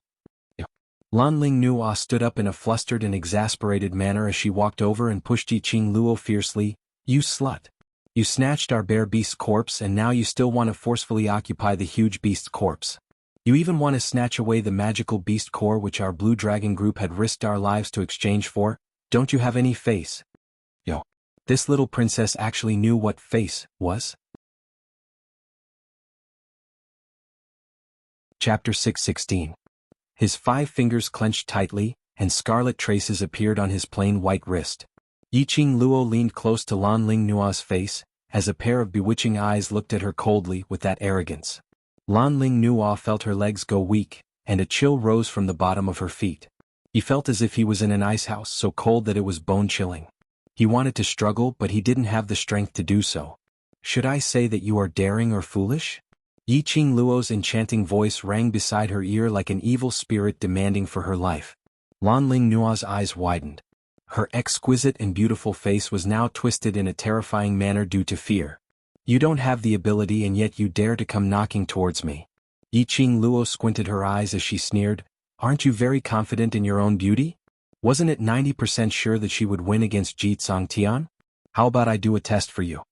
Lanling Nua stood up in a flustered and exasperated manner as she walked over and pushed Yi Qing Luo fiercely. "You slut! You snatched our bear beast's corpse and now you still want to forcefully occupy the huge beast's corpse. You even want to snatch away the magical beast core which our Blue Dragon group had risked our lives to exchange for? Don't you have any face?" Yo. This little princess actually knew what face was? Chapter 616. His 5 fingers clenched tightly, and scarlet traces appeared on his plain white wrist. Yi Qing Luo leaned close to Lanling Nua's face, as a pair of bewitching eyes looked at her coldly with that arrogance. Lanling Nua felt her legs go weak, and a chill rose from the bottom of her feet. He felt as if he was in an ice house so cold that it was bone-chilling. He wanted to struggle, but he didn't have the strength to do so. "Should I say that you are daring or foolish?" Yi Qing Luo's enchanting voice rang beside her ear like an evil spirit demanding for her life. Lanling Nua's eyes widened. Her exquisite and beautiful face was now twisted in a terrifying manner due to fear. "You don't have the ability and yet you dare to come knocking towards me." Yi Qing Luo squinted her eyes as she sneered. "Aren't you very confident in your own beauty? Wasn't it 90% sure that she would win against Ji Tsangtian? How about I do a test for you?"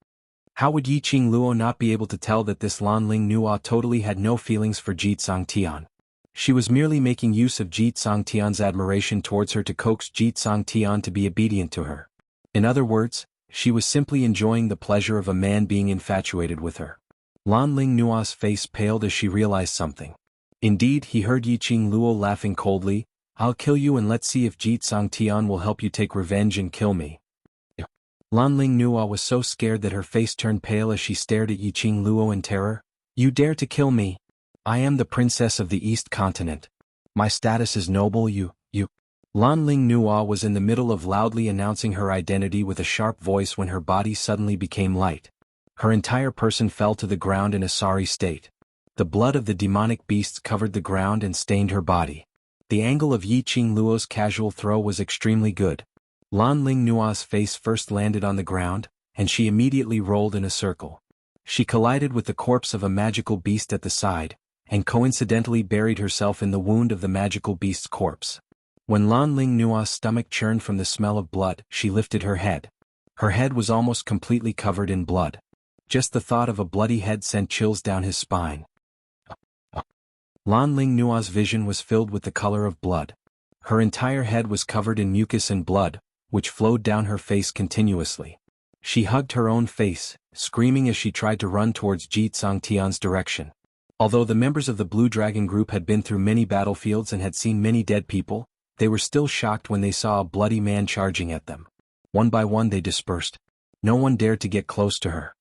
How would Yi Qing Luo not be able to tell that this Lanling Nua totally had no feelings for Ji Tsangtian? She was merely making use of Ji Tsangtian's admiration towards her to coax Ji Tsangtian to be obedient to her. In other words, she was simply enjoying the pleasure of a man being infatuated with her. Lanling Nua's face paled as she realized something. Indeed, he heard Yi Qing Luo laughing coldly. "I'll kill you and let's see if Ji Tsangtian will help you take revenge and kill me." Lanling Nua was so scared that her face turned pale as she stared at Yi Qing Luo in terror. "You dare to kill me? I am the princess of the East Continent. My status is noble. You. Lanling Nua was in the middle of loudly announcing her identity with a sharp voice when her body suddenly became light. Her entire person fell to the ground in a sorry state. The blood of the demonic beasts covered the ground and stained her body. The angle of Yi Qing Luo's casual throw was extremely good. Lanling Nua's face first landed on the ground, and she immediately rolled in a circle. She collided with the corpse of a magical beast at the side, and coincidentally buried herself in the wound of the magical beast's corpse. When Lanling Nua's stomach churned from the smell of blood, she lifted her head. Her head was almost completely covered in blood. Just the thought of a bloody head sent chills down his spine. Lanling Nua's vision was filled with the color of blood. Her entire head was covered in mucus and blood, which flowed down her face continuously. She hugged her own face, screaming as she tried to run towards Ji Tsangtian's direction. Although the members of the Blue Dragon group had been through many battlefields and had seen many dead people, they were still shocked when they saw a bloody man charging at them. One by one they dispersed. No one dared to get close to her.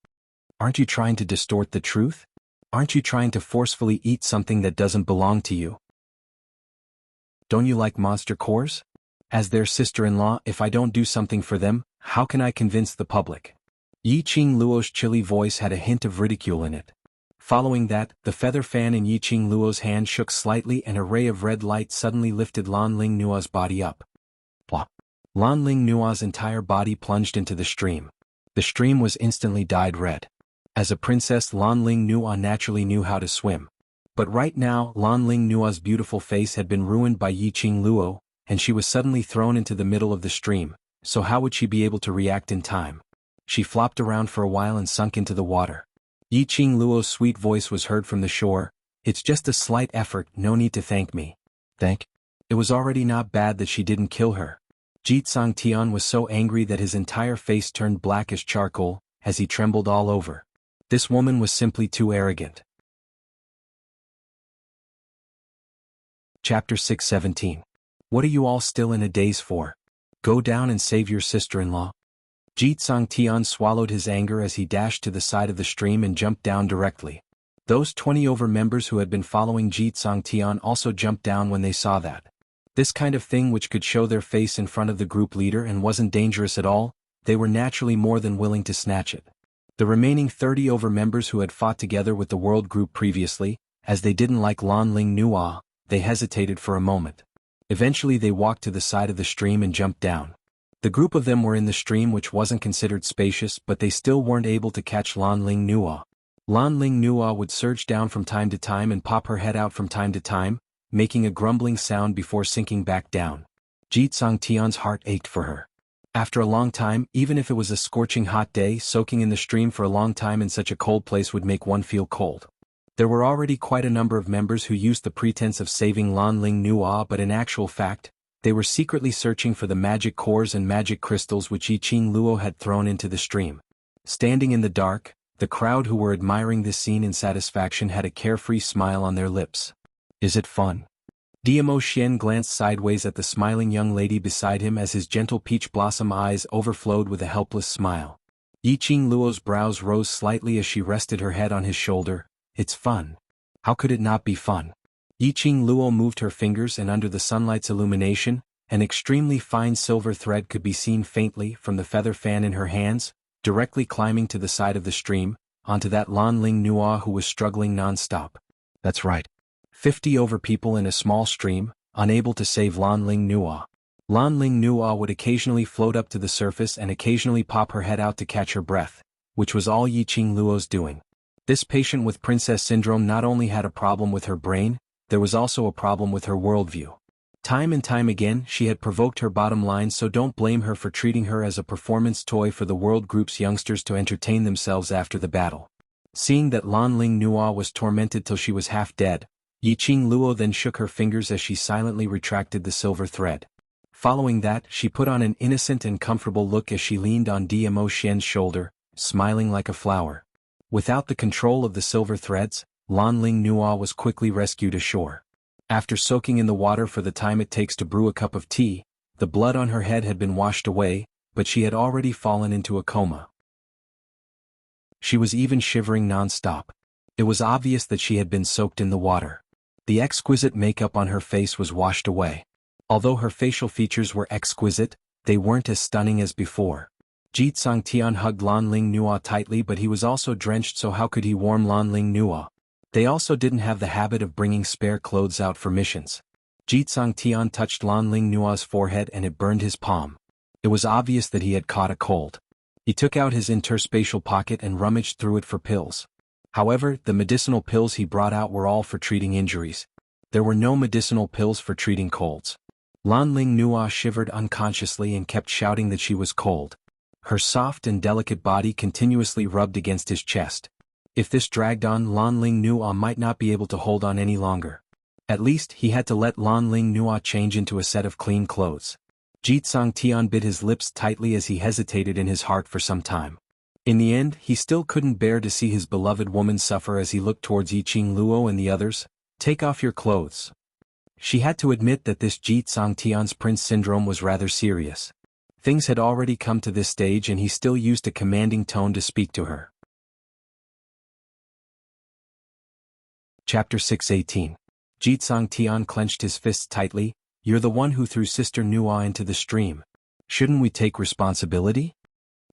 "Aren't you trying to distort the truth? Aren't you trying to forcefully eat something that doesn't belong to you? Don't you like monster cores? As their sister-in-law, if I don't do something for them, how can I convince the public?" Yi Qing Luo's chilly voice had a hint of ridicule in it. Following that, the feather fan in Yi Qing Luo's hand shook slightly and a ray of red light suddenly lifted Lanling Nua's body up. Plop. Lanling Nua's entire body plunged into the stream. The stream was instantly dyed red. As a princess, Lanling Nua naturally knew how to swim. But right now Lan Ling Nua's beautiful face had been ruined by Yi Qing Luo, and she was suddenly thrown into the middle of the stream, so how would she be able to react in time? She flopped around for a while and sunk into the water. Yi Qing Luo's sweet voice was heard from the shore. "It's just a slight effort, no need to thank me." Thank? It was already not bad that she didn't kill her. Jitsang Tian was so angry that his entire face turned black as charcoal, as he trembled all over. This woman was simply too arrogant. Chapter 6:17. What are you all still in a daze for? Go down and save your sister-in-law. Jitsang Tian swallowed his anger as he dashed to the side of the stream and jumped down directly. Those 20 over members who had been following Jitsang Tian also jumped down when they saw that. This kind of thing which could show their face in front of the group leader and wasn't dangerous at all, they were naturally more than willing to snatch it. The remaining 30 over members who had fought together with the world group previously, as they didn't like Lan Ling Nua, they hesitated for a moment. Eventually they walked to the side of the stream and jumped down. The group of them were in the stream which wasn't considered spacious, but they still weren't able to catch Lan Ling Nua. Lan Ling Nua would surge down from time to time and pop her head out from time to time, making a grumbling sound before sinking back down. Jitsang Tian's heart ached for her. After a long time, even if it was a scorching hot day, soaking in the stream for a long time in such a cold place would make one feel cold. There were already quite a number of members who used the pretense of saving Lan Ling Nua, but in actual fact, they were secretly searching for the magic cores and magic crystals which Yi Qing Luo had thrown into the stream. Standing in the dark, the crowd who were admiring this scene in satisfaction had a carefree smile on their lips. Is it fun? Diamo Xian glanced sideways at the smiling young lady beside him as his gentle peach blossom eyes overflowed with a helpless smile. Yi Qing Luo's brows rose slightly as she rested her head on his shoulder. It's fun. How could it not be fun? Yi Qing Luo moved her fingers, and under the sunlight's illumination, an extremely fine silver thread could be seen faintly from the feather fan in her hands, directly climbing to the side of the stream, onto that Lan Ling Nua who was struggling non-stop. That's right. 50 over people in a small stream, unable to save Lan Ling Nua. Lan Ling Nua would occasionally float up to the surface and occasionally pop her head out to catch her breath, which was all Yi Qing Luo's doing. This patient with princess syndrome not only had a problem with her brain, there was also a problem with her worldview. Time and time again she had provoked her bottom line, so don't blame her for treating her as a performance toy for the world group's youngsters to entertain themselves after the battle. Seeing that Lan Ling Nua was tormented till she was half dead, Yi Qing Luo then shook her fingers as she silently retracted the silver thread. Following that, she put on an innocent and comfortable look as she leaned on Diamo Xian's shoulder, smiling like a flower. Without the control of the silver threads, Lan Ling Nua was quickly rescued ashore. After soaking in the water for the time it takes to brew a cup of tea, the blood on her head had been washed away, but she had already fallen into a coma. She was even shivering non-stop. It was obvious that she had been soaked in the water. The exquisite makeup on her face was washed away. Although her facial features were exquisite, they weren't as stunning as before. Jitsang Tian hugged Lan Ling Nua tightly, but he was also drenched, so how could he warm Lan Ling Nua? They also didn't have the habit of bringing spare clothes out for missions. Jitsang Tian touched Lan Ling Nua's forehead and it burned his palm. It was obvious that he had caught a cold. He took out his interspatial pocket and rummaged through it for pills. However, the medicinal pills he brought out were all for treating injuries. There were no medicinal pills for treating colds. Lan Ling Nua shivered unconsciously and kept shouting that she was cold. Her soft and delicate body continuously rubbed against his chest. If this dragged on, Lan Ling Nua might not be able to hold on any longer. At least, he had to let Lan Ling Nua change into a set of clean clothes. Jitsang Tian bit his lips tightly as he hesitated in his heart for some time. In the end, he still couldn't bear to see his beloved woman suffer as he looked towards Yi Qing Luo and the others. Take off your clothes. She had to admit that this Jitsang Tian's prince syndrome was rather serious. Things had already come to this stage and he still used a commanding tone to speak to her. Chapter 6:18. Jitsang Tian clenched his fists tightly. You're the one who threw Sister Nua into the stream. Shouldn't we take responsibility?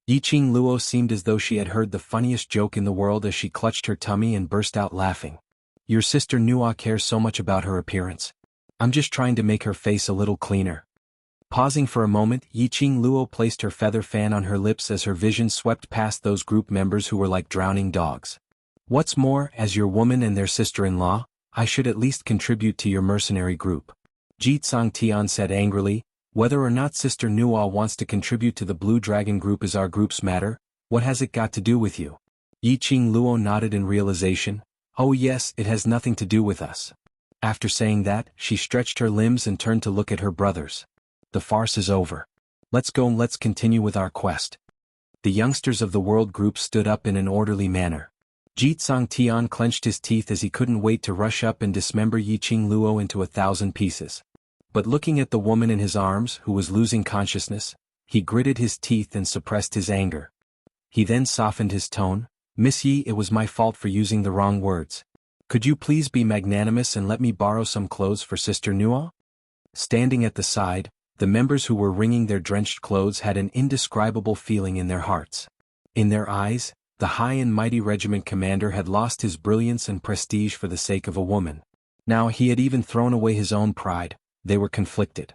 Yi Qing Luo seemed as though she had heard the funniest joke in the world as she clutched her tummy and burst out laughing. Your sister Nua cares so much about her appearance. I'm just trying to make her face a little cleaner. Pausing for a moment, Yi Qing Luo placed her feather fan on her lips as her vision swept past those group members who were like drowning dogs. What's more, as your woman and their sister-in-law, I should at least contribute to your mercenary group. Ji Tsang Tian said angrily, whether or not Sister Nua wants to contribute to the Blue Dragon group is our group's matter, what has it got to do with you? Yi Qing Luo nodded in realization, oh yes, it has nothing to do with us. After saying that, she stretched her limbs and turned to look at her brothers. The farce is over. Let's go and let's continue with our quest. The youngsters of the world group stood up in an orderly manner. Ji Tsang Tian clenched his teeth as he couldn't wait to rush up and dismember Yi Qing Luo into 1,000 pieces. But looking at the woman in his arms who was losing consciousness, he gritted his teeth and suppressed his anger. He then softened his tone, Miss Yi, it was my fault for using the wrong words. Could you please be magnanimous and let me borrow some clothes for Sister Nua? Standing at the side, the members who were wringing their drenched clothes had an indescribable feeling in their hearts. In their eyes, the high and mighty regiment commander had lost his brilliance and prestige for the sake of a woman. Now he had even thrown away his own pride. They were conflicted.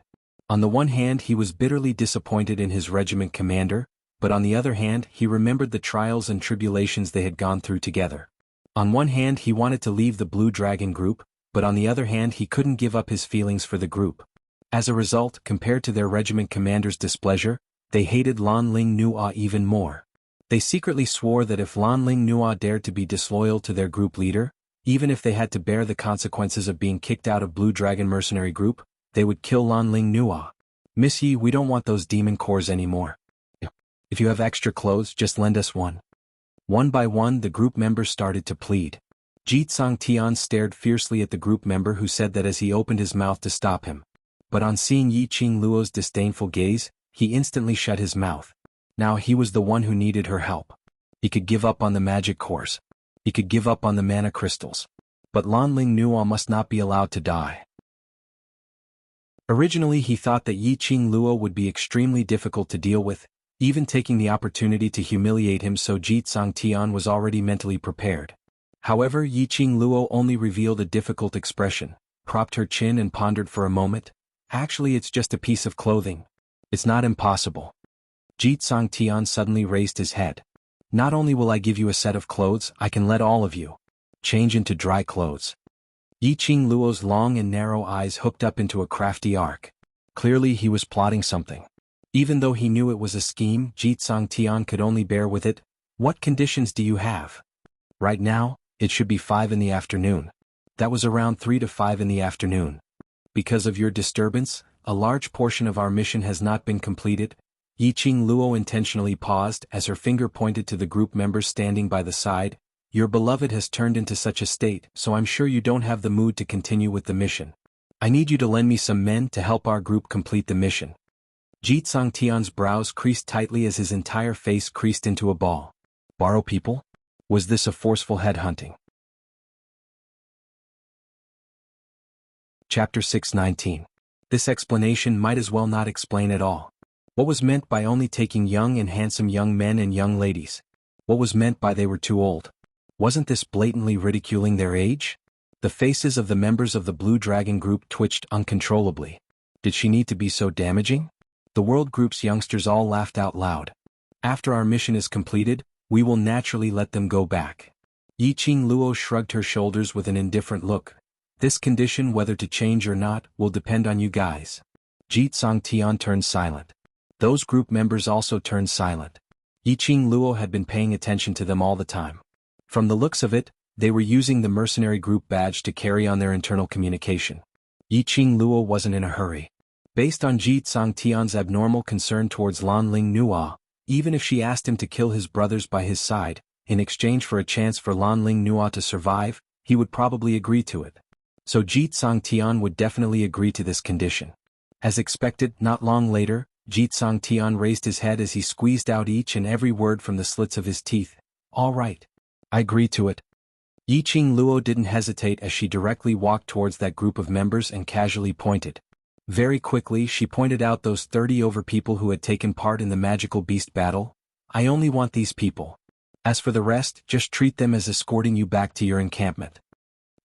On the one hand he was bitterly disappointed in his regiment commander, but on the other hand he remembered the trials and tribulations they had gone through together. On one hand he wanted to leave the Blue Dragon group, but on the other hand he couldn't give up his feelings for the group. As a result, compared to their regiment commander's displeasure, they hated Lan Ling Nua even more. They secretly swore that if Lan Ling Nua dared to be disloyal to their group leader, even if they had to bear the consequences of being kicked out of Blue Dragon mercenary group, they would kill Lan Ling Nua. Miss Yi, we don't want those demon cores anymore. If you have extra clothes, just lend us one. One by one the group members started to plead. Ji Tsang Tian stared fiercely at the group member who said that as he opened his mouth to stop him. But on seeing Yi Qing Luo's disdainful gaze, he instantly shut his mouth. Now he was the one who needed her help. He could give up on the magic cores. He could give up on the mana crystals. But Lan Ling Nua must not be allowed to die. Originally he thought that Yi Qing Luo would be extremely difficult to deal with, even taking the opportunity to humiliate him, so Ji Tsang Tian was already mentally prepared. However, Yi Qing Luo only revealed a difficult expression, propped her chin and pondered for a moment. Actually, it's just a piece of clothing. It's not impossible. Ji Tsang Tian suddenly raised his head. Not only will I give you a set of clothes, I can let all of you change into dry clothes. Yi Qing Luo's long and narrow eyes hooked up into a crafty arc. Clearly he was plotting something. Even though he knew it was a scheme, Ji Tsang Tian could only bear with it. What conditions do you have? Right now, it should be 5 in the afternoon. That was around 3 to 5 in the afternoon. Because of your disturbance, a large portion of our mission has not been completed. Yi Qing Luo intentionally paused as her finger pointed to the group members standing by the side. Your beloved has turned into such a state, so I'm sure you don't have the mood to continue with the mission. I need you to lend me some men to help our group complete the mission. Ji Tsang Tian's brows creased tightly as his entire face creased into a ball. Borrow people? Was this a forceful headhunting? Chapter 619. This explanation might as well not explain at all. What was meant by only taking young and handsome young men and young ladies? What was meant by they were too old? Wasn't this blatantly ridiculing their age? The faces of the members of the Blue Dragon group twitched uncontrollably. Did she need to be so damaging? The World Group's youngsters all laughed out loud. After our mission is completed, we will naturally let them go back. Yi Qing Luo shrugged her shoulders with an indifferent look. This condition, whether to change or not, will depend on you guys. Ji Tsang Tian turned silent. Those group members also turned silent. Yi Qing Luo had been paying attention to them all the time. From the looks of it, they were using the mercenary group badge to carry on their internal communication. Yi Qing Luo wasn't in a hurry. Based on Ji Tsang Tian's abnormal concern towards Lan Ling Nua, even if she asked him to kill his brothers by his side, in exchange for a chance for Lan Ling Nua to survive, he would probably agree to it. So Ji Tsang Tian would definitely agree to this condition. As expected, not long later, Ji Tsang Tian raised his head as he squeezed out each and every word from the slits of his teeth. All right. I agree to it. Yi Qing Luo didn't hesitate as she directly walked towards that group of members and casually pointed. Very quickly she pointed out those 30 over people who had taken part in the magical beast battle. I only want these people. As for the rest, just treat them as escorting you back to your encampment.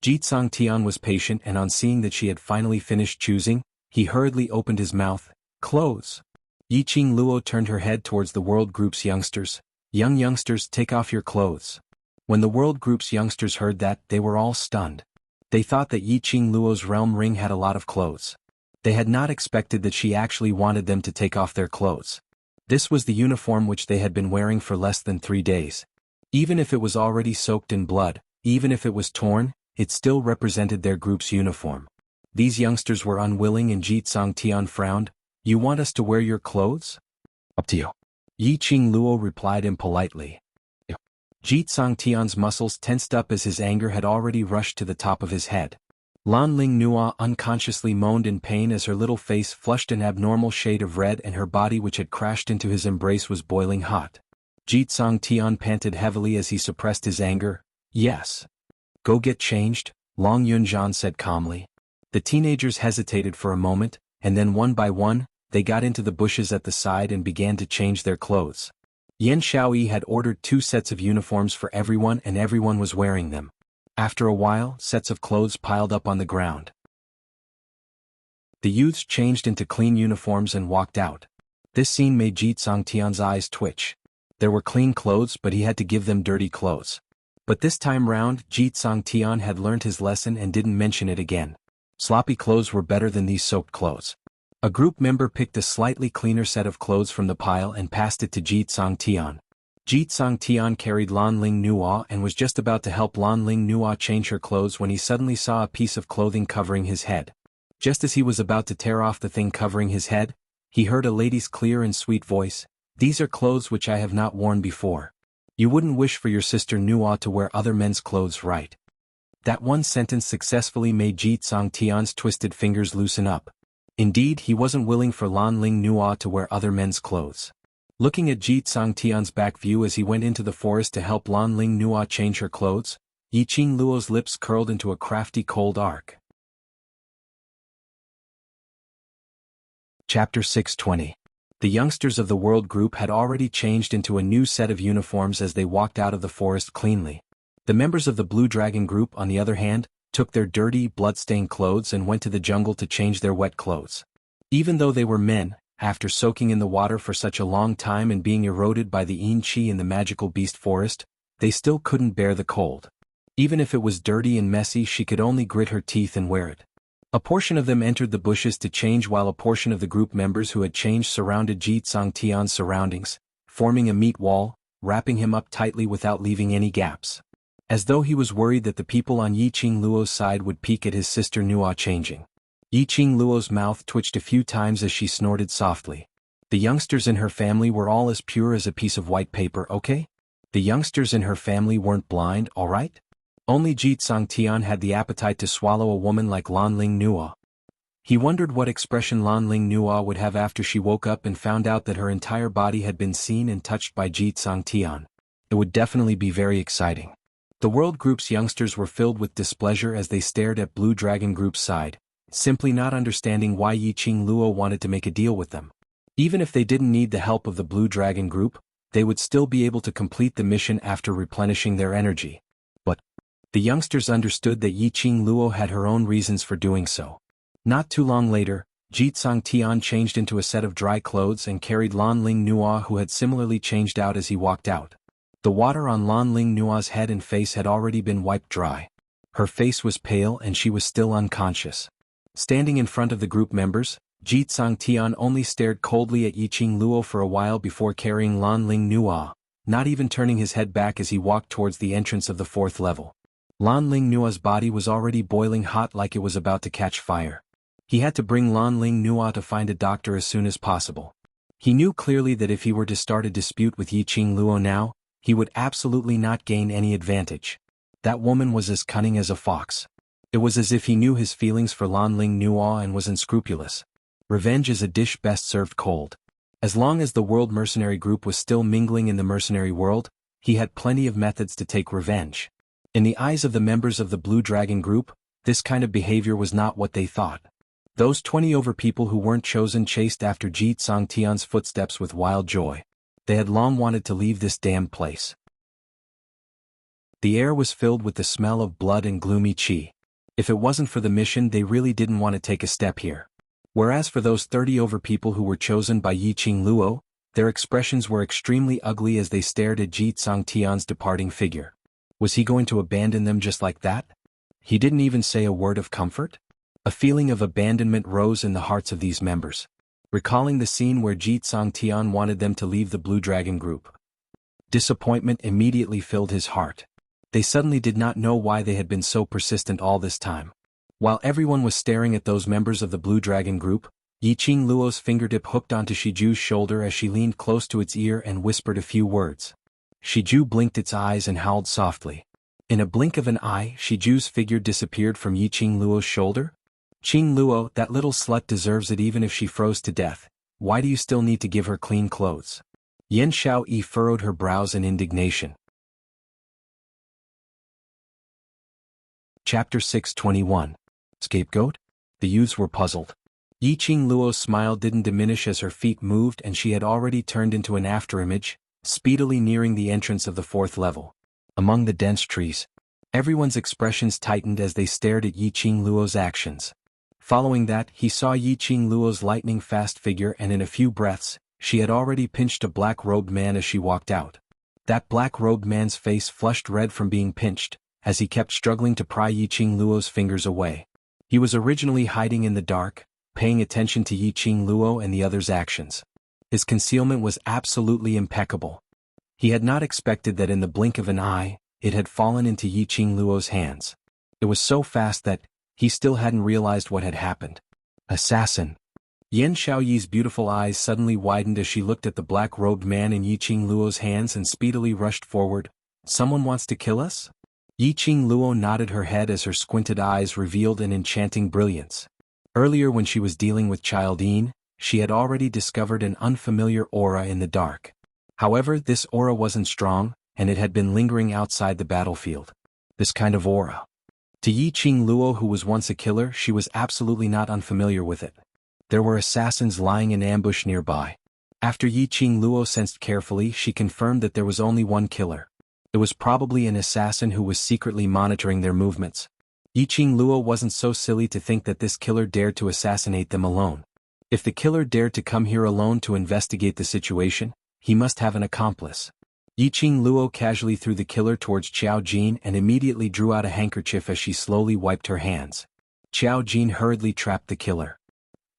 Ji Tsang Tian was patient, and on seeing that she had finally finished choosing, he hurriedly opened his mouth. Clothes. Yi Qing Luo turned her head towards the World Group's youngsters. Young youngsters, take off your clothes. When the World Group's youngsters heard that, they were all stunned. They thought that Yi Qing Luo's realm ring had a lot of clothes. They had not expected that she actually wanted them to take off their clothes. This was the uniform which they had been wearing for less than 3 days. Even if it was already soaked in blood, even if it was torn, it still represented their group's uniform. These youngsters were unwilling and Ji Tsongtian frowned. "You want us to wear your clothes? Up to you." Yi Qing Luo replied impolitely. Ji Tsongtian's muscles tensed up as his anger had already rushed to the top of his head. Lan Ling Nua unconsciously moaned in pain as her little face flushed an abnormal shade of red and her body which had crashed into his embrace was boiling hot. Ji Tsongtian panted heavily as he suppressed his anger. "Yes. Go get changed," Long Yunzhan said calmly. The teenagers hesitated for a moment, and then one by one, they got into the bushes at the side and began to change their clothes. Yan Xiaoyi had ordered 2 sets of uniforms for everyone and everyone was wearing them. After a while, sets of clothes piled up on the ground. The youths changed into clean uniforms and walked out. This scene made Ji Tsongtian's eyes twitch. There were clean clothes but he had to give them dirty clothes. But this time round, Ji Tsongtian had learned his lesson and didn't mention it again. Sloppy clothes were better than these soaked clothes. A group member picked a slightly cleaner set of clothes from the pile and passed it to Ji Tsongtian. Ji Tsongtian carried Lan Ling Nua and was just about to help Lan Ling Nua change her clothes when he suddenly saw a piece of clothing covering his head. Just as he was about to tear off the thing covering his head, he heard a lady's clear and sweet voice. "These are clothes which I have not worn before. You wouldn't wish for your sister Nua to wear other men's clothes, right?" That one sentence successfully made Ji Tsongtian's twisted fingers loosen up. Indeed, he wasn't willing for Lan Ling Nua to wear other men's clothes. Looking at Ji Tsongtian's back view as he went into the forest to help Lan Ling Nua change her clothes, Yi Qing Luo's lips curled into a crafty cold arc. Chapter 620. The youngsters of the World Group had already changed into a new set of uniforms as they walked out of the forest cleanly. The members of the Blue Dragon Group, on the other hand, took their dirty, blood-stained clothes and went to the jungle to change their wet clothes. Even though they were men, after soaking in the water for such a long time and being eroded by the yin qi in the magical beast forest, they still couldn't bear the cold. Even if it was dirty and messy, she could only grit her teeth and wear it. A portion of them entered the bushes to change while a portion of the group members who had changed surrounded Ji Tsongtian's surroundings, forming a meat wall, wrapping him up tightly without leaving any gaps. As though he was worried that the people on Yi Qing Luo's side would peek at his sister Nua changing. Yi Qing Luo's mouth twitched a few times as she snorted softly. The youngsters in her family were all as pure as a piece of white paper, okay? The youngsters in her family weren't blind, alright? Only Ji Tsongtian had the appetite to swallow a woman like Lan Ling Nua. He wondered what expression Lan Ling Nua would have after she woke up and found out that her entire body had been seen and touched by Ji Tsongtian. It would definitely be very exciting. The World Group's youngsters were filled with displeasure as they stared at Blue Dragon Group's side, simply not understanding why Yi Qing Luo wanted to make a deal with them. Even if they didn't need the help of the Blue Dragon Group, they would still be able to complete the mission after replenishing their energy. But the youngsters understood that Yi Qing Luo had her own reasons for doing so. Not too long later, Ji Tsongtian changed into a set of dry clothes and carried Lan Ling Nua, who had similarly changed out as he walked out. The water on Lan Ling Nua's head and face had already been wiped dry. Her face was pale and she was still unconscious. Standing in front of the group members, Ji Tsongtian only stared coldly at Yi Qing Luo for a while before carrying Lan Ling Nua, not even turning his head back as he walked towards the entrance of the 4th level. Lan Ling Nua's body was already boiling hot like it was about to catch fire. He had to bring Lan Ling Nua to find a doctor as soon as possible. He knew clearly that if he were to start a dispute with Yi Qing Luo now, he would absolutely not gain any advantage. That woman was as cunning as a fox. It was as if he knew his feelings for Lan Ling Nua and was unscrupulous. Revenge is a dish best served cold. As long as the World Mercenary Group was still mingling in the mercenary world, he had plenty of methods to take revenge. In the eyes of the members of the Blue Dragon Group, this kind of behavior was not what they thought. Those 20 over people who weren't chosen chased after Ji Tsongtian's footsteps with wild joy. They had long wanted to leave this damned place. The air was filled with the smell of blood and gloomy qi. If it wasn't for the mission, they really didn't want to take a step here. Whereas for those 30 over people who were chosen by Yi Qing Luo, their expressions were extremely ugly as they stared at Ji Tsongtian's departing figure. Was he going to abandon them just like that? He didn't even say a word of comfort? A feeling of abandonment rose in the hearts of these members, recalling the scene where Ji Tian wanted them to leave the Blue Dragon group. Disappointment immediately filled his heart. They suddenly did not know why they had been so persistent all this time. While everyone was staring at those members of the Blue Dragon group, Yiqing Luo's fingertip hooked onto Shiju's shoulder as she leaned close to its ear and whispered a few words. Shiju blinked its eyes and howled softly. In a blink of an eye, Shiju's figure disappeared from Yiqing Luo's shoulder. Qing Luo, that little slut deserves it even if she froze to death. Why do you still need to give her clean clothes? Yan Xiaoyi furrowed her brows in indignation. Chapter 621. Scapegoat? The youths were puzzled. Yiqing Luo's smile didn't diminish as her feet moved and she had already turned into an afterimage, speedily nearing the entrance of the 4th level. Among the dense trees, everyone's expressions tightened as they stared at Yiqing Luo's actions. Following that, he saw Yiqing Luo's lightning-fast figure and in a few breaths, she had already pinched a black-robed man as she walked out. That black-robed man's face flushed red from being pinched, as he kept struggling to pry Yiqing Luo's fingers away. He was originally hiding in the dark, paying attention to Yiqing Luo and the others' actions. His concealment was absolutely impeccable. He had not expected that in the blink of an eye, it had fallen into Yiqing Luo's hands. It was so fast that he still hadn't realized what had happened. Assassin. Yan Xiaoyi's beautiful eyes suddenly widened as she looked at the black-robed man in Yiqing Luo's hands and speedily rushed forward. Someone wants to kill us? Yiqing Luo nodded her head as her squinted eyes revealed an enchanting brilliance. Earlier when she was dealing with Childine, she had already discovered an unfamiliar aura in the dark. However, this aura wasn't strong, and it had been lingering outside the battlefield. This kind of aura. To Yiqing Luo, who was once a killer, she was absolutely not unfamiliar with it. There were assassins lying in ambush nearby. After Yiqing Luo sensed carefully, she confirmed that there was only one killer. It was probably an assassin who was secretly monitoring their movements. Yiqing Luo wasn't so silly to think that this killer dared to assassinate them alone. If the killer dared to come here alone to investigate the situation, he must have an accomplice. Yiqing Luo casually threw the killer towards Qiao Jin and immediately drew out a handkerchief as she slowly wiped her hands. Qiao Jin hurriedly trapped the killer.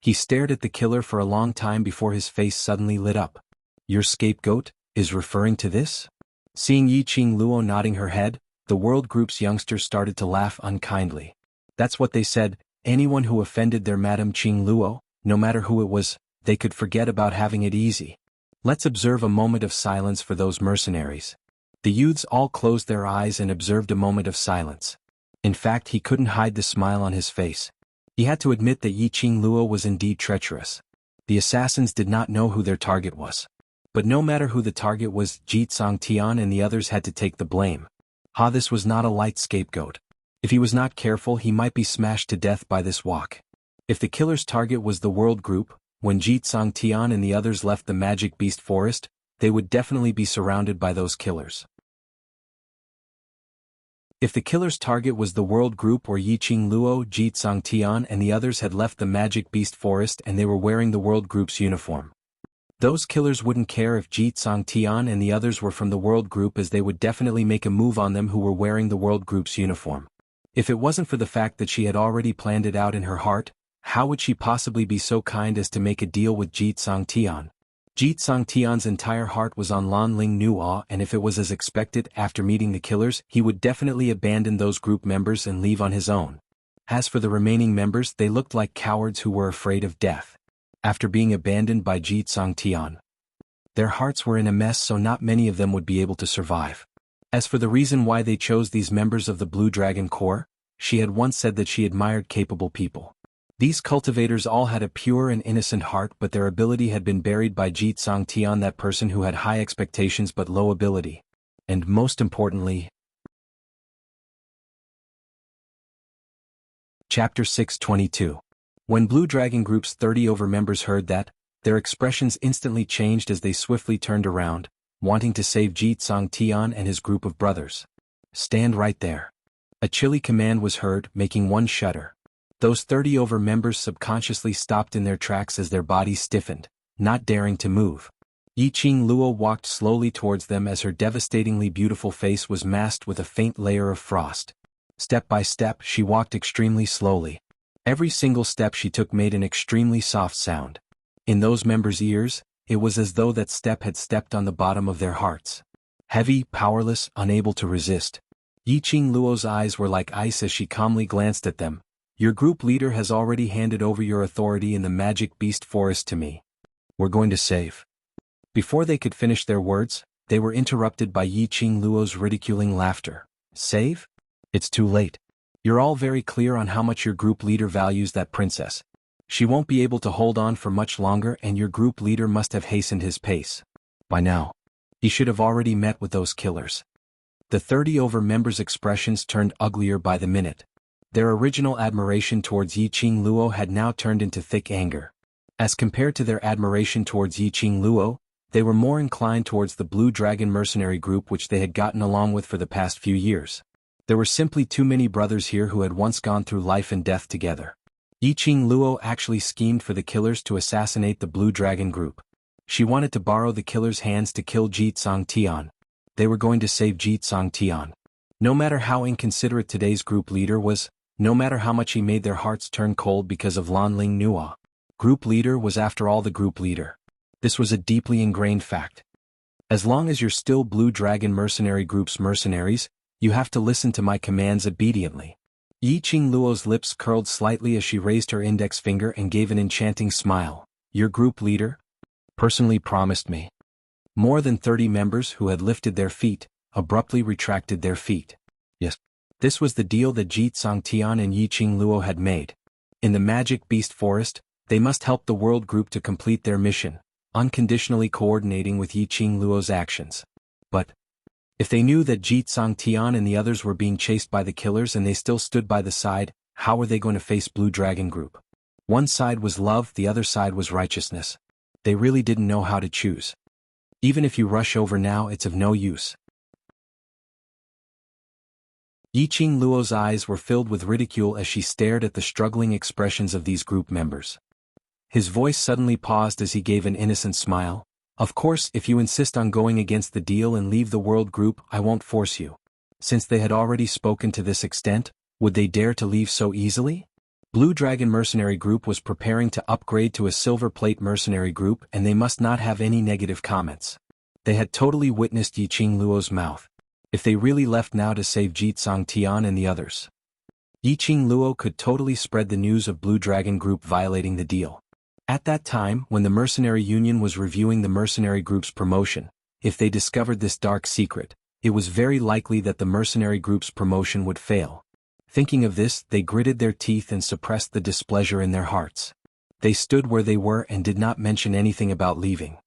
He stared at the killer for a long time before his face suddenly lit up. Your scapegoat is referring to this? Seeing Yiqing Luo nodding her head, the World Group's youngsters started to laugh unkindly. That's what they said, anyone who offended their Madame Qing Luo, no matter who it was, they could forget about having it easy. Let's observe a moment of silence for those mercenaries. The youths all closed their eyes and observed a moment of silence. In fact, he couldn't hide the smile on his face. He had to admit that Yiqing Luo was indeed treacherous. The assassins did not know who their target was. But no matter who the target was, Ji Tian and the others had to take the blame. This was not a light scapegoat. If he was not careful, he might be smashed to death by this walk. If the killer's target was the World Group, when Ji Tian and the others left the Magic Beast Forest, they would definitely be surrounded by those killers. If the killer's target was the World Group or Yiqing Luo, Ji Tian and the others had left the Magic Beast Forest and they were wearing the World Group's uniform. Those killers wouldn't care if Ji Tian and the others were from the World Group, as they would definitely make a move on them who were wearing the World Group's uniform. If it wasn't for the fact that she had already planned it out in her heart, how would she possibly be so kind as to make a deal with Ji Tian? Ji Tian's entire heart was on Lan Ling Nuo, and if it was as expected after meeting the killers, he would definitely abandon those group members and leave on his own. As for the remaining members, they looked like cowards who were afraid of death. After being abandoned by Ji Tian, their hearts were in a mess, so not many of them would be able to survive. As for the reason why they chose these members of the Blue Dragon Corps, she had once said that she admired capable people. These cultivators all had a pure and innocent heart, but their ability had been buried by Ji Tian, that person who had high expectations but low ability. And most importantly, Chapter 622. When Blue Dragon Group's 30 over members heard that, their expressions instantly changed as they swiftly turned around, wanting to save Ji Tian and his group of brothers. Stand right there. A chilly command was heard, making one shudder. Those 30 over members subconsciously stopped in their tracks as their bodies stiffened, not daring to move. Yiqing Luo walked slowly towards them as her devastatingly beautiful face was masked with a faint layer of frost. Step by step, she walked extremely slowly. Every single step she took made an extremely soft sound. In those members' ears, it was as though that step had stepped on the bottom of their hearts. Heavy, powerless, unable to resist. Yiqing Luo's eyes were like ice as she calmly glanced at them. Your group leader has already handed over your authority in the magic beast forest to me. We're going to save. Before they could finish their words, they were interrupted by Yiqing Luo's ridiculing laughter. Save? It's too late. You're all very clear on how much your group leader values that princess. She won't be able to hold on for much longer, and your group leader must have hastened his pace. By now, he should have already met with those killers. The 30 members' expressions turned uglier by the minute. Their original admiration towards Yiqing Luo had now turned into thick anger. As compared to their admiration towards Yiqing Luo, they were more inclined towards the Blue Dragon mercenary group which they had gotten along with for the past few years. There were simply too many brothers here who had once gone through life and death together. Yiqing Luo actually schemed for the killers to assassinate the Blue Dragon group. She wanted to borrow the killers' hands to kill Jitsang Tian. They were going to save Jitsang Tian. No matter how inconsiderate today's group leader was, no matter how much he made their hearts turn cold because of Lan Ling Nua, group leader was after all the group leader. This was a deeply ingrained fact. As long as you're still Blue Dragon mercenary group's mercenaries, you have to listen to my commands obediently. Yiqing Luo's lips curled slightly as she raised her index finger and gave an enchanting smile. Your group leader personally promised me. More than 30 members who had lifted their feet, abruptly retracted their feet. Yes. This was the deal that Jitsang Tian and Yiqing Luo had made. In the Magic Beast Forest, they must help the World Group to complete their mission, unconditionally coordinating with Yiqing Luo's actions. But if they knew that Jitsang Tian and the others were being chased by the killers and they still stood by the side, how were they going to face Blue Dragon Group? One side was love, the other side was righteousness. They really didn't know how to choose. Even if you rush over now, it's of no use. Yiqing Luo's eyes were filled with ridicule as she stared at the struggling expressions of these group members. His voice suddenly paused as he gave an innocent smile. Of course, if you insist on going against the deal and leave the World Group, I won't force you. Since they had already spoken to this extent, would they dare to leave so easily? Blue Dragon Mercenary Group was preparing to upgrade to a Silver Plate Mercenary Group, and they must not have any negative comments. They had totally witnessed Yiqing Luo's mouth. If they really left now to save Jitsang Tian and the others, Yiqing Luo could totally spread the news of Blue Dragon Group violating the deal. At that time, when the Mercenary Union was reviewing the Mercenary Group's promotion, if they discovered this dark secret, it was very likely that the Mercenary Group's promotion would fail. Thinking of this, they gritted their teeth and suppressed the displeasure in their hearts. They stood where they were and did not mention anything about leaving.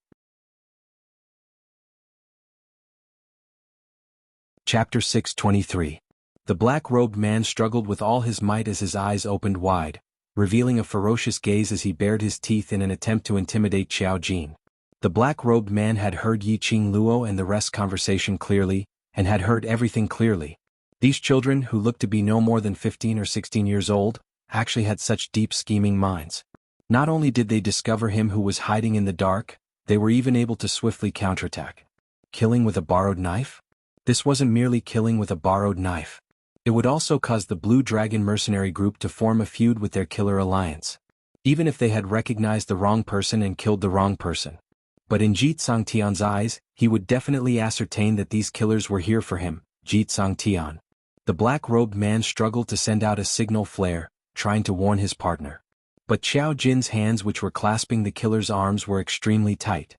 Chapter 623. The black-robed man struggled with all his might as his eyes opened wide, revealing a ferocious gaze as he bared his teeth in an attempt to intimidate Xiao Jin. The black-robed man had heard Yiqing Luo and the rest's conversation clearly, and had heard everything clearly. These children, who looked to be no more than 15 or 16 years old, actually had such deep scheming minds. Not only did they discover him who was hiding in the dark, they were even able to swiftly counterattack. Killing with a borrowed knife? This wasn't merely killing with a borrowed knife. It would also cause the Blue Dragon Mercenary Group to form a feud with their killer alliance. Even if they had recognized the wrong person and killed the wrong person. But in Jitsang Tian's eyes, he would definitely ascertain that these killers were here for him, Jitsang Tian. The black-robed man struggled to send out a signal flare, trying to warn his partner. But Xiao Jin's hands which were clasping the killer's arms were extremely tight.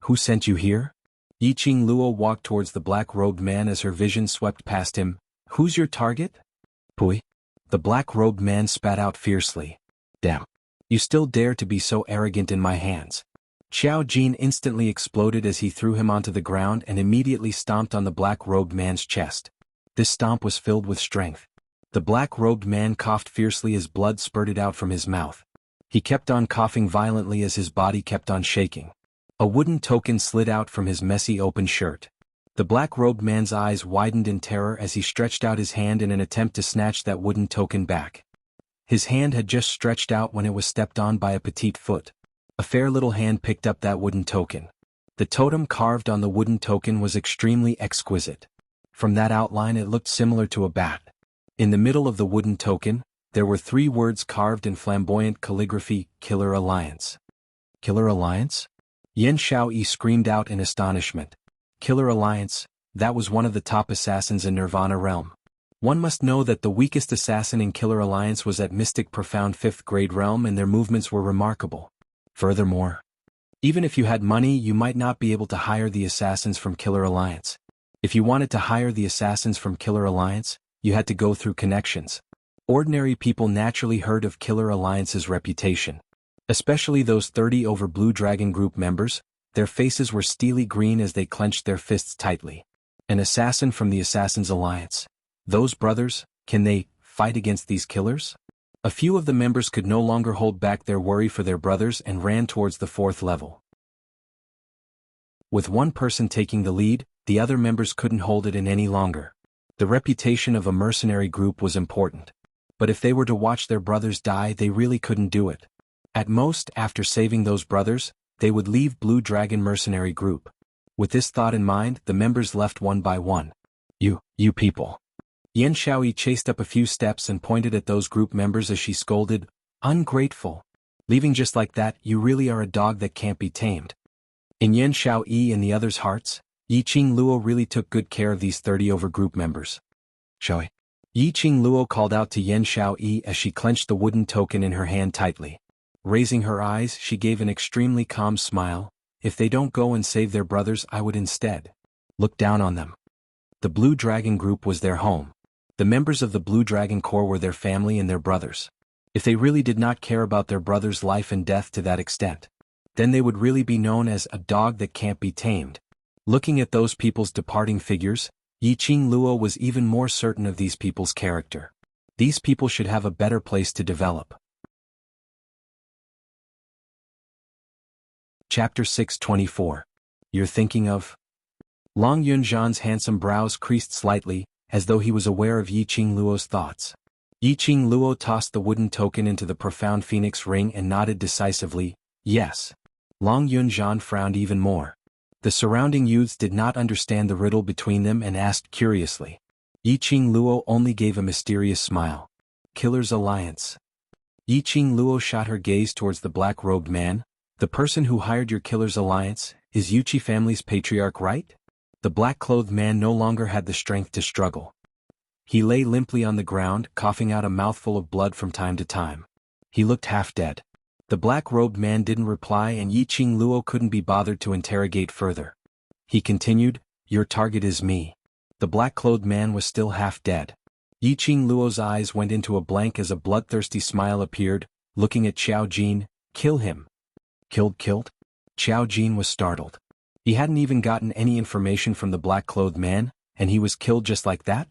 Who sent you here? Yiqing Luo walked towards the black-robed man as her vision swept past him. Who's your target? Pui. The black-robed man spat out fiercely. Damn. You still dare to be so arrogant in my hands. Xiao Jin instantly exploded as he threw him onto the ground and immediately stomped on the black-robed man's chest. This stomp was filled with strength. The black-robed man coughed fiercely as blood spurted out from his mouth. He kept on coughing violently as his body kept on shaking. A wooden token slid out from his messy open shirt. The black-robed man's eyes widened in terror as he stretched out his hand in an attempt to snatch that wooden token back. His hand had just stretched out when it was stepped on by a petite foot. A fair little hand picked up that wooden token. The totem carved on the wooden token was extremely exquisite. From that outline it looked similar to a bat. In the middle of the wooden token, there were 3 words carved in flamboyant calligraphy: Killer Alliance. Killer Alliance? Yan Xiaoyi screamed out in astonishment. Killer Alliance, that was one of the top assassins in Nirvana realm. One must know that the weakest assassin in Killer Alliance was at Mystic Profound 5th grade realm, and their movements were remarkable. Furthermore, even if you had money, you might not be able to hire the assassins from Killer Alliance. If you wanted to hire the assassins from Killer Alliance, you had to go through connections. Ordinary people naturally heard of Killer Alliance's reputation. Especially those 30 over Blue Dragon Group members, their faces were steely green as they clenched their fists tightly. An assassin from the Assassin's Alliance. Those brothers, can they fight against these killers? A few of the members could no longer hold back their worry for their brothers and ran towards the 4th level. With one person taking the lead, the other members couldn't hold it in any longer. The reputation of a mercenary group was important. But if they were to watch their brothers die, they really couldn't do it. At most, after saving those brothers, they would leave Blue Dragon Mercenary Group. With this thought in mind, the members left one by one. You people. Yan Xiaoyi chased up a few steps and pointed at those group members as she scolded, "Ungrateful. Leaving just like that, you really are a dog that can't be tamed." In Yan Xiaoyi and the others' hearts, Yiqing Luo really took good care of these 30 over group members. Xiaoyi. Yiqing Luo called out to Yan Xiaoyi as she clenched the wooden token in her hand tightly. Raising her eyes, she gave an extremely calm smile. "If they don't go and save their brothers, I would instead look down on them." The Blue Dragon Group was their home. The members of the Blue Dragon Corps were their family and their brothers. If they really did not care about their brother's life and death to that extent, then they would really be known as a dog that can't be tamed. Looking at those people's departing figures, Yiqing Luo was even more certain of these people's character. These people should have a better place to develop. Chapter 624. You're thinking of? Long Yunzhan's handsome brows creased slightly, as though he was aware of Yiqing Luo's thoughts. Yiqing Luo tossed the wooden token into the profound phoenix ring and nodded decisively, "Yes." Long Yunzhan frowned even more. The surrounding youths did not understand the riddle between them and asked curiously. Yiqing Luo only gave a mysterious smile. "Killer's Alliance." Yiqing Luo shot her gaze towards the black-robed man. "The person who hired your Killer's Alliance, is Yuchi family's patriarch, right?" The black-clothed man no longer had the strength to struggle. He lay limply on the ground, coughing out a mouthful of blood from time to time. He looked half dead. The black-robed man didn't reply, and Yiqing Luo couldn't be bothered to interrogate further. He continued, "Your target is me." The black-clothed man was still half dead. Yiqing Luo's eyes went into a blank as a bloodthirsty smile appeared, looking at Xiao Jin. "Kill him." Killed? Xiao Jin was startled. He hadn't even gotten any information from the black-clothed man, and he was killed just like that?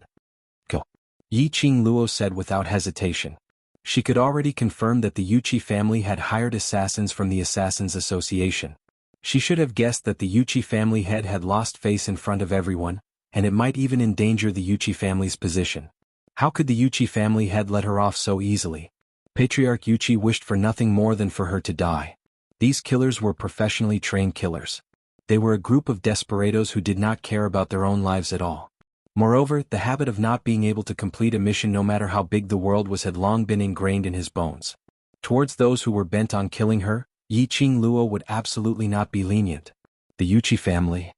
Kill. Yiqing Luo said without hesitation. She could already confirm that the Yuchi family had hired assassins from the Assassins Association. She should have guessed that the Yuchi family head had lost face in front of everyone, and it might even endanger the Yuchi family's position. How could the Yuchi family head let her off so easily? Patriarch Yuchi wished for nothing more than for her to die. These killers were professionally trained killers. They were a group of desperados who did not care about their own lives at all. Moreover, the habit of not being able to complete a mission no matter how big the world was had long been ingrained in his bones. Towards those who were bent on killing her, Yiqing Luo would absolutely not be lenient. The Yuchi family.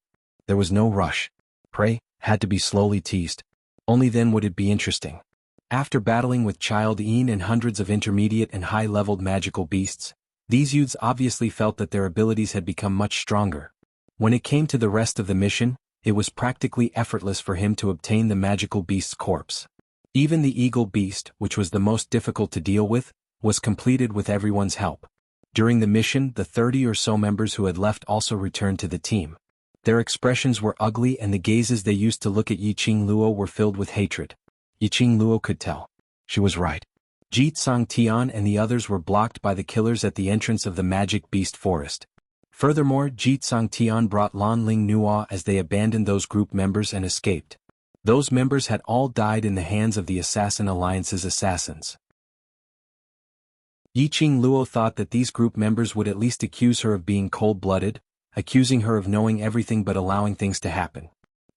There was no rush. Prey had to be slowly teased. Only then would it be interesting. After battling with Child Een and hundreds of intermediate and high-leveled magical beasts, these youths obviously felt that their abilities had become much stronger. When it came to the rest of the mission, it was practically effortless for him to obtain the magical beast's corpse. Even the eagle beast, which was the most difficult to deal with, was completed with everyone's help. During the mission, the 30 or so members who had left also returned to the team. Their expressions were ugly, and the gazes they used to look at Yiqing Luo were filled with hatred. Yiqing Luo could tell. She was right. Jitsang Tian and the others were blocked by the killers at the entrance of the magic beast forest. Furthermore, Jitsang Tian brought Lan Ling Nua as they abandoned those group members and escaped. Those members had all died in the hands of the Assassin Alliance's assassins. Yiqing Luo thought that these group members would at least accuse her of being cold-blooded, accusing her of knowing everything but allowing things to happen.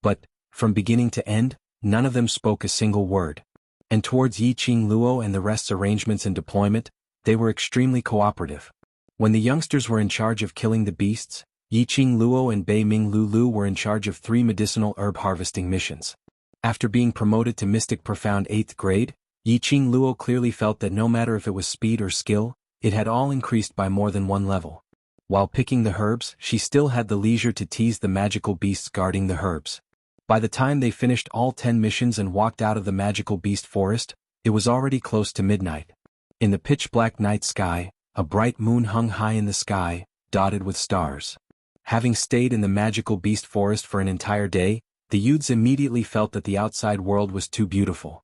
But, from beginning to end, none of them spoke a single word. And towards Yi Qing Luo and the rest's arrangements and deployment, they were extremely cooperative. When the youngsters were in charge of killing the beasts, Yi Qing Luo and Bei Ming Lu were in charge of 3 medicinal herb harvesting missions. After being promoted to Mystic Profound 8th grade, Yi Qing Luo clearly felt that no matter if it was speed or skill, it had all increased by more than 1 level. While picking the herbs, she still had the leisure to tease the magical beasts guarding the herbs. By the time they finished all 10 missions and walked out of the magical beast forest, it was already close to midnight. In the pitch-black night sky, a bright moon hung high in the sky, dotted with stars. Having stayed in the magical beast forest for an entire day, the youths immediately felt that the outside world was too beautiful.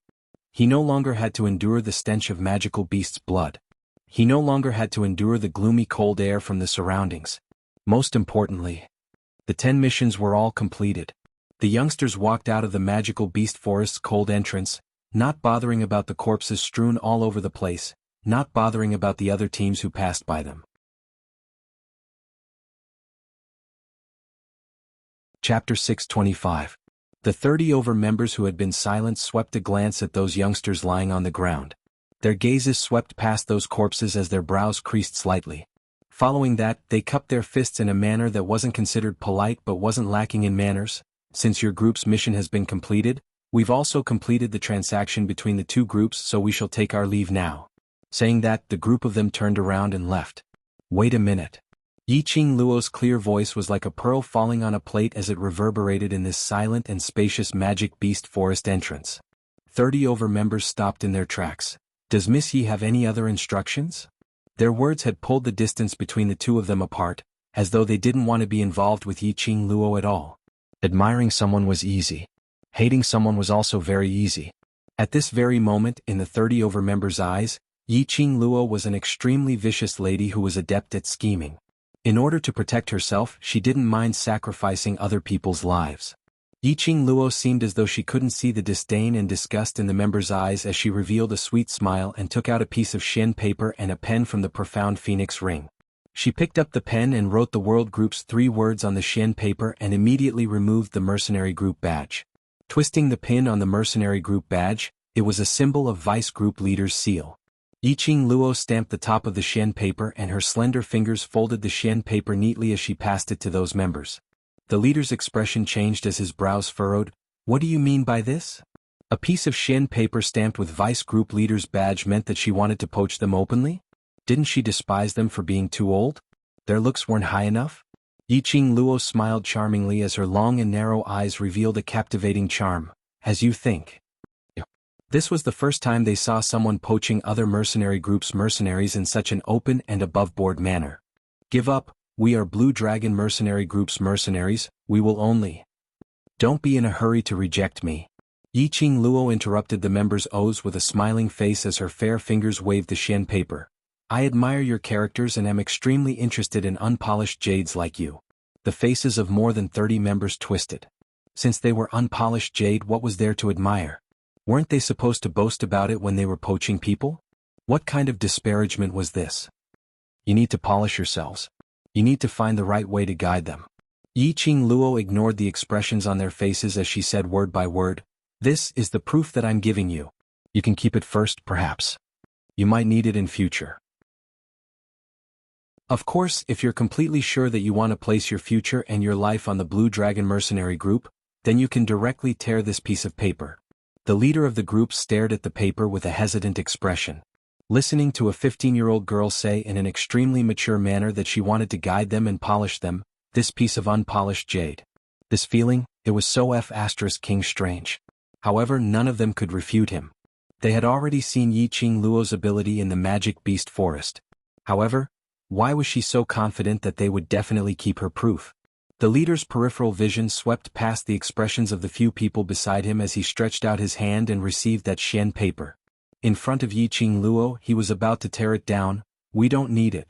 He no longer had to endure the stench of magical beast's blood. He no longer had to endure the gloomy cold air from the surroundings. Most importantly, the 10 missions were all completed. The youngsters walked out of the magical beast forest's cold entrance, not bothering about the corpses strewn all over the place, not bothering about the other teams who passed by them. Chapter 625. The 30 members who had been silent swept a glance at those youngsters lying on the ground. Their gazes swept past those corpses as their brows creased slightly. Following that, they cupped their fists in a manner that wasn't considered polite but wasn't lacking in manners. Since your group's mission has been completed, we've also completed the transaction between the 2 groups, so we shall take our leave now. Saying that, the group of them turned around and left. Wait a minute. Yi Qing Luo's clear voice was like a pearl falling on a plate as it reverberated in this silent and spacious magic beast forest entrance. 30 members stopped in their tracks. Does Miss Yi have any other instructions? Their words had pulled the distance between the 2 of them apart, as though they didn't want to be involved with Yi Qing Luo at all. Admiring someone was easy. Hating someone was also very easy. At this very moment, in the 30 members' eyes, Yi Qing Luo was an extremely vicious lady who was adept at scheming. In order to protect herself, she didn't mind sacrificing other people's lives. Yi Qing Luo seemed as though she couldn't see the disdain and disgust in the members' eyes as she revealed a sweet smile and took out a piece of Shen paper and a pen from the profound phoenix ring. She picked up the pen and wrote the world group's 3 words on the Shen paper and immediately removed the mercenary group badge. Twisting the pin on the mercenary group badge, it was a symbol of vice group leader's seal. Yi Qing Luo stamped the top of the Shen paper and her slender fingers folded the Shen paper neatly as she passed it to those members. The leader's expression changed as his brows furrowed. What do you mean by this? A piece of Shen paper stamped with vice group leader's badge meant that she wanted to poach them openly? Didn't she despise them for being too old? Their looks weren't high enough? Yi Qing Luo smiled charmingly as her long and narrow eyes revealed a captivating charm. As you think. This was the first time they saw someone poaching other mercenary groups' mercenaries in such an open and above-board manner. Give up, we are Blue Dragon Mercenary Group's mercenaries, we will only. Don't be in a hurry to reject me. Yi Qing Luo interrupted the members' oaths with a smiling face as her fair fingers waved the Shen paper. I admire your characters and am extremely interested in unpolished jades like you. The faces of more than 30 members twisted. Since they were unpolished jade, what was there to admire? Weren't they supposed to boast about it when they were poaching people? What kind of disparagement was this? You need to polish yourselves. You need to find the right way to guide them. Yi Qing Luo ignored the expressions on their faces as she said word by word, this is the proof that I'm giving you. You can keep it first, perhaps. You might need it in future. Of course, if you're completely sure that you want to place your future and your life on the Blue Dragon Mercenary Group, then you can directly tear this piece of paper. The leader of the group stared at the paper with a hesitant expression. Listening to a 15-year-old girl say in an extremely mature manner that she wanted to guide them and polish them, this piece of unpolished jade. This feeling, it was so King strange. However, none of them could refute him. They had already seen Yi Qing Luo's ability in the magic beast forest. However, why was she so confident that they would definitely keep her proof? The leader's peripheral vision swept past the expressions of the few people beside him as he stretched out his hand and received that Shen paper. In front of Yi Qing Luo, he was about to tear it down. We don't need it.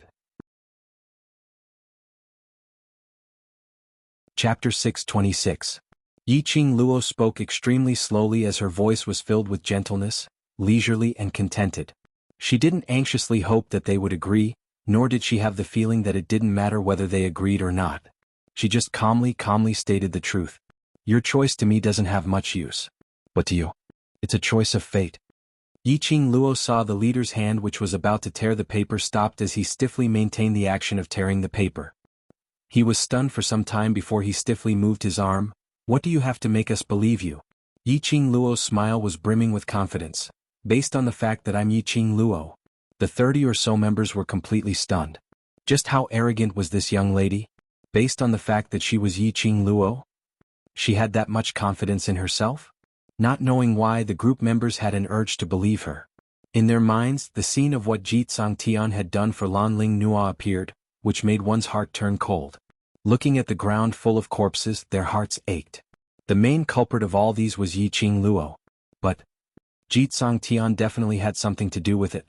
Chapter 626. Yi Qing Luo spoke extremely slowly as her voice was filled with gentleness, leisurely and contented. She didn't anxiously hope that they would agree, nor did she have the feeling that it didn't matter whether they agreed or not. She just calmly stated the truth. Your choice to me doesn't have much use. But to you, it's a choice of fate. Yiqing Luo saw the leader's hand which was about to tear the paper stopped as he stiffly maintained the action of tearing the paper. He was stunned for some time before he stiffly moved his arm. What do you have to make us believe you? Yiqing Luo's smile was brimming with confidence. Based on the fact that I'm Yiqing Luo. The 30 or so members were completely stunned. Just how arrogant was this young lady? Based on the fact that she was Yiqing Luo? She had that much confidence in herself? Not knowing why, the group members had an urge to believe her. In their minds, the scene of what Ji Tian had done for Lan Ling Nua appeared, which made one's heart turn cold. Looking at the ground full of corpses, their hearts ached. The main culprit of all these was Yiqing Luo. But Ji Tian definitely had something to do with it.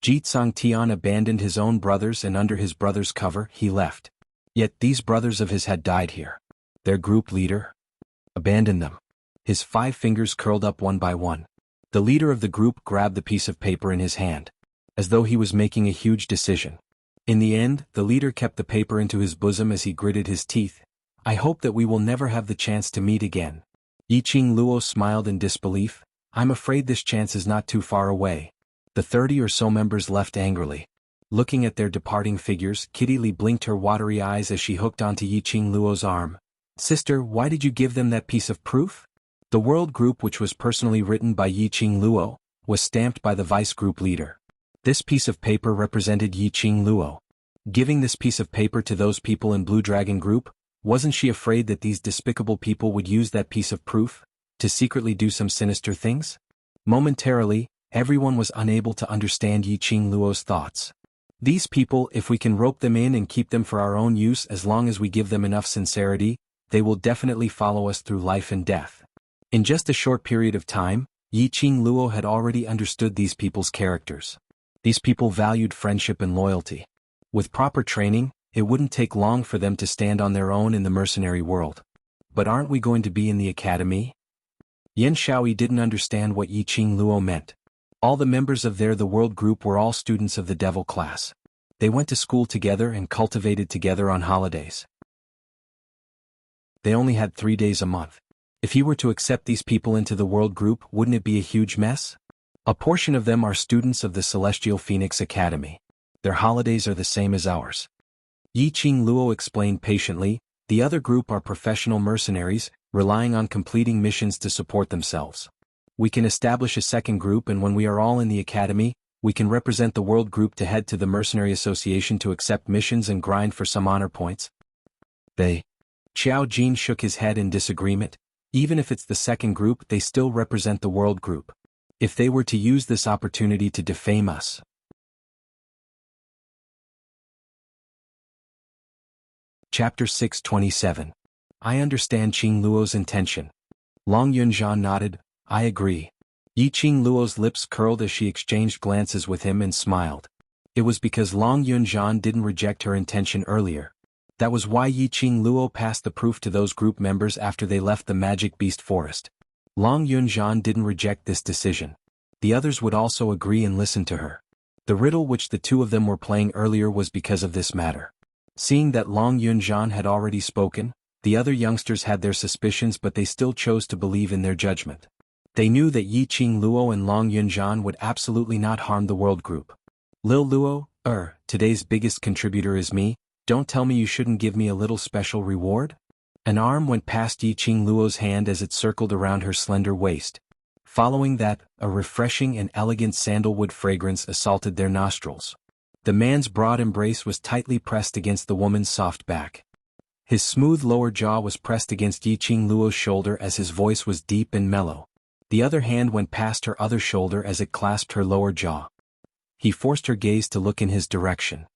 Ji Tian abandoned his own brothers, and under his brother's cover, he left. Yet these brothers of his had died here. Their group leader abandoned them. His 5 fingers curled up one by one. The leader of the group grabbed the piece of paper in his hand, as though he was making a huge decision. In the end, the leader kept the paper into his bosom as he gritted his teeth. I hope that we will never have the chance to meet again. Yiqing Luo smiled in disbelief. I'm afraid this chance is not too far away. The 30 or so members left angrily. Looking at their departing figures, Kitty Lee blinked her watery eyes as she hooked onto Yiqing Luo's arm. Sister, why did you give them that piece of proof? The world group, which was personally written by Yiqing Luo, was stamped by the vice group leader. This piece of paper represented Yiqing Luo. Giving this piece of paper to those people in Blue Dragon Group, wasn't she afraid that these despicable people would use that piece of proof to secretly do some sinister things? Momentarily, everyone was unable to understand Yiqing Luo's thoughts. These people, if we can rope them in and keep them for our own use as long as we give them enough sincerity, they will definitely follow us through life and death. In just a short period of time, Yiqing Luo had already understood these people's characters. These people valued friendship and loyalty. With proper training, it wouldn't take long for them to stand on their own in the mercenary world. But aren't we going to be in the academy? Yan Shaoyi didn't understand what Yiqing Luo meant. All the members of the world group were all students of the devil class. They went to school together and cultivated together on holidays. They only had 3 days a month. If he were to accept these people into the world group, wouldn't it be a huge mess? A portion of them are students of the Celestial Phoenix Academy. Their holidays are the same as ours. Yiqing Luo explained patiently. The other group are professional mercenaries, relying on completing missions to support themselves. We can establish a second group, and when we are all in the academy, we can represent the world group to head to the Mercenary Association to accept missions and grind for some honor points. Xiao Jin shook his head in disagreement. Even if it's the second group, they still represent the world group. If they were to use this opportunity to defame us. Chapter 627. I understand Qing Luo's intention. Long Yunzhan nodded. I agree. Yiqing Luo's lips curled as she exchanged glances with him and smiled. It was because Long Yunzhan didn't reject her intention earlier. That was why Yiqing Luo passed the proof to those group members after they left the Magic Beast Forest. Long Yunzhan didn't reject this decision. The others would also agree and listen to her. The riddle which the two of them were playing earlier was because of this matter. Seeing that Long Yunzhan had already spoken, the other youngsters had their suspicions, but they still chose to believe in their judgment. They knew that Yiqing Luo and Long Yunzhan would absolutely not harm the world group. Lil Luo, today's biggest contributor is me. Don't tell me you shouldn't give me a little special reward? An arm went past Yiqing Luo's hand as it circled around her slender waist. Following that, a refreshing and elegant sandalwood fragrance assaulted their nostrils. The man's broad embrace was tightly pressed against the woman's soft back. His smooth lower jaw was pressed against Yiqing Luo's shoulder as his voice was deep and mellow. The other hand went past her other shoulder as it clasped her lower jaw. He forced her gaze to look in his direction.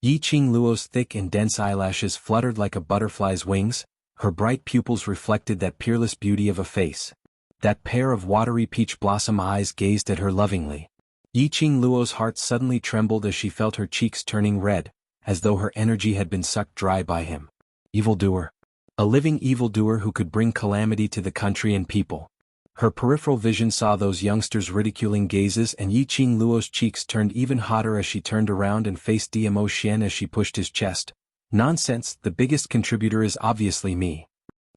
Yiqing Luo's thick and dense eyelashes fluttered like a butterfly's wings, her bright pupils reflected that peerless beauty of a face. That pair of watery peach blossom eyes gazed at her lovingly. Yiqing Luo's heart suddenly trembled as she felt her cheeks turning red, as though her energy had been sucked dry by him. Evildoer. A living evildoer who could bring calamity to the country and people. Her peripheral vision saw those youngsters' ridiculing gazes, and Yiqing Luo's cheeks turned even hotter as she turned around and faced Dmo Xian as she pushed his chest. Nonsense, the biggest contributor is obviously me.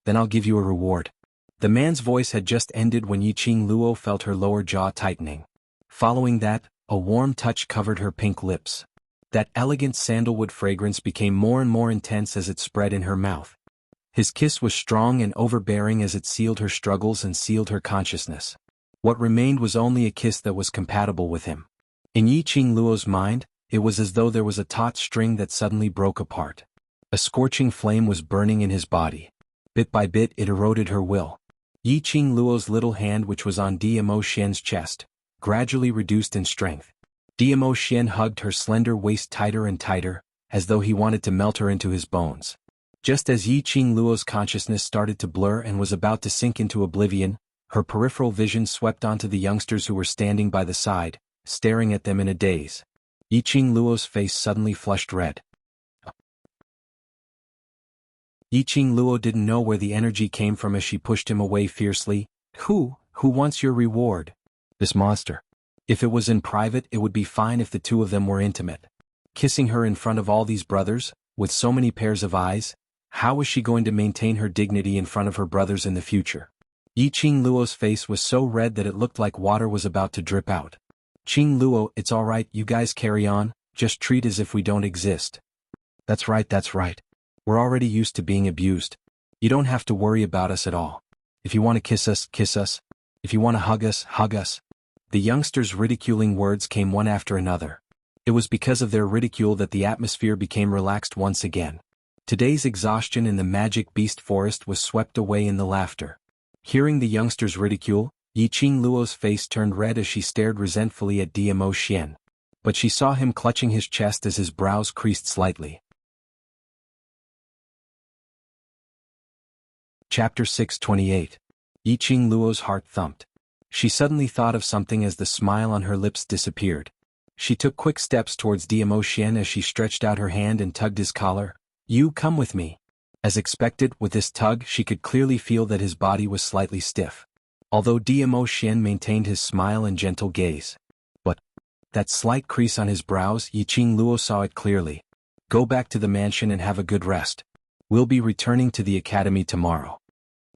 Then I'll give you a reward. The man's voice had just ended when Yiqing Luo felt her lower jaw tightening. Following that, a warm touch covered her pink lips. That elegant sandalwood fragrance became more and more intense as it spread in her mouth. His kiss was strong and overbearing as it sealed her struggles and sealed her consciousness. What remained was only a kiss that was compatible with him. In Yi Qingluo's mind, it was as though there was a taut string that suddenly broke apart. A scorching flame was burning in his body. Bit by bit it eroded her will. Yi Qingluo's little hand, which was on Dmo Xian's chest, gradually reduced in strength. Dmo Xian hugged her slender waist tighter and tighter, as though he wanted to melt her into his bones. Just as Yi Qingluo's consciousness started to blur and was about to sink into oblivion, her peripheral vision swept onto the youngsters who were standing by the side, staring at them in a daze. Yi Qingluo's face suddenly flushed red. Yi Qingluo didn't know where the energy came from as she pushed him away fiercely. Who wants your reward? This monster. If it was in private, it would be fine if the two of them were intimate. Kissing her in front of all these brothers, with so many pairs of eyes, how was she going to maintain her dignity in front of her brothers in the future? Yi Qingluo's face was so red that it looked like water was about to drip out. Qingluo, it's all right, you guys carry on, just treat as if we don't exist. That's right. We're already used to being abused. You don't have to worry about us at all. If you want to kiss us, kiss us. If you want to hug us, hug us. The youngsters' ridiculing words came one after another. It was because of their ridicule that the atmosphere became relaxed once again. Today's exhaustion in the magic beast forest was swept away in the laughter. Hearing the youngsters' ridicule, Yi Qingluo's face turned red as she stared resentfully at Dmo Xian. But she saw him clutching his chest as his brows creased slightly. Chapter 628. Yi Qingluo's heart thumped. She suddenly thought of something as the smile on her lips disappeared. She took quick steps towards Dmo Xian as she stretched out her hand and tugged his collar. You come with me. As expected, with this tug she could clearly feel that his body was slightly stiff. Although Dmo Xian maintained his smile and gentle gaze. But that slight crease on his brows, Yi Qingluo saw it clearly. Go back to the mansion and have a good rest. We'll be returning to the academy tomorrow.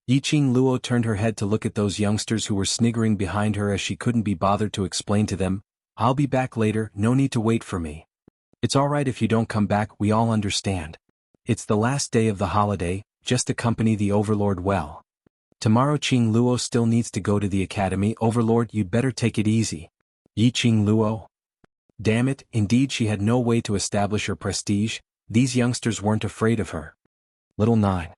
Yi Qingluo turned her head to look at those youngsters who were sniggering behind her as she couldn't be bothered to explain to them, I'll be back later, no need to wait for me. It's alright if you don't come back, we all understand. It's the last day of the holiday, just accompany the Overlord well. Tomorrow Qingluo still needs to go to the academy. Overlord, you'd better take it easy. Yi Qingluo. Damn it, indeed she had no way to establish her prestige. These youngsters weren't afraid of her. Little Nine.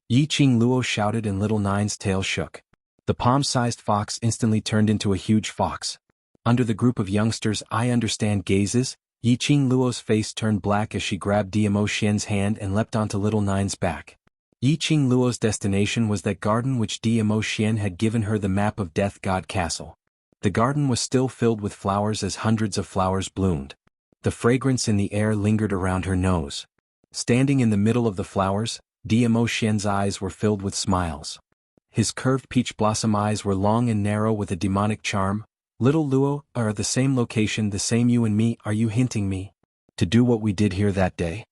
Yi Qingluo shouted and Little Nine's tail shook. The palm-sized fox instantly turned into a huge fox. Under the group of youngsters' I understand gazes, Yi Qingluo's face turned black as she grabbed Dmo Xian's hand and leapt onto Little Nine's back. Yi Qingluo's destination was that garden which Dmo Xian had given her the map of Death God Castle. The garden was still filled with flowers as hundreds of flowers bloomed. The fragrance in the air lingered around her nose. Standing in the middle of the flowers, Dmo Xian's eyes were filled with smiles. His curved peach blossom eyes were long and narrow with a demonic charm. Little Luo, are the same location, the same you and me, are you hinting me to do what we did here that day?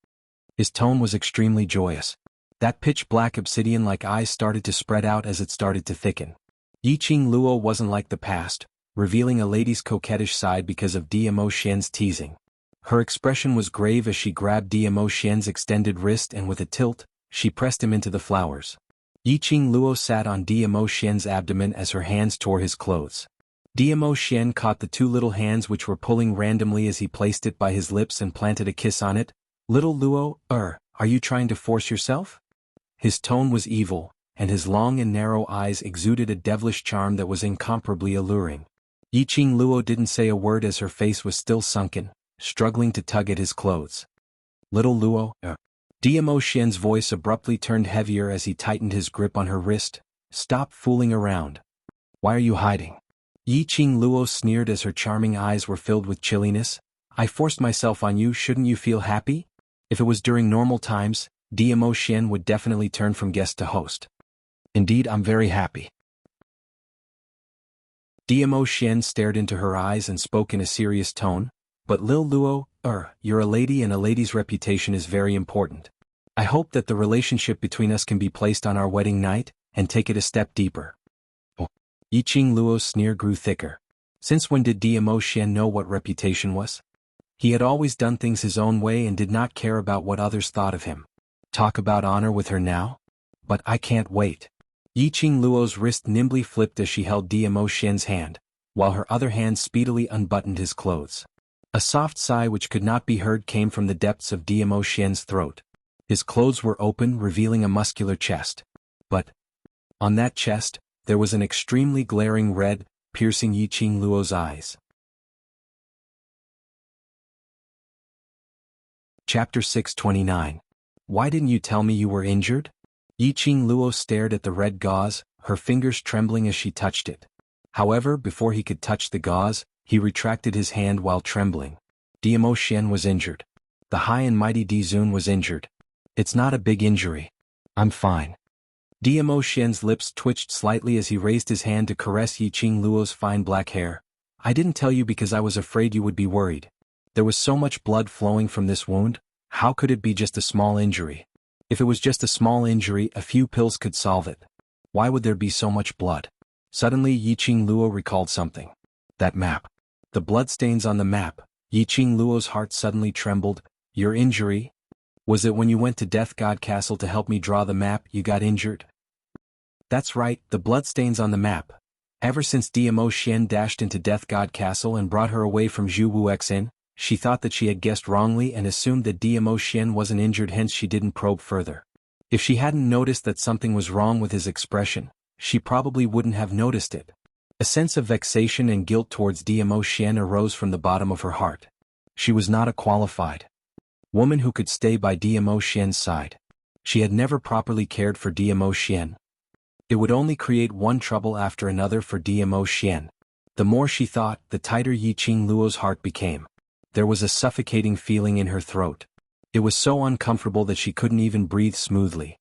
His tone was extremely joyous. That pitch-black obsidian-like eyes started to spread out as it started to thicken. Yi Qingluo wasn't like the past, revealing a lady's coquettish side because of Dmo Xian's teasing. Her expression was grave as she grabbed Dmo Xian's extended wrist and with a tilt, she pressed him into the flowers. Yi Qingluo sat on Dmo Xian's abdomen as her hands tore his clothes. Dmo Xian caught the two little hands which were pulling randomly as he placed it by his lips and planted a kiss on it. Little Luo, are you trying to force yourself? His tone was evil, and his long and narrow eyes exuded a devilish charm that was incomparably alluring. Yi Qingluo didn't say a word as her face was still sunken, struggling to tug at his clothes. Little Luo, Dmo Xian's voice abruptly turned heavier as he tightened his grip on her wrist. Stop fooling around. Why are you hiding? Yi Qingluo sneered as her charming eyes were filled with chilliness. I forced myself on you, shouldn't you feel happy? If it was during normal times, Dmo Xian would definitely turn from guest to host. Indeed, I'm very happy. Dmo Xian stared into her eyes and spoke in a serious tone. But Lil Luo, you're a lady and a lady's reputation is very important. I hope that the relationship between us can be placed on our wedding night, and take it a step deeper. Oh. Yi Qingluo's sneer grew thicker. Since when did Dmo Xian know what reputation was? He had always done things his own way and did not care about what others thought of him. Talk about honor with her now? But I can't wait. Yiqing Luo's wrist nimbly flipped as she held Dmo Xian's hand, while her other hand speedily unbuttoned his clothes. A soft sigh which could not be heard came from the depths of Dmo Xian's throat. His clothes were open, revealing a muscular chest. But on that chest, there was an extremely glaring red, piercing Yiqing Luo's eyes. Chapter 629. Why didn't you tell me you were injured? Yiqing Luo stared at the red gauze, her fingers trembling as she touched it. However, before he could touch the gauze, he retracted his hand while trembling. Dmo Xian was injured. The high and mighty Di Zun was injured. It's not a big injury. I'm fine. Dmo Xian's lips twitched slightly as he raised his hand to caress Yiqing Luo's fine black hair. I didn't tell you because I was afraid you would be worried. There was so much blood flowing from this wound, how could it be just a small injury? If it was just a small injury, a few pills could solve it. Why would there be so much blood? Suddenly Yiqing Luo recalled something. That map. The bloodstains on the map. Yiqing Luo's heart suddenly trembled. Your injury? Was it when you went to Death God Castle to help me draw the map you got injured? That's right, the bloodstains on the map. Ever since Dmo Xian dashed into Death God Castle and brought her away from Zhu Wuxin, she thought that she had guessed wrongly and assumed that Dmo Xian wasn't injured, hence she didn't probe further. If she hadn't noticed that something was wrong with his expression, she probably wouldn't have noticed it. A sense of vexation and guilt towards Dmo Xian arose from the bottom of her heart. She was not a qualified woman who could stay by Dmo Xian's side. She had never properly cared for Dmo Xian. It would only create one trouble after another for Dmo Xian. The more she thought, the tighter Yiqing Luo's heart became. There was a suffocating feeling in her throat. It was so uncomfortable that she couldn't even breathe smoothly.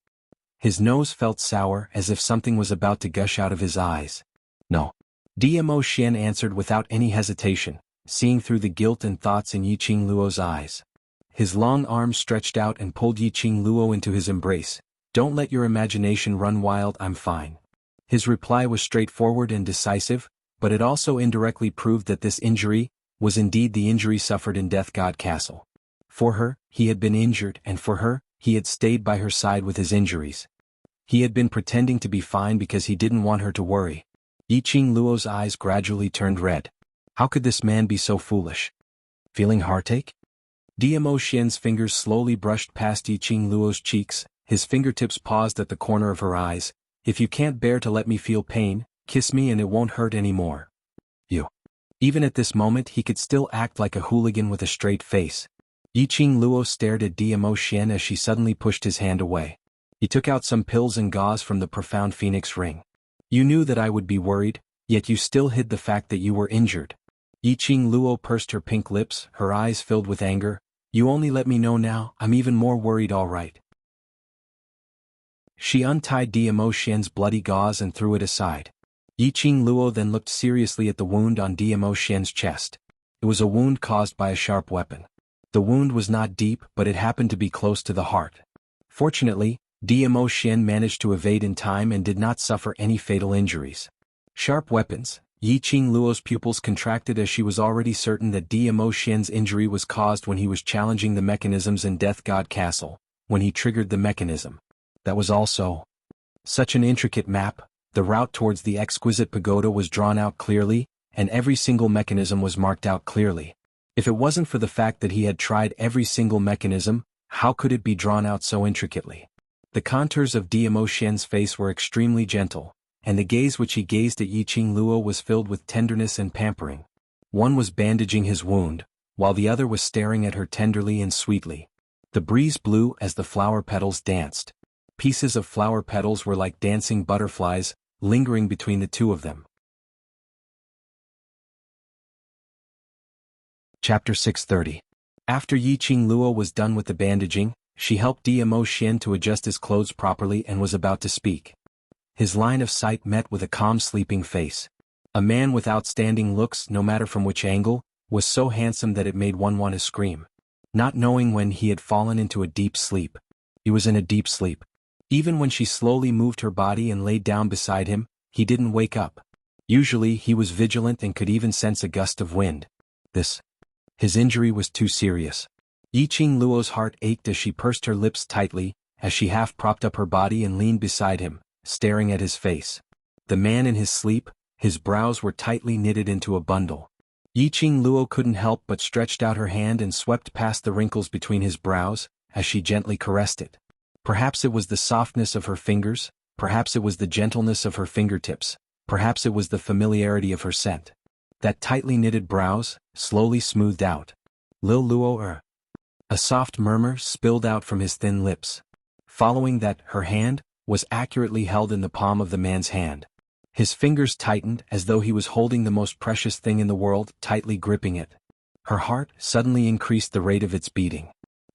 His nose felt sour, as if something was about to gush out of his eyes. No. Dmo Xian answered without any hesitation, seeing through the guilt and thoughts in Yiqing Luo's eyes. His long arms stretched out and pulled Yiqing Luo into his embrace. Don't let your imagination run wild, I'm fine. His reply was straightforward and decisive, but it also indirectly proved that this injury was indeed the injury suffered in Death God Castle. For her, he had been injured, and for her, he had stayed by her side with his injuries. He had been pretending to be fine because he didn't want her to worry. Yiqing Luo's eyes gradually turned red. How could this man be so foolish? Feeling heartache? Dmo Xian's fingers slowly brushed past Yiqing Luo's cheeks, his fingertips paused at the corner of her eyes. If you can't bear to let me feel pain, kiss me and it won't hurt anymore. You. Even at this moment he could still act like a hooligan with a straight face. Yiqing Luo stared at Dmo Xian as she suddenly pushed his hand away. He took out some pills and gauze from the profound phoenix ring. You knew that I would be worried, yet you still hid the fact that you were injured. Yiqing Luo pursed her pink lips, her eyes filled with anger. You only let me know now, I'm even more worried, all right. She untied Dmo Xian's bloody gauze and threw it aside. Yiqing Luo then looked seriously at the wound on Dmo Xian's chest. It was a wound caused by a sharp weapon. The wound was not deep, but it happened to be close to the heart. Fortunately, Dmo Xian managed to evade in time and did not suffer any fatal injuries. Sharp weapons. Yiqing Luo's pupils contracted as she was already certain that Dmo Xian's injury was caused when he was challenging the mechanisms in Death God Castle, when he triggered the mechanism. That was also such an intricate map. The route towards the exquisite pagoda was drawn out clearly, and every single mechanism was marked out clearly. If it wasn't for the fact that he had tried every single mechanism, how could it be drawn out so intricately? The contours of Dmo Xian's face were extremely gentle, and the gaze which he gazed at Yiqing Luo was filled with tenderness and pampering. One was bandaging his wound, while the other was staring at her tenderly and sweetly. The breeze blew as the flower petals danced. Pieces of flower petals were like dancing butterflies, lingering between the two of them. Chapter 630. After Yiqing Luo was done with the bandaging, she helped Dmo Xian to adjust his clothes properly and was about to speak. His line of sight met with a calm sleeping face. A man with outstanding looks, no matter from which angle, was so handsome that it made one want to scream. Not knowing when he had fallen into a deep sleep. He was in a deep sleep. Even when she slowly moved her body and laid down beside him, he didn't wake up. Usually he was vigilant and could even sense a gust of wind. His injury was too serious. Yiqing Luo's heart ached as she pursed her lips tightly, as she half propped up her body and leaned beside him, staring at his face. The man in his sleep, his brows were tightly knitted into a bundle. Yiqing Luo couldn't help but stretched out her hand and swept past the wrinkles between his brows, as she gently caressed it. Perhaps it was the softness of her fingers, perhaps it was the gentleness of her fingertips, perhaps it was the familiarity of her scent. That tightly knitted brows, slowly smoothed out. Lil Luo. A soft murmur spilled out from his thin lips. Following that, her hand was accurately held in the palm of the man's hand. His fingers tightened as though he was holding the most precious thing in the world, tightly gripping it. Her heart suddenly increased the rate of its beating.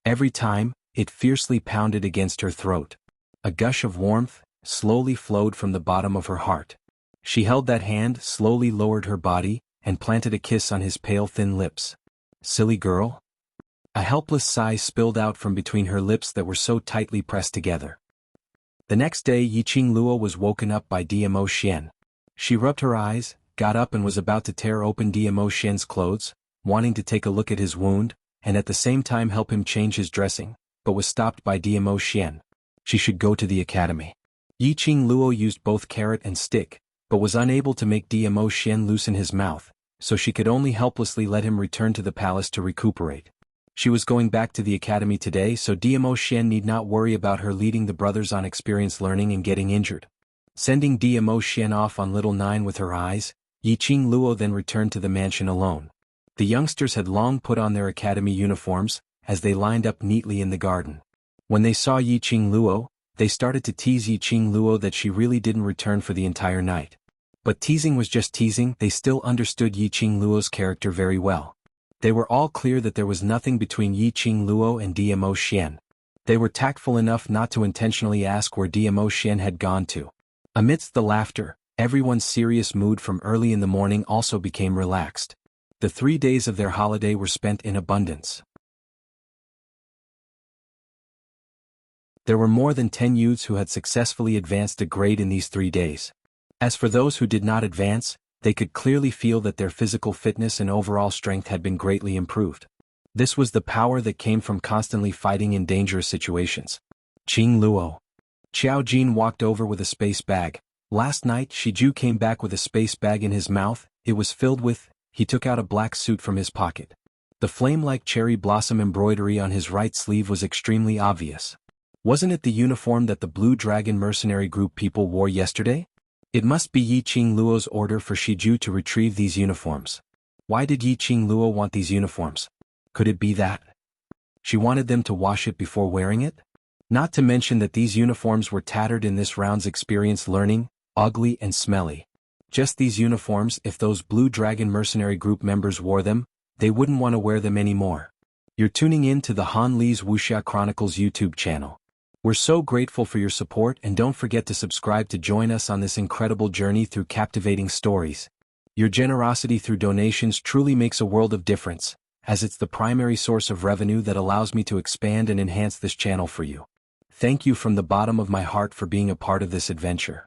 Every time, it fiercely pounded against her throat. A gush of warmth slowly flowed from the bottom of her heart. She held that hand, slowly lowered her body, and planted a kiss on his pale thin lips. Silly girl? A helpless sigh spilled out from between her lips that were so tightly pressed together. The next day Yiqing Luo was woken up by Dmo Xian. She rubbed her eyes, got up and was about to tear open Dmo Xian's clothes, wanting to take a look at his wound, and at the same time help him change his dressing, but was stopped by Dmo Xian. She should go to the academy. Yiqing Luo used both carrot and stick, but was unable to make Dmo Xian loosen his mouth, so she could only helplessly let him return to the palace to recuperate. She was going back to the academy today, so Dmo Xian need not worry about her leading the brothers on experience learning and getting injured. Sending Dmo Xian off on little Nine with her eyes, Yiqing Luo then returned to the mansion alone. The youngsters had long put on their academy uniforms, as they lined up neatly in the garden. When they saw Yiqing Luo, they started to tease Yiqing Luo that she really didn't return for the entire night. But teasing was just teasing, they still understood Yiqing Luo's character very well. They were all clear that there was nothing between Yiqing Luo and Dmo Xian. They were tactful enough not to intentionally ask where Dmo Xian had gone to. Amidst the laughter, everyone's serious mood from early in the morning also became relaxed. The 3 days of their holiday were spent in abundance. There were more than 10 youths who had successfully advanced a grade in these 3 days. As for those who did not advance, they could clearly feel that their physical fitness and overall strength had been greatly improved. This was the power that came from constantly fighting in dangerous situations. Qing Luo. Xiao Jin walked over with a space bag. Last night Shiju came back with a space bag in his mouth. It was filled with, he took out a black suit from his pocket. The flame-like cherry blossom embroidery on his right sleeve was extremely obvious. Wasn't it the uniform that the Blue Dragon mercenary group people wore yesterday? It must be Yiqing Luo's order for Shiju to retrieve these uniforms. Why did Yiqing Luo want these uniforms? Could it be that she wanted them to wash it before wearing it? Not to mention that these uniforms were tattered in this round's experience learning, ugly and smelly. Just these uniforms, if those Blue Dragon mercenary group members wore them, they wouldn't want to wear them anymore. You're tuning in to the Han Li's Wuxia Chronicles YouTube channel. We're so grateful for your support, and don't forget to subscribe to join us on this incredible journey through captivating stories. Your generosity through donations truly makes a world of difference, as it's the primary source of revenue that allows me to expand and enhance this channel for you. Thank you from the bottom of my heart for being a part of this adventure.